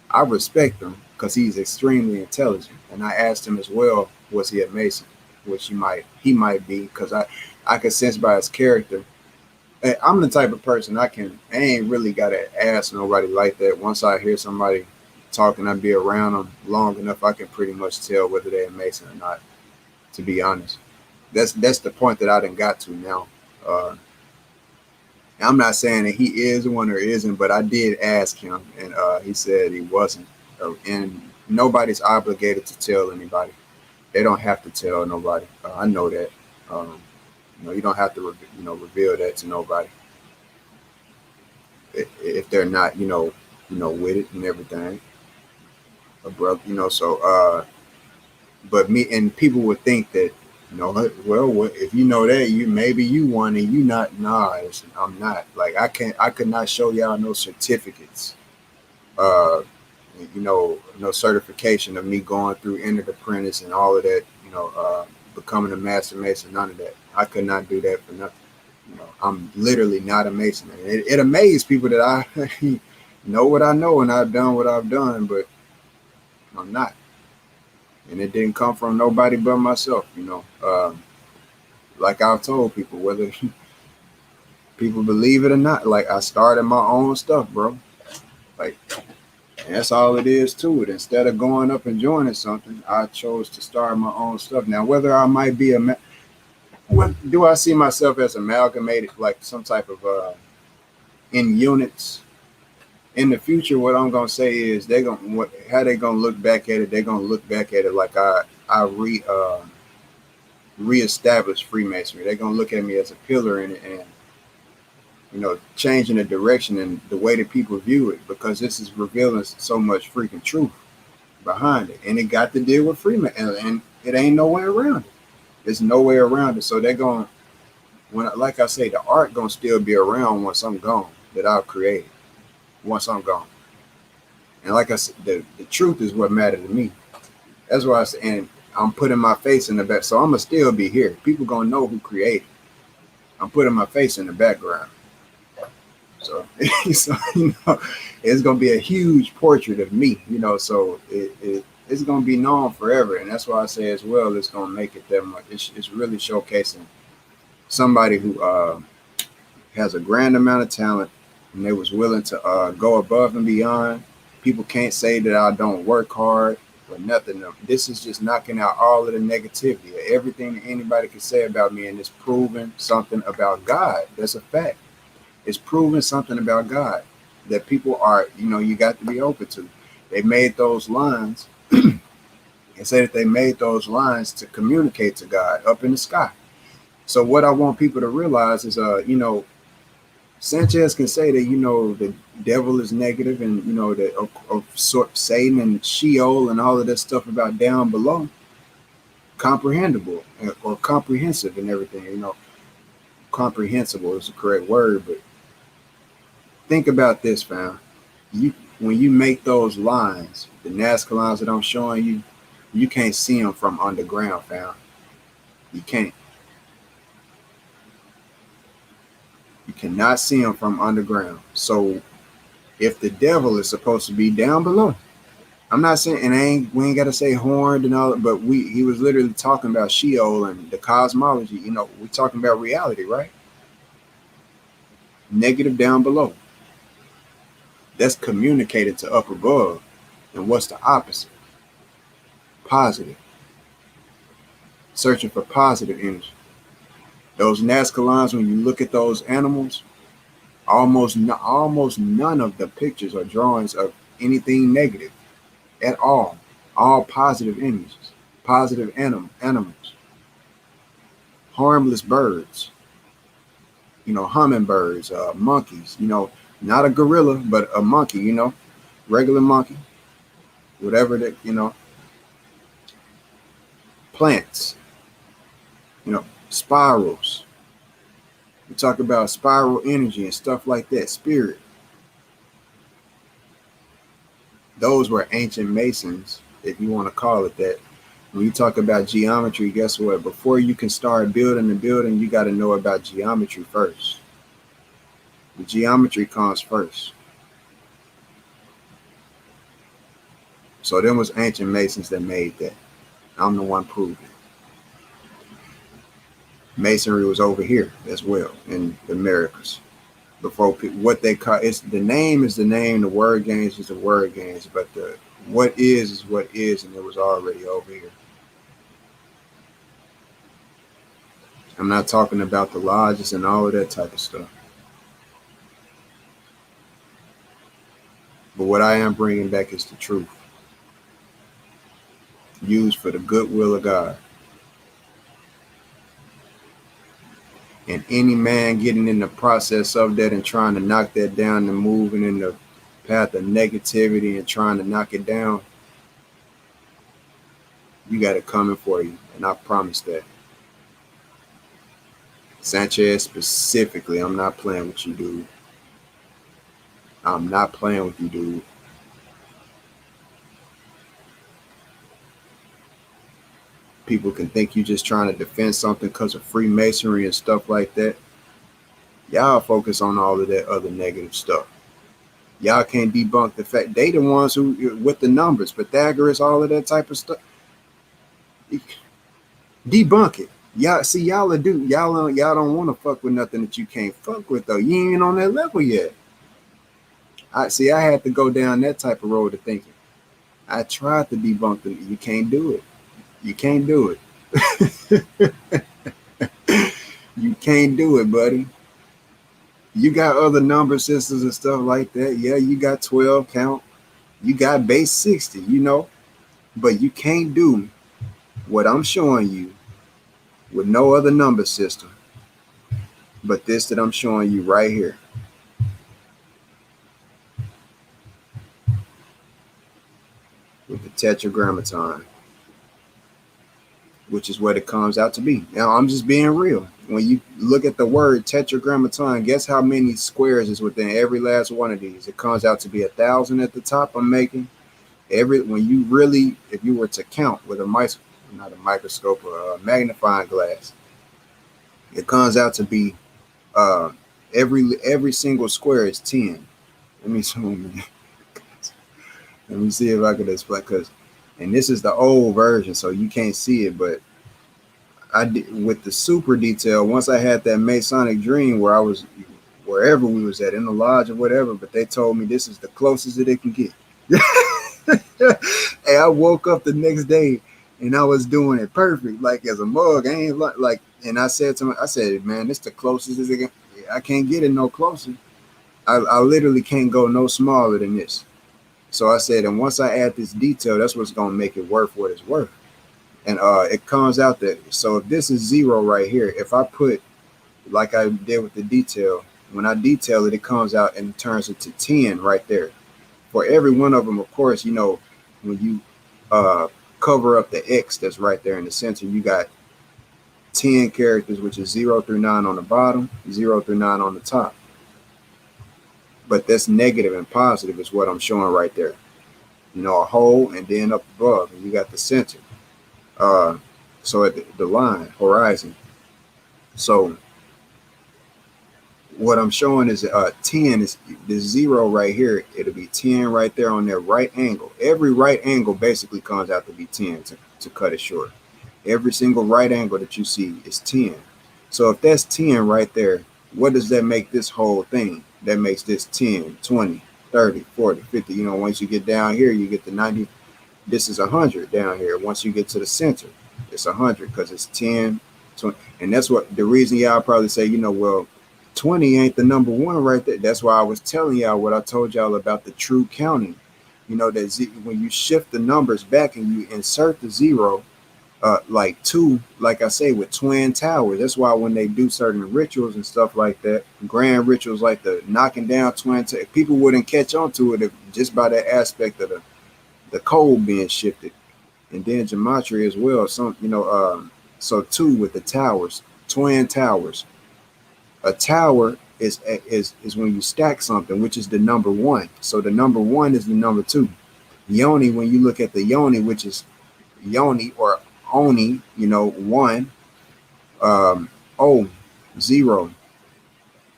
I respect him because he's extremely intelligent. And I asked him as well, was he a Mason? Which he might be, because I could sense by his character. I'm the type of person I ain't really gotta ask nobody like that. Once I hear somebody talking, I be around them long enough, I can pretty much tell whether they're a Mason or not, to be honest. That's the point that I done got to now. I'm not saying that he is one or isn't, but I did ask him, and he said he wasn't. And nobody's obligated to tell anybody. They don't have to tell nobody. I know that. You don't have to, reveal that to nobody if they're not, with it and everything. Brother, so. But me and people would think that, well, if you know that, maybe you won and you not. Nah, I'm not. Like I could not show y'all no certificates. No certification of me going through Entered Apprentice and all of that, becoming a master mason, none of that. I could not do that for nothing. I'm literally not a Mason. It amazed people that I know what I know and I've done what I've done, but I'm not. And it didn't come from nobody but myself, like I've told people, whether people believe it or not, like I started my own stuff, bro. Like, and that's all it is to it. Instead of going up and joining something, I chose to start my own stuff. Now, whether I might be do I see myself as amalgamated, like some type of in units in the future? What I'm gonna say is how they gonna look back at it. They're gonna look back at it like I reestablished Freemasonry. They're gonna look at me as a pillar in it, and changing the direction and the way that people view it, because this is revealing so much freaking truth behind it, and it got to deal with Freeman, and it ain't no way around it. There's no way around it. So they're going, like I say, the art gonna still be around once I'm gone, that I've created. Once I'm gone, and like I said, the truth is what mattered to me. That's why I said, and I'm putting my face in the back, so I'm gonna still be here. People gonna know who created. I'm putting my face in the background. So, it's gonna be a huge portrait of me, so it's gonna be known forever. And that's why I say as well, it's gonna make it that much. It's really showcasing somebody who has a grand amount of talent, and they was willing to go above and beyond. People can't say that I don't work hard or nothing. This is just knocking out all of the negativity, everything that anybody can say about me, and it's proving something about God. That's a fact. It's proving something about God that people are, you got to be open to. They made those lines and say that they made those lines to communicate to God up in the sky. So what I want people to realize is, Sanchez can say that, the devil is negative, and, that of sort Satan and Sheol and all of that stuff about down below, comprehensible or comprehensive and everything, comprehensible is the correct word. But think about this, fam. When you make those lines, the Nazca lines that I'm showing you, you can't see them from underground, fam. You can't. You cannot see them from underground. So if the devil is supposed to be down below, I'm not saying, and we ain't got to say horned and all, but he was literally talking about Sheol and the cosmology. We're talking about reality, right? Negative down below. That's communicated to up above. And what's the opposite? Positive. Searching for positive energy. Those Nazca lines, when you look at those animals, almost none of the pictures or drawings of anything negative at all. All positive images, positive animals, harmless birds, hummingbirds, monkeys, not a gorilla, but a monkey, regular monkey, whatever that, plants, spirals. We talk about spiral energy and stuff like that, spirit. Those were ancient Masons, if you want to call it that. When you talk about geometry, guess what? Before you can start building the building, you got to know about geometry first. The geometry comes first. So there was ancient Masons that made that. I'm the one proving. Masonry was over here as well in the Americas. Before what they call it's the name is the name, the word games is the word games, but the what is what is, and it was already over here. I'm not talking about the lodges and all of that type of stuff. But what I am bringing back is the truth, used for the goodwill of God. And any man getting in the process of that and trying to knock that down and moving in the path of negativity and trying to knock it down, you got it coming for you. And I promise that. Sanchez specifically, I'm not playing with you, dude. I'm not playing with you, dude. People can think you just trying to defend something because of Freemasonry and stuff like that. Y'all focus on all of that other negative stuff. Y'all can't debunk the fact they the ones who with the numbers, Pythagoras, all of that type of stuff. Debunk it. Y'all see, y'all don't want to fuck with nothing that you can't fuck with though. You ain't even on that level yet. I had to go down that type of road of thinking. I tried to debunk them. You can't do it. You can't do it. You can't do it, buddy. You got other number systems and stuff like that. Yeah, you got 12 count. You got base 60, but you can't do what I'm showing you with no other number system but this that I'm showing you right here. With the tetragrammaton, which is what it comes out to be. Now, I'm just being real. When you look at the word tetragrammaton, guess how many squares is within every last one of these? It comes out to be 1,000 at the top. I'm making when you really, if you were to count with a microscope or a magnifying glass, it comes out to be every single square is 10. Let me zoom in. Let me see if I can explain, and this is the old version, so you can't see it, but I did with the super detail. Once I had that Masonic dream where I was wherever we was at in the lodge or whatever, but they told me this is the closest that it can get. Hey, I woke up the next day and I was doing it perfect, like as a mug. I ain't like, and I said, man, this the closest as it can. I can't get it no closer. I literally can't go no smaller than this. So I said, and once I add this detail, that's what's going to make it worth what it's worth. And it comes out that, so if this is 0 right here, if I put, like I did with the detail, when I detail it, it comes out and turns into 10 right there. For every one of them, of course, you know, when you cover up the X that's right there in the center, you got 10 characters, which is 0 through 9 on the bottom, 0 through 9 on the top. But that's negative and positive is what I'm showing right there. You know, a hole and then up above, and you got the center. So at the line, horizon. So what I'm showing is 10 is the 0 right here. It'll be 10 right there on that right angle. Every right angle basically comes out to be 10 to cut it short. Every single right angle that you see is 10. So if that's 10 right there, what does that make this whole thing? That makes this 10, 20, 30, 40, 50. You know, once you get down here, you get to 90. This is 100 down here. Once you get to the center, it's 100 because it's 10, 20. And that's what the reason y'all probably say, you know, well, 20 ain't the number one right there. That's why I was telling y'all what I told y'all about the true counting. You know, that when you shift the numbers back and you insert the 0, like 2, like I say, with twin towers. That's why when they do certain rituals and stuff like that, grand rituals like the knocking down twin towers, people wouldn't catch on to it just by that aspect of the code being shifted. And then gematria as well. Some, you know, so 2 with the towers, twin towers. A tower is when you stack something, which is the number 1. So the number 1 is the number 2. Yoni, when you look at the yoni, which is yoni or oni, you know, 1, 0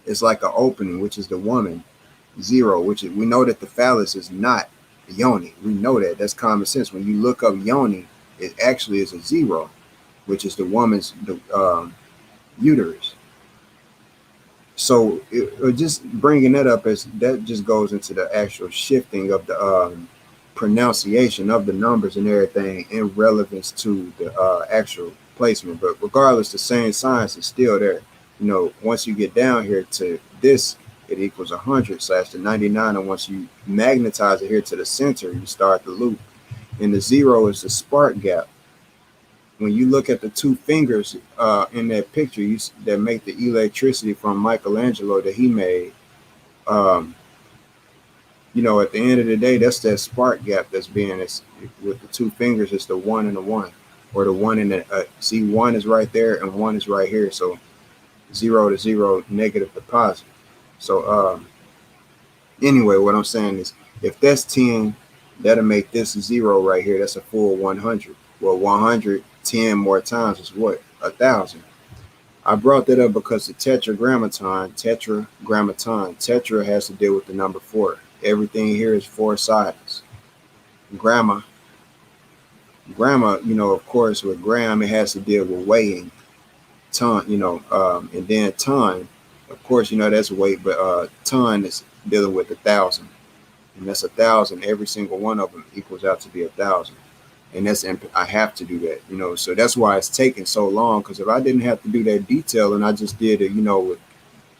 is like an opening, which is the woman. 0, which is, we know that the phallus is not yoni. We know that. That's common sense. When you look up yoni, it actually is a 0, which is the woman's uterus. So just bringing that up, as that just goes into the actual shifting of the pronunciation of the numbers and everything in relevance to the actual placement. But regardless, the same science is still there. You know, once you get down here to this, it equals 100 / the 99. And once you magnetize it here to the center, you start the loop. And the 0 is the spark gap. When you look at the 2 fingers in that picture that make the electricity from Michelangelo that he made, you know, at the end of the day, that's that spark gap that's being, with the 2 fingers, it's the 1 and the 1, or the 1 and the, see, 1 is right there and 1 is right here. So 0 to 0, negative to positive. So anyway, what I'm saying is, if that's 10, that'll make this 0 right here. That's a full 100. Well, 100, 10 more times is what? 1,000. I brought that up because the tetragrammaton, tetra has to deal with the number 4. Everything here is 4 sides. Grammar, you know, of course, with gram, it has to deal with weighing. Ton, you know, and then ton, of course, you know, that's weight, but ton is dealing with 1,000. And that's 1,000. Every single one of them equals out to be 1,000. And I have to do that, you know, so that's why it's taking so long. Because if I didn't have to do that detail and I just did it, you know, with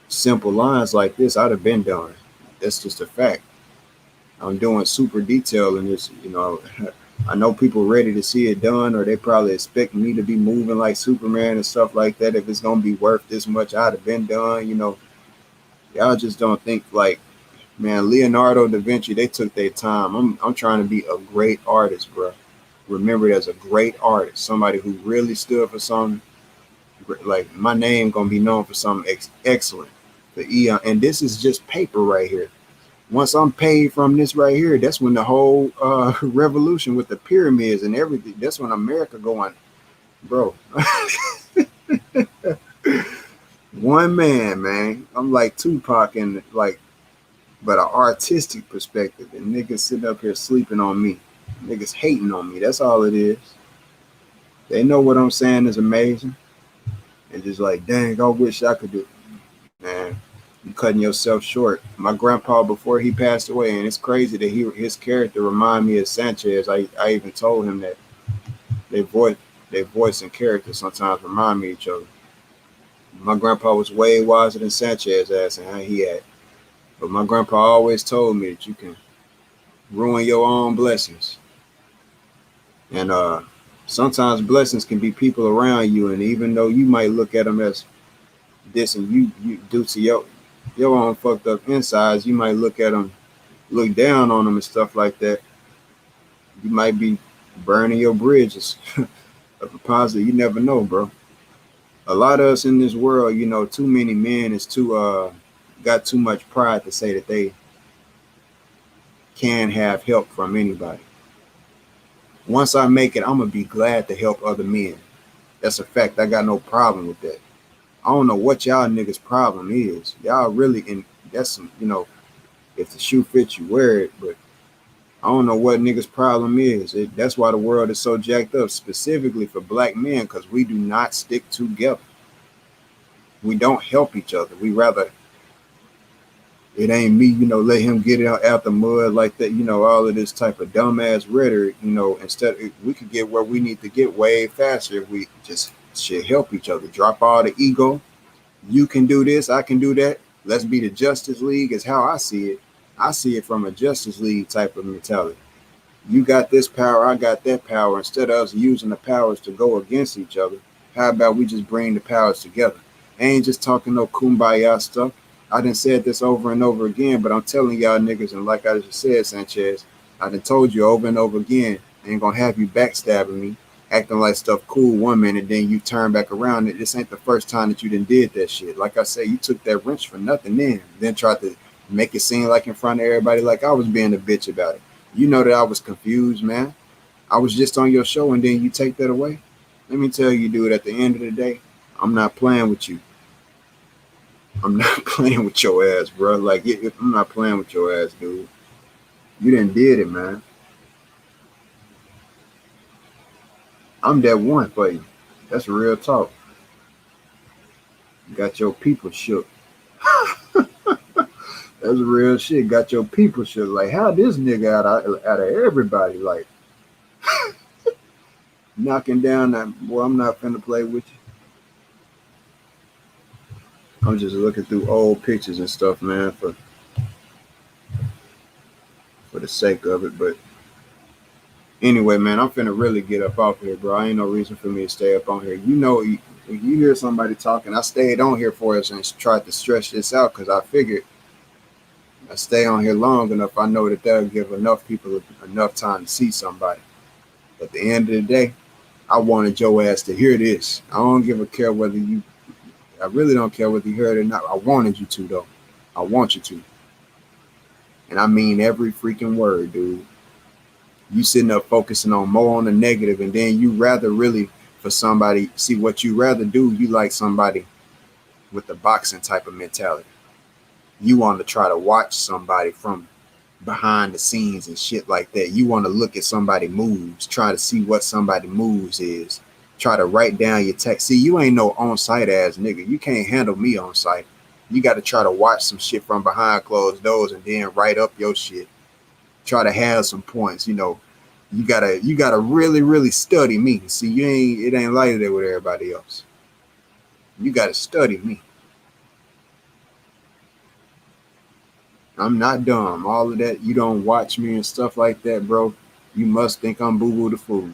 simple lines like this, I'd have been done. That's just a fact. I'm doing super detail in this, you know. I know people ready to see it done, or they probably expect me to be moving like Superman and stuff like that. If it's gonna be worth this much, I'd have been done, you know. Y'all just don't think like, man, Leonardo da Vinci, they took their time. I'm trying to be a great artist, bro. Remembered as a great artist, somebody who really stood for something. Like, my name gonna be known for something excellent. The eon, and this is just paper right here. Once I'm paid from this right here, that's when the whole revolution with the pyramids and everything. That's when America going, bro. One man. I'm like Tupac and like, but an artistic perspective. And niggas sitting up here sleeping on me. Niggas hating on me. That's all it is. They know what I'm saying is amazing. And just like, dang, I wish I could do it. Man, you cutting yourself short. My grandpa, before he passed away, and it's crazy that his character remind me of Sanchez. I even told him that their voice and character sometimes remind me of each other. My grandpa was way wiser than Sanchez ass and how he had. But my grandpa always told me that you can ruin your own blessings. And sometimes blessings can be people around you, and even though you might look at them as this, and you due to your own fucked up insides, you might look down on them and stuff like that. You might be burning your bridges of a positive. You never know, bro. A lot of us in this world, you know, too many men is too got too much pride to say that they can have help from anybody. Once I make it, I'm gonna be glad to help other men. That's a fact. I got no problem with that. I don't know what y'all niggas problem is. Y'all really in that's some, you know, if the shoe fits you, wear it. But I don't know what niggas problem is. That's why the world is so jacked up, specifically for black men, because we do not stick together. We don't help each other. We rather it ain't me, you know, let him get it out the mud like that, you know, all of this type of dumbass rhetoric, you know, instead we could get where we need to get way faster if we just should help each other. Drop all the ego. You can do this, I can do that. Let's be the Justice League is how I see it. I see it from a Justice League type of mentality. You got this power, I got that power. Instead of us using the powers to go against each other, how about we just bring the powers together? I ain't just talking no kumbaya stuff. I done said this over and over again, but I'm telling y'all niggas, and like I just said, Sanchez, I done told you over and over again, I ain't gonna have you backstabbing me, acting like stuff cool one minute, then you turn back around. This ain't the first time that you done did that shit. Like I said, you took that wrench for nothing then tried to make it seem like in front of everybody like I was being a bitch about it. You know that I was confused, man. I was just on your show, and then you take that away. Let me tell you, dude, at the end of the day, I'm not playing with you. I'm not playing with your ass, bro. Like, I'm not playing with your ass, dude. You done did it, man. I'm that one for you. That's real talk. Got your people shook. That's real shit. Got your people shook. Like, how this nigga out of everybody, like, knocking down that, boy, I'm not finna play with you. I'm just looking through old pictures and stuff, man, for the sake of it. But anyway, man, I'm finna really get up off here, bro. Ain't no reason for me to stay up on here. You know, if you hear somebody talking, I stayed on here for us and tried to stretch this out because I figured I stay on here long enough. I know that that'll give enough people enough time to see somebody. At the end of the day, I wanted your ass to hear this. I don't give a care whether you, I really don't care whether you heard it or not. I wanted you to, though. I want you to. And I mean every freaking word, dude. You sitting up focusing on more on the negative, and then you rather really for somebody, see what you rather do, you like somebody with the boxing type of mentality. You want to try to watch somebody from behind the scenes and shit like that. You want to look at somebody moves, try to see what somebody moves is. Try to write down your text. See, you ain't no on-site ass nigga. You can't handle me on site. You got to try to watch some shit from behind closed doors and then write up your shit. Try to have some points, you know. You gotta really, really study me. See, it ain't like that with everybody else. You gotta study me. I'm not dumb. All of that, you don't watch me and stuff like that, bro. You must think I'm Boo Boo the Fool.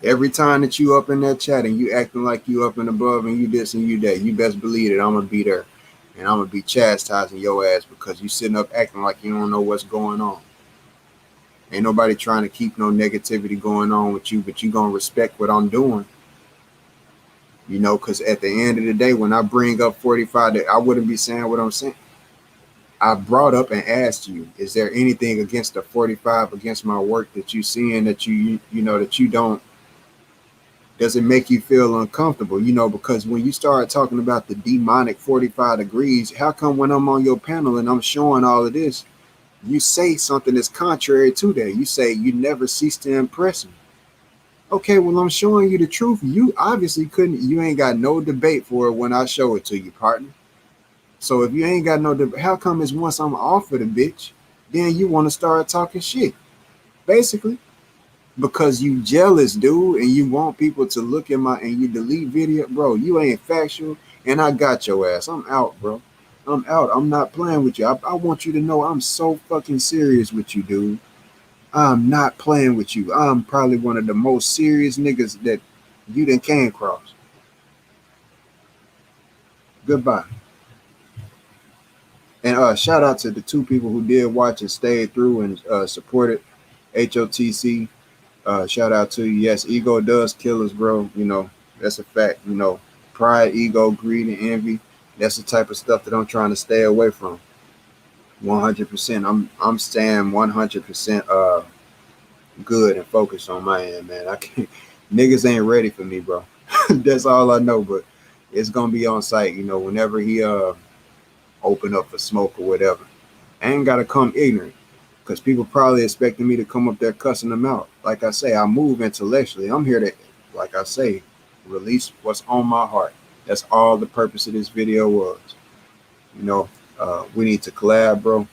Every time that you up in that chat and you acting like you up and above and you this and you that, you best believe it. I'm gonna be there and I'm gonna be chastising your ass because you sitting up acting like you don't know what's going on. Ain't nobody trying to keep no negativity going on with you, but you gonna respect what I'm doing. You know, because at the end of the day, when I bring up 45, I wouldn't be saying what I'm saying. I brought up and asked you, is there anything against the 45, against my work that you see and that you know that you don't? Does it make you feel uncomfortable? You know, because when you start talking about the demonic 45 degrees, how come when I'm on your panel and I'm showing all of this, you say something that's contrary to that? You say you never cease to impress me. Okay, well, I'm showing you the truth. You obviously you ain't got no debate for it when I show it to you, partner. So if you ain't got no debate, how come it's once I'm off of the bitch, then you want to start talking shit? Basically, because you jealous, dude, and you want people to look at my and you delete video, bro. You ain't factual, and I got your ass. I'm out, bro. I'm out. I'm not playing with you. I want you to know I'm so fucking serious with you, dude. I'm not playing with you. I'm probably one of the most serious niggas that you done came across. Goodbye. And shout out to the 2 people who did watch and stayed through and supported HOTC. Shout out to you. Yes, ego does kill us, bro. You know, that's a fact. You know, pride, ego, greed, and envy. That's the type of stuff that I'm trying to stay away from. 100%. I'm staying 100% good and focused on my end, man. I can't. Niggas ain't ready for me, bro. That's all I know. But it's gonna be on site. You know, whenever he open up for smoke or whatever. I ain't gotta come ignorant. Because people probably expecting me to come up there cussing them out. Like I say, I move intellectually. I'm here to, like I say, release what's on my heart. That's all the purpose of this video was. You know, we need to collab, bro.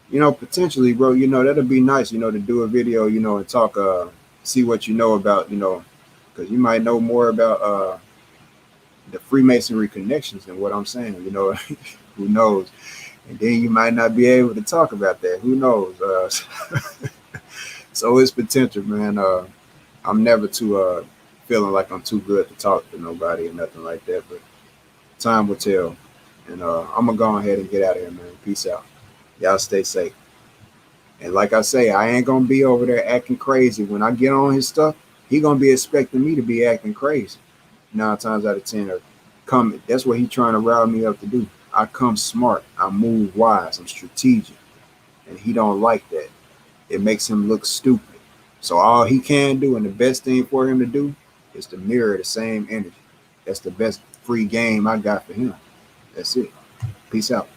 You know, potentially, bro, you know, that'd be nice, you know, to do a video, you know, and talk, see what you know about, you know, because you might know more about the Freemasonry connections than what I'm saying, you know, who knows? And then you might not be able to talk about that. Who knows? So it's potential, man. I'm never too feeling like I'm too good to talk to nobody or nothing like that. But time will tell. And I'm gonna go ahead and get out of here, man. Peace out. Y'all stay safe. And like I say, I ain't gonna be over there acting crazy. When I get on his stuff, he gonna be expecting me to be acting crazy. 9 times out of 10, or come. That's what he trying to rile me up to do. I come smart. I move wise. I'm strategic. And he don't like that. It makes him look stupid. So all he can do and the best thing for him to do is to mirror the same energy. That's the best free game I got for him. That's it. Peace out.